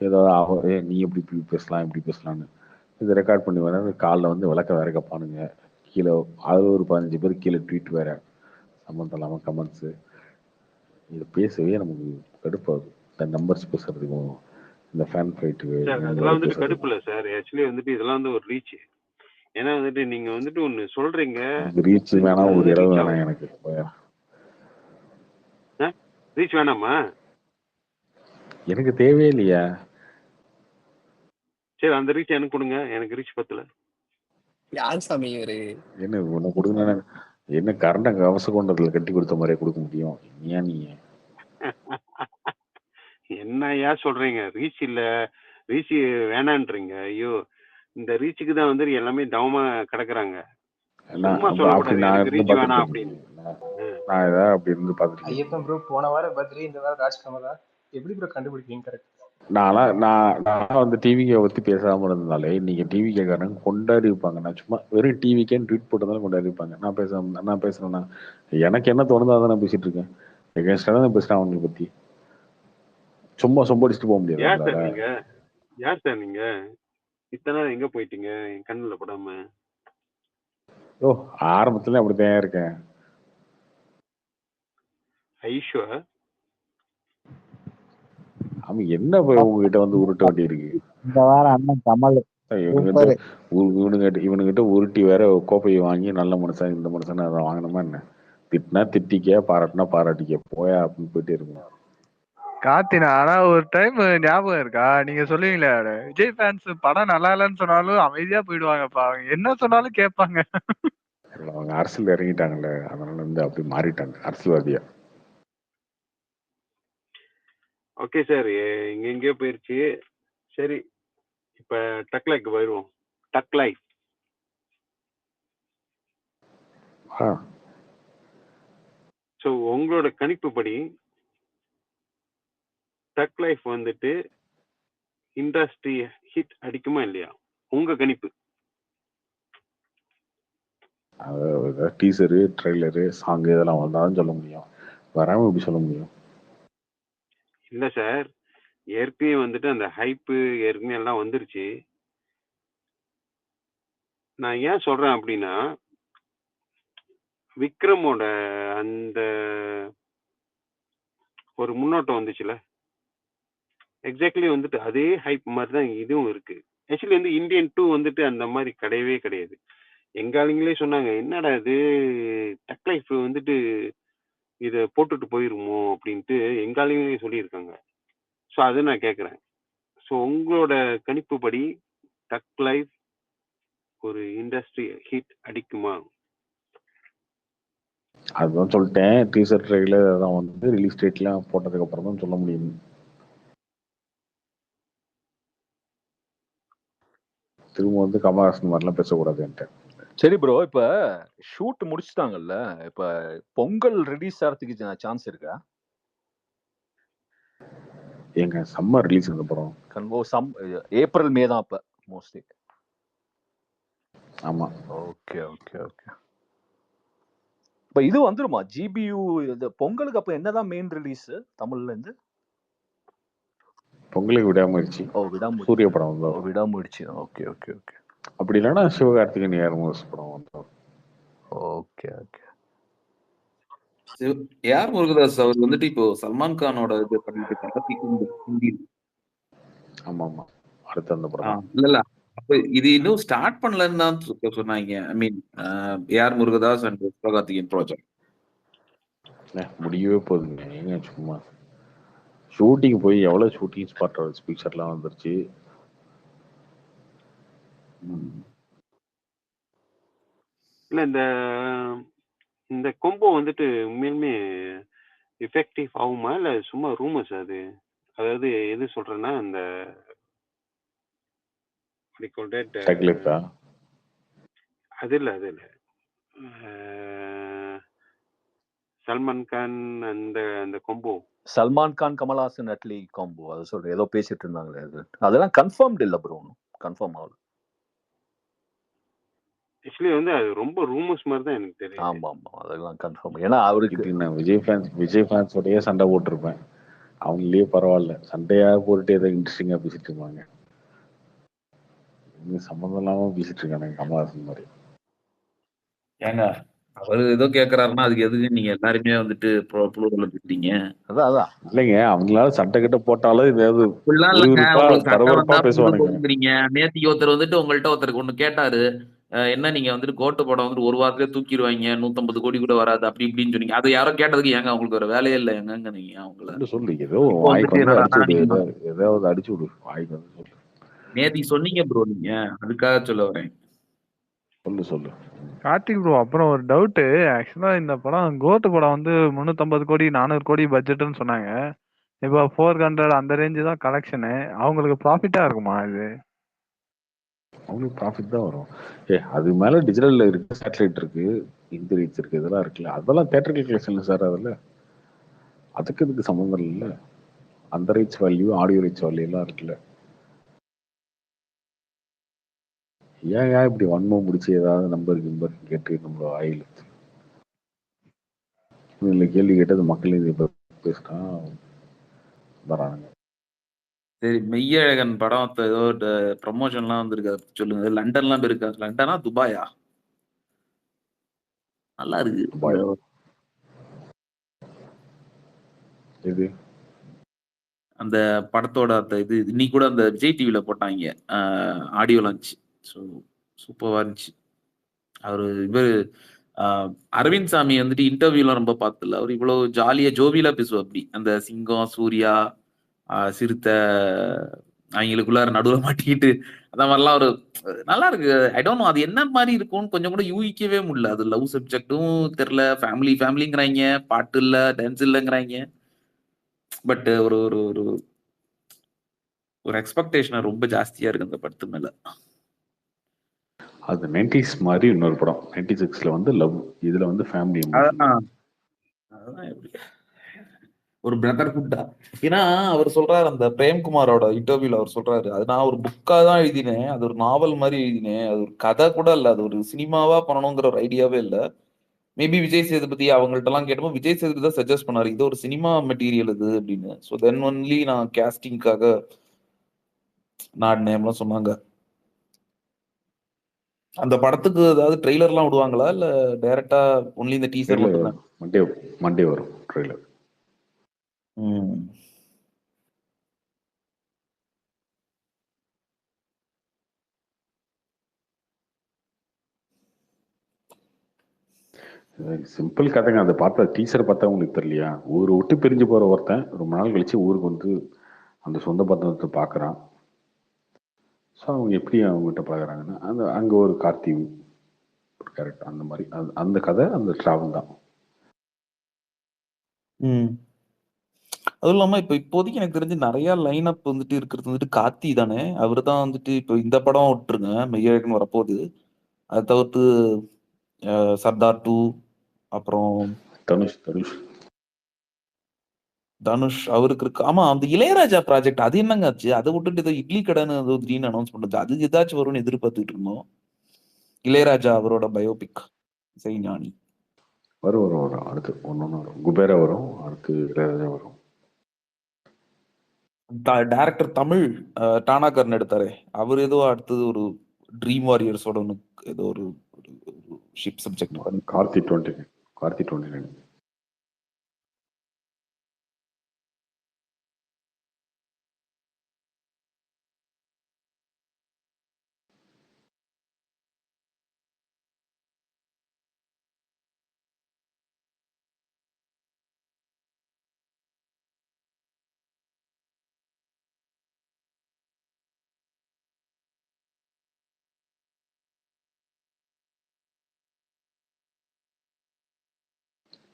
ஏதாவது நீ எப்படி இப்படி பேசலாம் இப்படி பேசலாம்னு இதை ரெக்கார்ட் பண்ணி வர காலில் வந்து விளக்க வேற கேட்பானுங்க. கீழே அது ஒரு 15 பேர் கீழே ட்வீட் வேற சம்மந்தம் இல்லாமல் கமெண்ட்ஸு. இது பேசவே நமக்கு கடுப்பாகுது. இந்த நம்பர்ஸ் பேசுறதுக்கும் இந்த ஃபேன் ஃபைட்டு சார் அதெல்லாம் வந்துட்டு கடுப்பு இல்லை சார். ஆக்சுவலி வந்துட்டு இதெல்லாம் வந்து ஒரு ரீச். ஏன்னா வந்துட்டு நீங்க வந்துட்டு ஒண்ணு சொல்றீங்க, ரீச் வேணாம் ஒரு இடம் வேணாம் எனக்கு ரீச் வேணாமா? எனக்கு தேவையே இல்லையா? சரி அந்த ரீச் எனக்கு கொடுங்க, எனக்கு ரீச் பத்தல. யார் சாமி இவரு? என்ன உன்னை கொடுங்க என்ன கரண்ட கவச கொண்டதுல கட்டி கொடுத்த மாதிரியே கொடுக்க முடியும்? ஏன் நீங்க என்ன ஏன் சொல்றீங்க? ரீச் இல்ல ரீச் வேணான்றீங்க. ஐயோ இந்த ரீச்சுக்கு தான் வந்து எல்லாமே டவுமா கிடக்குறாங்க. சும்மா சொல்லக்கூடாது எனக்கு ரீச் வேணாம் அப்படின்னு. நான் ஏதாவது அப்படி இருந்து பார்த்துருக்கேன். ஐயப்பன் ப்ரோ போன வாரம் பத்ரி, இந்த வாரம் ராஜ்கமலா. எப்படி ப்ரோ கண்டுபிடிக்கிறீங்க கரெக்ட்? நான் வந்து டிவிக்கை பத்தி பேசாம இருந்தாலே நீங்க டிவிக்காரங்க கொண்டாடி இருப்பாங்க. நான் சும்மா வெறும் டிவிக்கேன்னு ட்வீட் போட்டதாலும் கொண்டாடி இருப்பாங்க. நான் பேசுறேன்னா எனக்கு என்ன தோணுதோ அதான் நான் பேசிட்டு இருக்கேன். எகேன்ஸ்டா தான் பேசுறேன் அவங்களை பத்தி. சும்மா சொம்படிச்சுட்டு போக முடியாது. யார் சார் நீங்க இத்தனை நாள் எங்க போயிட்டீங்க என் கண்ணுல படாம? ஓ ஆரம்பத்துல அப்படித்தான் இருக்கேன். ஐஷோ அவன் என்ன உங்ககிட்ட வந்து உருட்ட வேண்டி இருக்கு? இந்த வாரம் அண்ணன் கமல் இவனுகிட்ட உருட்டி வேற கோப்பையை வாங்கி நல்ல மனுஷன் இந்த மனுஷன் அதை வாங்கணுமா என்ன? திட்டினா திட்டிக்க, பாராட்டினா பாராட்டிக்க, போயா அப்படின்னு போயிட்டே இருக்கும். கார்த்தினா ஆனா ஒரு டைம் ஞாபகம் இருக்கா, நீங்க சொல்லுவீங்களே விஜய் ஃபேன்ஸ் படம் நல்லா இல்லைன்னு சொன்னாலும் அமைதியா போயிடுவாங்கப்பா, அவங்க என்ன சொன்னாலும் கேட்பாங்க. அவங்க அரசியல் இறங்கிட்டாங்கல்ல, அதனால வந்து அப்படி மாறிட்டாங்க அரசியல்வாதியா. ஓகே சார் இங்க எங்கேயோ போயிருச்சு. சரி இப்ப டக் லைஃப் போயிடுவோம். டக் லைஃப் ஸோ உங்களோட கணிப்புப்படி டக் லைஃப் வந்துட்டு இண்டஸ்ட்ரி ஹிட் அடிக்குமா இல்லையா? உங்க கணிப்பு. டீசரு ட்ரெய்லரு சாங் இதெல்லாம் வந்தாலும் சொல்ல முடியும், வராம எப்படி சொல்ல முடியும்? இல்ல சார் ஏற்கனவே வந்துட்டு அந்த ஹைப்பு ஏற்கனவே எல்லாம் வந்துருச்சு. நான் ஏன் சொல்றேன் அப்படின்னா விக்ரமோட அந்த ஒரு முன்னோட்டம் வந்துச்சுல, எக்ஸாக்ட்லி வந்துட்டு அதே ஹைப் மாதிரி தான் இதுவும் இருக்கு. ஆக்சுவலி வந்து இந்தியன் 2 வந்துட்டு அந்த மாதிரி கிடையவே கிடையாது. எங்காலிங்களே சொன்னாங்க என்னடா இது டக் லைஃப் வந்துட்டு இதை போட்டுட்டு போயிருமோ அப்படின்ட்டு எங்காலிங்களே சொல்லியிருக்காங்க. ஸோ அதை நான் கேட்குறேன். ஸோ உங்களோட கணிப்புப்படி டக் லைஃப் ஒரு இண்டஸ்ட்ரி ஹிட் அடிக்குமா? அதுதான் சொல்லிட்டேன். டீசர் ட்ரெய்லர் தான் வந்து ரிலீஸ் டேட்லாம் போட்டதுக்கு அப்புறம் தான் சொல்ல முடியும். திரும்ப வந்து கமலஹாசன் மாதிரிலாம் பேசக்கூடாதுன்ட்டு. சரி ப்ரோ, இப்ப ஷூட் முடிச்சிட்டாங்கல்ல, இப்ப பொங்கல் ரிலீஸ் ஆகிறதுக்கு சான்ஸ் இருக்கா? ஏங்க சம்மர் ரிலீஸ் அந்த படம். ஏப்ரல் மே தான் அப்ப மோஸ்ட்லி. ஆமா. Okay okay okay. இப்ப இது வந்துருமா ஜிபியு? இது பொங்கலுக்கு அப்ப என்னதான் மெயின் ரிலீஸ் தமிழ்ல இருந்து? பொங்கலுக்கு விடாமுயற்சி. விடாமுயற்சி. சூரிய படம் வந்தோம். விடாமுயற்சி. Okay okay okay. அப்படி இல்லைன்னா சிவகார்த்திகேயன் ஏஆர் படம் வந்தோம். Okay okay. ஏஆர் முருகதாஸ் அவர் வந்துட்டு இப்போ சல்மான் கானோட இது பண்ணிட்டு இருக்காங்க. ஆமா ஆமா. அடுத்து அந்த படம். இல்ல அப்ப இது இன்னும் ஸ்டார்ட் பண்ணலன்னு தான் சொன்னாங்க. I mean A R Murugadoss and Sivakarthikeyan project முடியவே போகுதுங்க. ஏங்க சும்மா ஷூட்டிங் போய் எவ்வளவு ஷூட்டிங் ஸ்பாட் பிக்சர்லாம் வந்துருச்சு. இல்ல இந்த கொம்போ வந்துட்டு உண்மையுமே எஃபெக்டிவ் ஆகுமா இல்ல சும்மா ரூமர்ஸ் அது? அதாவது எது சொல்றேன்னா இந்த அது இல்ல சல்மான் கான் அந்த கொம்போ, சல்மான் கான் கமல்ஹாசன் அட்லி காம்போ அது சொல்றேன். ஏதோ பேசிட்டு இருந்தாங்களே அது. அதெல்லாம் கன்ஃபார்ம்டு இல்ல ப்ரோ. கன்ஃபார்ம் ஆகல. ஆக்சுவலி வந்து அது ரொம்ப ரூமர்ஸ் மாதிரி தான் எனக்கு தெரியும். ஆமா ஆமா, அதெல்லாம் கன்ஃபார்ம். ஏன்னா அவருக்கு நான் விஜய் ஃபேன்ஸோடய சண்டை போட்டிருப்பேன். அவங்களே பரவாயில்ல, சண்டையா போட்டுட்டு ஏதோ இன்ட்ரெஸ்டிங்கா பேசிட்டு இருப்பாங்க. சம்மந்தம் இல்லாம பேசிட்டு இருக்காங்க கமல்ஹாசன் மாதிரி. ஏங்க அவரு ஏதோ கேக்குறாருன்னா அதுக்கு எதுக்கு நீங்க எல்லாருமே வந்துட்டு புளூரல்ல பேசுறீங்க? அதான் இல்லைங்க, அவங்களால சட்டை கிட்ட போட்டாலும் ஏதாவது பேசுவாங்க. நேத்திக்கு ஒருத்தர் வந்துட்டு உங்கள்ட்ட ஒருத்தருக்கு ஒண்ணு கேட்டாரு, என்ன நீங்க வந்துட்டு கோட்டு படம் வந்துட்டு ஒரு வாரத்திலே தூக்கிடுவாங்க, 150 கோடி கூட வராது அப்படி இப்படின்னு சொன்னீங்க. அது யாரோ கேட்டதுக்கு ஏங்க அவங்களுக்கு ஒரு வேலையே இல்லை எங்க நீங்க அவங்கள சொல்லு ஏதோ வாய்க்கு ஏதாவது அடிச்சு விடு வாய்க்கு வந்து சொல்லு. நேத்திக்கு சொன்னீங்க ப்ரோ, நீங்க அதுக்காக சொல்ல வரேன். சொல்லு கார்த்திக் ப்ரோ, அப்புறம் ஒரு டவுட்டு. ஆக்சுவலா இந்த படம் கோட்டு படம் வந்து 350 கோடி 400 கோடி பட்ஜெட்னு சொன்னாங்க. இப்போ 400 அந்த ரேஞ்சு தான் கலெக்ஷனு. அவங்களுக்கு ப்ராஃபிட்டா இருக்குமா இது? அவங்களுக்கு ப்ராஃபிட் தான் வரும். அது மேல டிஜிட்டல்ல இருக்கு, சேட்டலைட் இருக்கு, இந்த ரீச் இருக்கு, இதெல்லாம் இருக்குல்ல. அதெல்லாம் தியேட்டருக்கு கலெக்ஷன் சார். அதில் அதுக்கு இதுக்கு சம்மந்தம் இல்லை. அந்த reach value, audio reach value எல்லாம் இருக்குல்ல. ஏன் இப்படி வன்மம் முடிச்சு ஏதாவது நம்பர் கேட்டு நம்ம ஆயில் இல்லை கேள்வி கேட்டது மக்கள் இது பேசினா வராங்க. சரி, மெய்யழகன் படம் ஏதோ ப்ரமோஷன்லாம் வந்திருக்காரு சொல்லுங்க. லண்டன்லாம் போயிருக்காரு. லண்டனா துபாயா? நல்லா இருக்கு. இது அந்த படத்தோட அந்த இது இன்னைக்கு கூட அந்த விஜய் டிவில போட்டாங்க ஆடியோ லான்ச். ஸோ சூப்பராக இருந்துச்சு. அவரு இவர் அரவிந்த் சாமி வந்துட்டு இன்டர்வியூலாம் ரொம்ப பார்த்தல. அவர் இவ்வளோ ஜாலியா ஜோவியலா பேசுவார். அப்படி அந்த சிங்கம், சூர்யா, சிறுத்தை அவங்களுக்குள்ளார நடுவில் மாட்டிக்கிட்டு அந்த மாதிரிலாம் ஒரு நல்லா இருக்கு. ஐ டோன்ட் நோ அது என்ன மாதிரி இருக்கும்னு கொஞ்சம் கூட யூகிக்கவே முடியல. அது லவ் சப்ஜெக்டும் தெரியல, ஃபேமிலிங்கிறாங்க, பாட்டு இல்லை, டான்ஸ் இல்லைங்கிறாங்க. பட் ஒரு ஒரு ஒரு ஒரு எக்ஸ்பெக்டேஷன் ரொம்ப ஜாஸ்தியா இருக்கு அந்த படத்து மேல. அது 90s மாதிரி இன்னொரு படம் 96ல வந்து லவ், இதுல வந்து ஃபேமிலி. அதான் எப்படி ஒரு பிரதர்ஹுட்டா. ஏன்னா அவர் சொல்றாரு, அந்த பிரேம்குமாரோட இன்டர்வியூல அவர் சொல்றாரு, அது நான் ஒரு புக்கா தான் எழுதினேன், அது ஒரு நாவல் மாதிரி எழுதினேன், அது ஒரு கதை கூட இல்லை, அது ஒரு சினிமாவா பண்ணணுங்கிற ஒரு ஐடியாவே இல்லை. மேபி விஜய் சேதுபதி அவங்கள்ட்ட எல்லாம் கேட்டப்போ விஜய் சேதுபதி தான் சஜஸ்ட் பண்ணாரு, இது ஒரு சினிமா மெட்டீரியல் இது அப்படின்னு. ஸோ தென் ஒன்லி நான் கேஸ்டிங்காக நான் நேம்லாம் சொன்னாங்க. அந்த படத்துக்கு ஏதாவது ட்ரெய்லர்லாம் விடுவாங்களா இல்ல டைரக்டா ஒன்லி இந்த டீசர் மட்டும் தான்? மண்டே வரும் ட்ரெய்லர். சிம்பிள் கதைங்க. அதை பார்த்தா டீச்சர் பார்த்தா உங்களுக்கு தெரியலையா? ஊரை விட்டு பிரிஞ்சு போற ஒருத்தன் ரொம்ப நாள் கழிச்சு ஊருக்கு வந்து அந்த சொந்த பந்தத்தை பார்க்குறான். ஸோ அவங்க எப்படி அவங்ககிட்ட பார்க்குறாங்கன்னா அங்கே ஒரு கார்த்தி ஒரு கேரக்டர், அந்த மாதிரி அந்த கதை, அந்த ட்ராவல் தான். ம். அதுவும் இல்லாம இப்ப இப்போதைக்கு எனக்கு தெரிஞ்சு நெறைய லைன் அப் வந்துட்டு இருக்கிறது வந்துட்டு கார்த்தி தானே. அவரு தான் வந்துட்டு இப்போ இந்த படம் விட்டுருங்க. மெய்யழகன் வரப்போகுது. அத தவிர்த்து சர்தார் 2 அப்புறம் தனுஷ் தனுஷ் அவருக்கு இருக்கு. ஆமா அந்த இளையராஜா ப்ராஜெக்ட் அது என்னங்க ஆச்சு? அத விட்டுட்டு ஏதோ இட்லி கடைன்னு ஏதோ திடீர்னு அனௌன்ஸ் பண்ணது. அது ஏதாச்சும் வரும்னு எதிர்பார்த்துட்டு இருந்தோம். இளையராஜா அவரோட பயோபிக் இசைஞானி. வரும் அடுத்து ஒன்னொன்னு வரும். குபேரா வரும், அடுத்து இளையராஜா வரும். டைரக்டர் தமிழ் டானாகர்னு எடுத்தாரே அவர் ஏதோ அடுத்தது ஒரு ட்ரீம் வாரியர்ஸோட ஒன்று ஏதோ ஒரு ஷிப் சப்ஜெக்ட் கார்த்தி 29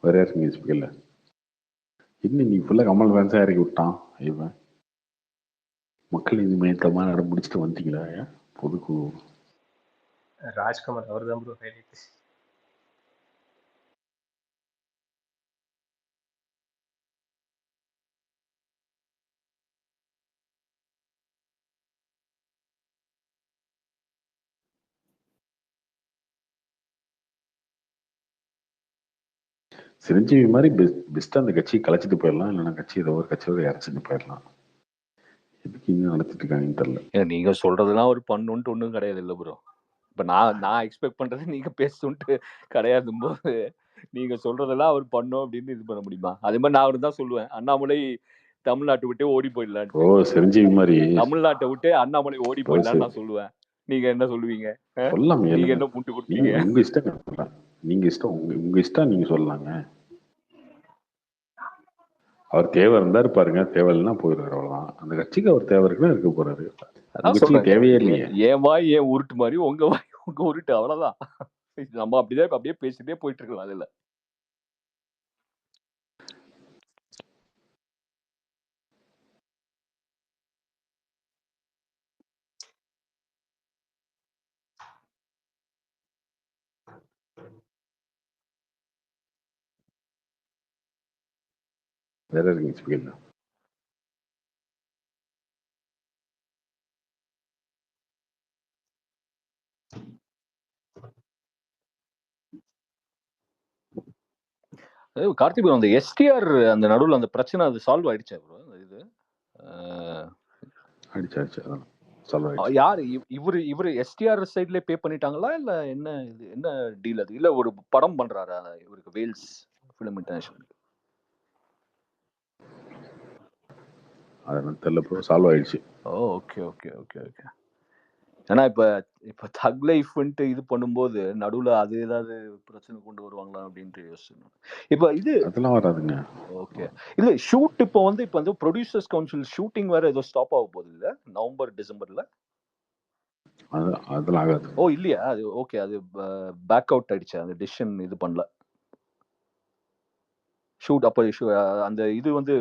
வேற யாருங்க ஸ்பீக்கர்ல? இன்னும் நீ ஃபுல்லா கமல் ஃபேன்ஸா இறக்கி விட்டான் இவன். மக்கள் நீதி மையத்தை மாநாடு முடிச்சுட்டு வந்தீங்களா? பொதுக்குழு ராஜ்கமல் அவர் தான் ப்ரோ ஹைலைட். சிரஞ்சீவி மாதிரி பெஸ்ட்டாக அந்த கட்சியை கலைச்சிட்டு போயிடலாம், இல்லைன்னா கட்சி ஏதோ ஒரு கட்சியோட இறச்சிட்டு போயிடலாம். எதுக்கு இன்னும் நடத்திட்டு இருக்காங்கன்னு தெரியல. நீங்க சொல்றதெல்லாம் ஒரு பண்ணுன்ட்டு ஒன்றும் கிடையாது இல்லை ப்ரோ. இப்போ நான் எக்ஸ்பெக்ட் பண்றது நீங்க பேசுன்ட்டு கிடையாது போது நீங்க சொல்றதெல்லாம் அவர் பண்ணும் அப்படின்னு இது பண்ண முடியுமா? அதே மாதிரி நான் அவரு தான் சொல்லுவேன், அண்ணாமலை தமிழ்நாட்டை விட்டு ஓடி போயிடலாம். ஓ சிரஞ்சீவி மாதிரி தமிழ்நாட்டை விட்டு அண்ணாமலை ஓடி போயிடலான்னு நான் சொல்லுவேன். நீங்க என்ன சொல்லுவீங்க? சொல்லலாம். நீங்க என்ன புண்டு கொடுப்பீங்க? உங்க இஷ்டம் சொல்லலாம். நீங்க இஷ்டம் உங்க இஷ்டம் நீங்க சொல்லலாங்க. அவர் தேவை இருந்தா இருப்பாருங்க, தேவை இல்லைன்னா போயிடுவாரு, அவ்வளவுதான். அந்த கட்சிக்கு அவர் தேவை இருக்குன்னா இருக்க போறாரு. தேவையே இல்லையே. என் வாய் ஏன் உருட்டு மாதிரி உங்க வாய் உங்க உருட்டு, அவ்வளவுதான். நம்ம அப்படியே பேசிட்டே போயிட்டு இருக்கலாம். அதுல வேற இருக்குங்க ஸ்பீக்கர்ல. கார்த்தி ப்ரோ, அந்த எஸ்டிஆர் அந்த நடுவில் அந்த பிரச்சனை அது சால்வ் ஆயிடுச்சா ப்ரோ? இது ஆயிடுச்சு சால்வ் ஆயிடுச்சு. யாரு இவரு எஸ்டிஆர் சைட்ல பே பண்ணிட்டாங்களா இல்ல என்ன? இது என்ன டீல் அது? இல்ல ஒரு படம் பண்றாரா இவருக்கு வேல்ஸ் ஃபிலிம் இன்டர்நேஷனல்? அதெல்லாம் தெரியல ப்ரோ, சால்வ் ஆயிடுச்சு. Okay okay okay okay. ஏன்னா இப்ப தக் லைஃப்ன்ட்டு இது பண்ணும்போது நடுவுல அது ஏதாவது பிரச்சனை கொண்டு வருவாங்களா அப்படின்ட்டு யோசிச்சேன். இப்ப இது அதெல்லாம் வராதுங்க. ஓகே. இல்ல ஷூட் இப்போ வந்து ப்ரொடியூசர்ஸ் கவுன்சில் ஷூட்டிங் வேற ஏதோ ஸ்டாப் ஆக போகுது இல்ல நவம்பர் டிசம்பர்ல? அதெல்லாம் ஆகாது. ஓ இல்லையா? அது ஓகே, அது பேக் அவுட் ஆயிடுச்சு, அந்த டிசிஷன் இது பண்ணல. ஷூட் அப்போ அந்த இது வந்து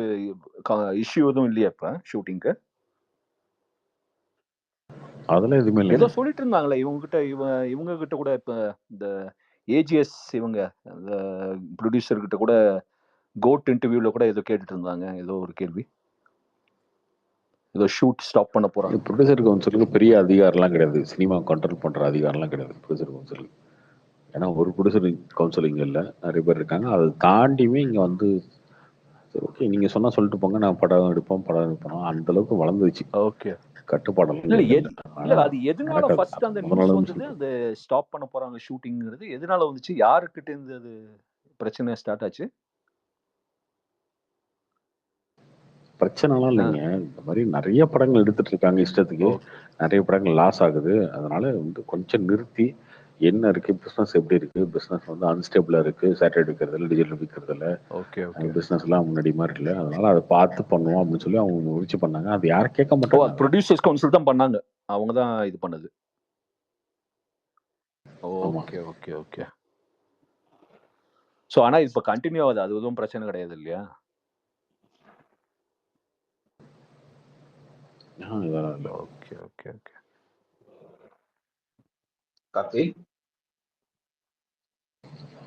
இஷ்யூ எதுவும் இல்லையா இப்ப ஷூட்டிங்க்கு? அதெல்லாம் எதுவுமே இல்லை. ஏதோ சொல்லிட்டு இருந்தாங்களே இவங்க கிட்ட கூட, இப்ப இந்த ஏஜிஎஸ் இவங்க அந்த ப்ரொடியூசர் கிட்ட கூட கோட் இன்டர்வியூல கூட ஏதோ கேட்டுட்டு இருந்தாங்க, ஏதோ ஒரு கேள்வி, ஏதோ ஷூட் ஸ்டாப் பண்ண போறாங்க. ப்ரொடியூசர் கவுன்சிலுக்கு பெரிய அதிகாரம்லாம் கிடையாது, சினிமா கண்ட்ரோல் பண்ற அதிகாரம்லாம் கிடையாது ப்ரொடியூசர் கவுன்சிலுக்கு. ஏன்னா ஒரு ப்ரொடியூசர் கவுன்சில் இங்க இல்லை, நிறைய பேர் இருக்காங்க. அதை தாண்டியுமே இங்க வந்து ஓகே நீங்க சொன்னா சொல்லிட்டு போங்க, நான் படம் எடுப்போம் அந்த அளவுக்கு வளர்ந்துச்சு. ஓகே, கட்டுப்பாடெல்லாம் இல்ல அது எதனால ஃபர்ஸ்ட் அந்த நியூஸ் வந்தது, அந்த ஸ்டாப் பண்ண போறாங்க ஷூட்டிங்ங்கிறது எதனால வந்துச்சு? யாருக்கிட்ட இருந்து அது பிரச்சனை ஸ்டார்ட் ஆச்சு? பிரச்சனைலாம் இல்லைங்க, இந்த மாதிரி நிறைய படங்கள் எடுத்துட்டு இருக்காங்க இஷ்டத்துக்கு, நிறைய படங்கள் லாஸ் ஆகுது. அதனால வந்து கொஞ்சம் நிறுத்தி என்ன இருக்கு, பிசினஸ் எப்படி இருக்கு, பிசினஸ் வந்து அன்ஸ்டேபிளா இருக்கு, சேட்டலைட் விற்கிறதுல டிஜிட்டல் விற்கிறதுல பிசினஸ் எல்லாம் முன்னாடி மாதிரி இல்லை, அதனால அதை பார்த்து பண்ணுவோம் அப்படின்னு சொல்லி அவங்க முயற்சி பண்ணாங்க. அது யாரும் கேட்க மாட்டாங்க. ப்ரொடியூசர்ஸ் கவுன்சில் தான் பண்ணாங்க, அவங்க தான் இது பண்ணது. Okay okay okay. ஸோ ஆனா இப்ப கண்டினியூ ஆகுது, அது எதுவும் பிரச்சனை கிடையாது இல்லையா? இதெல்லாம் இல்லை. Okay okay okay. கார்த்தி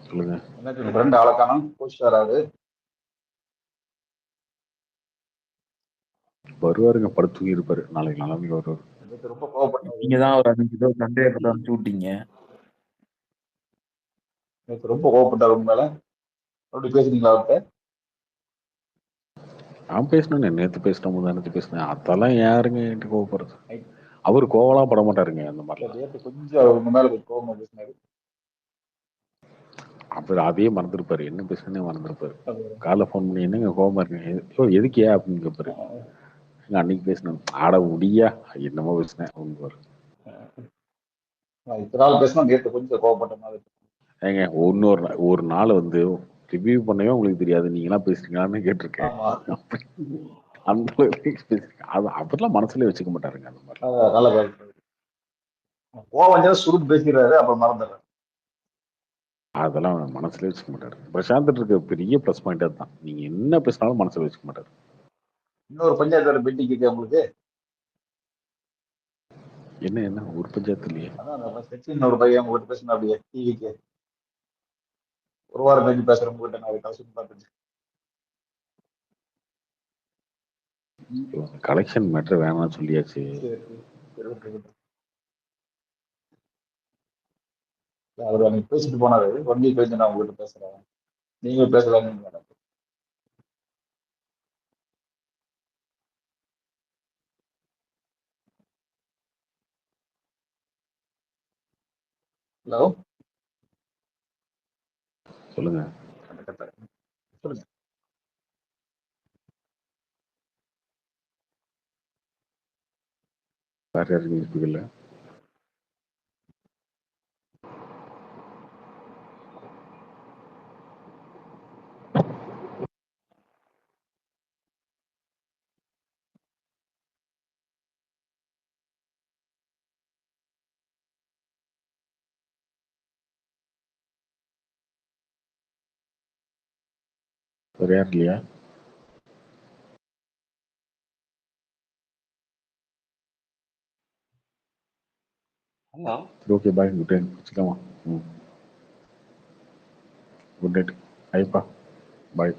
சொல்லுங்க. என்ன ஃப்ரெண்ட் ஆளக்கானம் கோச் வராது. வருவாருங்க, படுத்து தூங்கி இருப்பாரு. நாளைக்கு நாளைக்கு வருவாரு. நேத்து ரொம்ப கோவப்பட்டாரு. நீங்க தான் ஒரு 5 கிலோ சண்டையை பத்தி அனுப்பிச்சு விட்டீங்க. நேத்து ரொம்ப கோவப்பட்டாரு உண்மையில. அப்படி பேசுறீங்களா அவர்கிட்ட? நான் பேசினேன், நேற்று பேசினேன், முந்தானத்து பேசினேன். அதெல்லாம் யாருங்க என்கிட்ட கோவப்படுறது? அவர் கோவலாம் பட மாட்டாருங்க அந்த மாதிரிலாம். நேத்து கொஞ்சம் உங்க மேல கொஞ்சம் கோவமா பேசினாரு. அவர் அதையே மறந்துருப்பாரு, என்ன பேசுனே மறந்துருப்பாரு. காலைல ஃபோன் பண்ணி என்னங்க கோவமா இருக்கீங்க, எதுக்கியா அப்படின்னு கேட்பாரு. அன்னைக்கு பேசினேன், ஆட முடியா என்னமோ பேசினேன் அப்படின்னு. இத்தனை நாள் பேசினா நேத்து கொஞ்சம் கோவப்பட்ட மாதிரி. ஏங்க ஒரு நாள் வந்து ரிவ்யூ பண்ணவே உங்களுக்கு தெரியாது, நீங்களாம் பேசுறீங்களான்னு கேட்டிருக்கேன். அந்த அது அவர்லாம் மனசுல வச்சுக்க மாட்டாருங்க அந்த மாதிரி. நல்ல கோவம் சுருட்டு பேசிடுறாரு, அப்புறம் மறந்துடுறாரு. அதெல்லாம் மனசுல வச்சுக்க மாட்டாரு. பிரசாந்த் இருக்க பெரிய ப்ளஸ் பாயிண்ட் அதுதான், நீங்க என்ன பேசினாலும் மனசுல வச்சுக்க மாட்டாரு. இன்னொரு பஞ்சாயத்தோட பெட்டிங் கேட்க உங்களுக்கு என்ன ஒரு பஞ்சாயத்து இல்லையே. அதான் சச்சின் ஒரு பையன் உங்ககிட்ட பேசினா அப்படியே டிவிக்கு ஒரு வாரம் கழிஞ்சு பேசுறேன் உங்ககிட்ட. நான் கலெக்ஷன் பார்த்துட்டு கலெக்ஷன் மேட்டர் வேணாம்னு சொல்லியாச்சு. அவர் அன்னைக்கு பேசிட்டு போனாரு. 1 வீக் கழிச்சு நான் உங்ககிட்ட பேசுறேன், நீங்களும் பேசலாம்னு மேடம். ஹலோ சொல்லுங்க. சொல்லுங்க. வேற யாருக்கும் இருப்பீங்கல்ல? வேற யாரும் இல்லையா? Okay bye, good night. வச்சுக்கலாமா? Good night. ஐப்பா பாய்.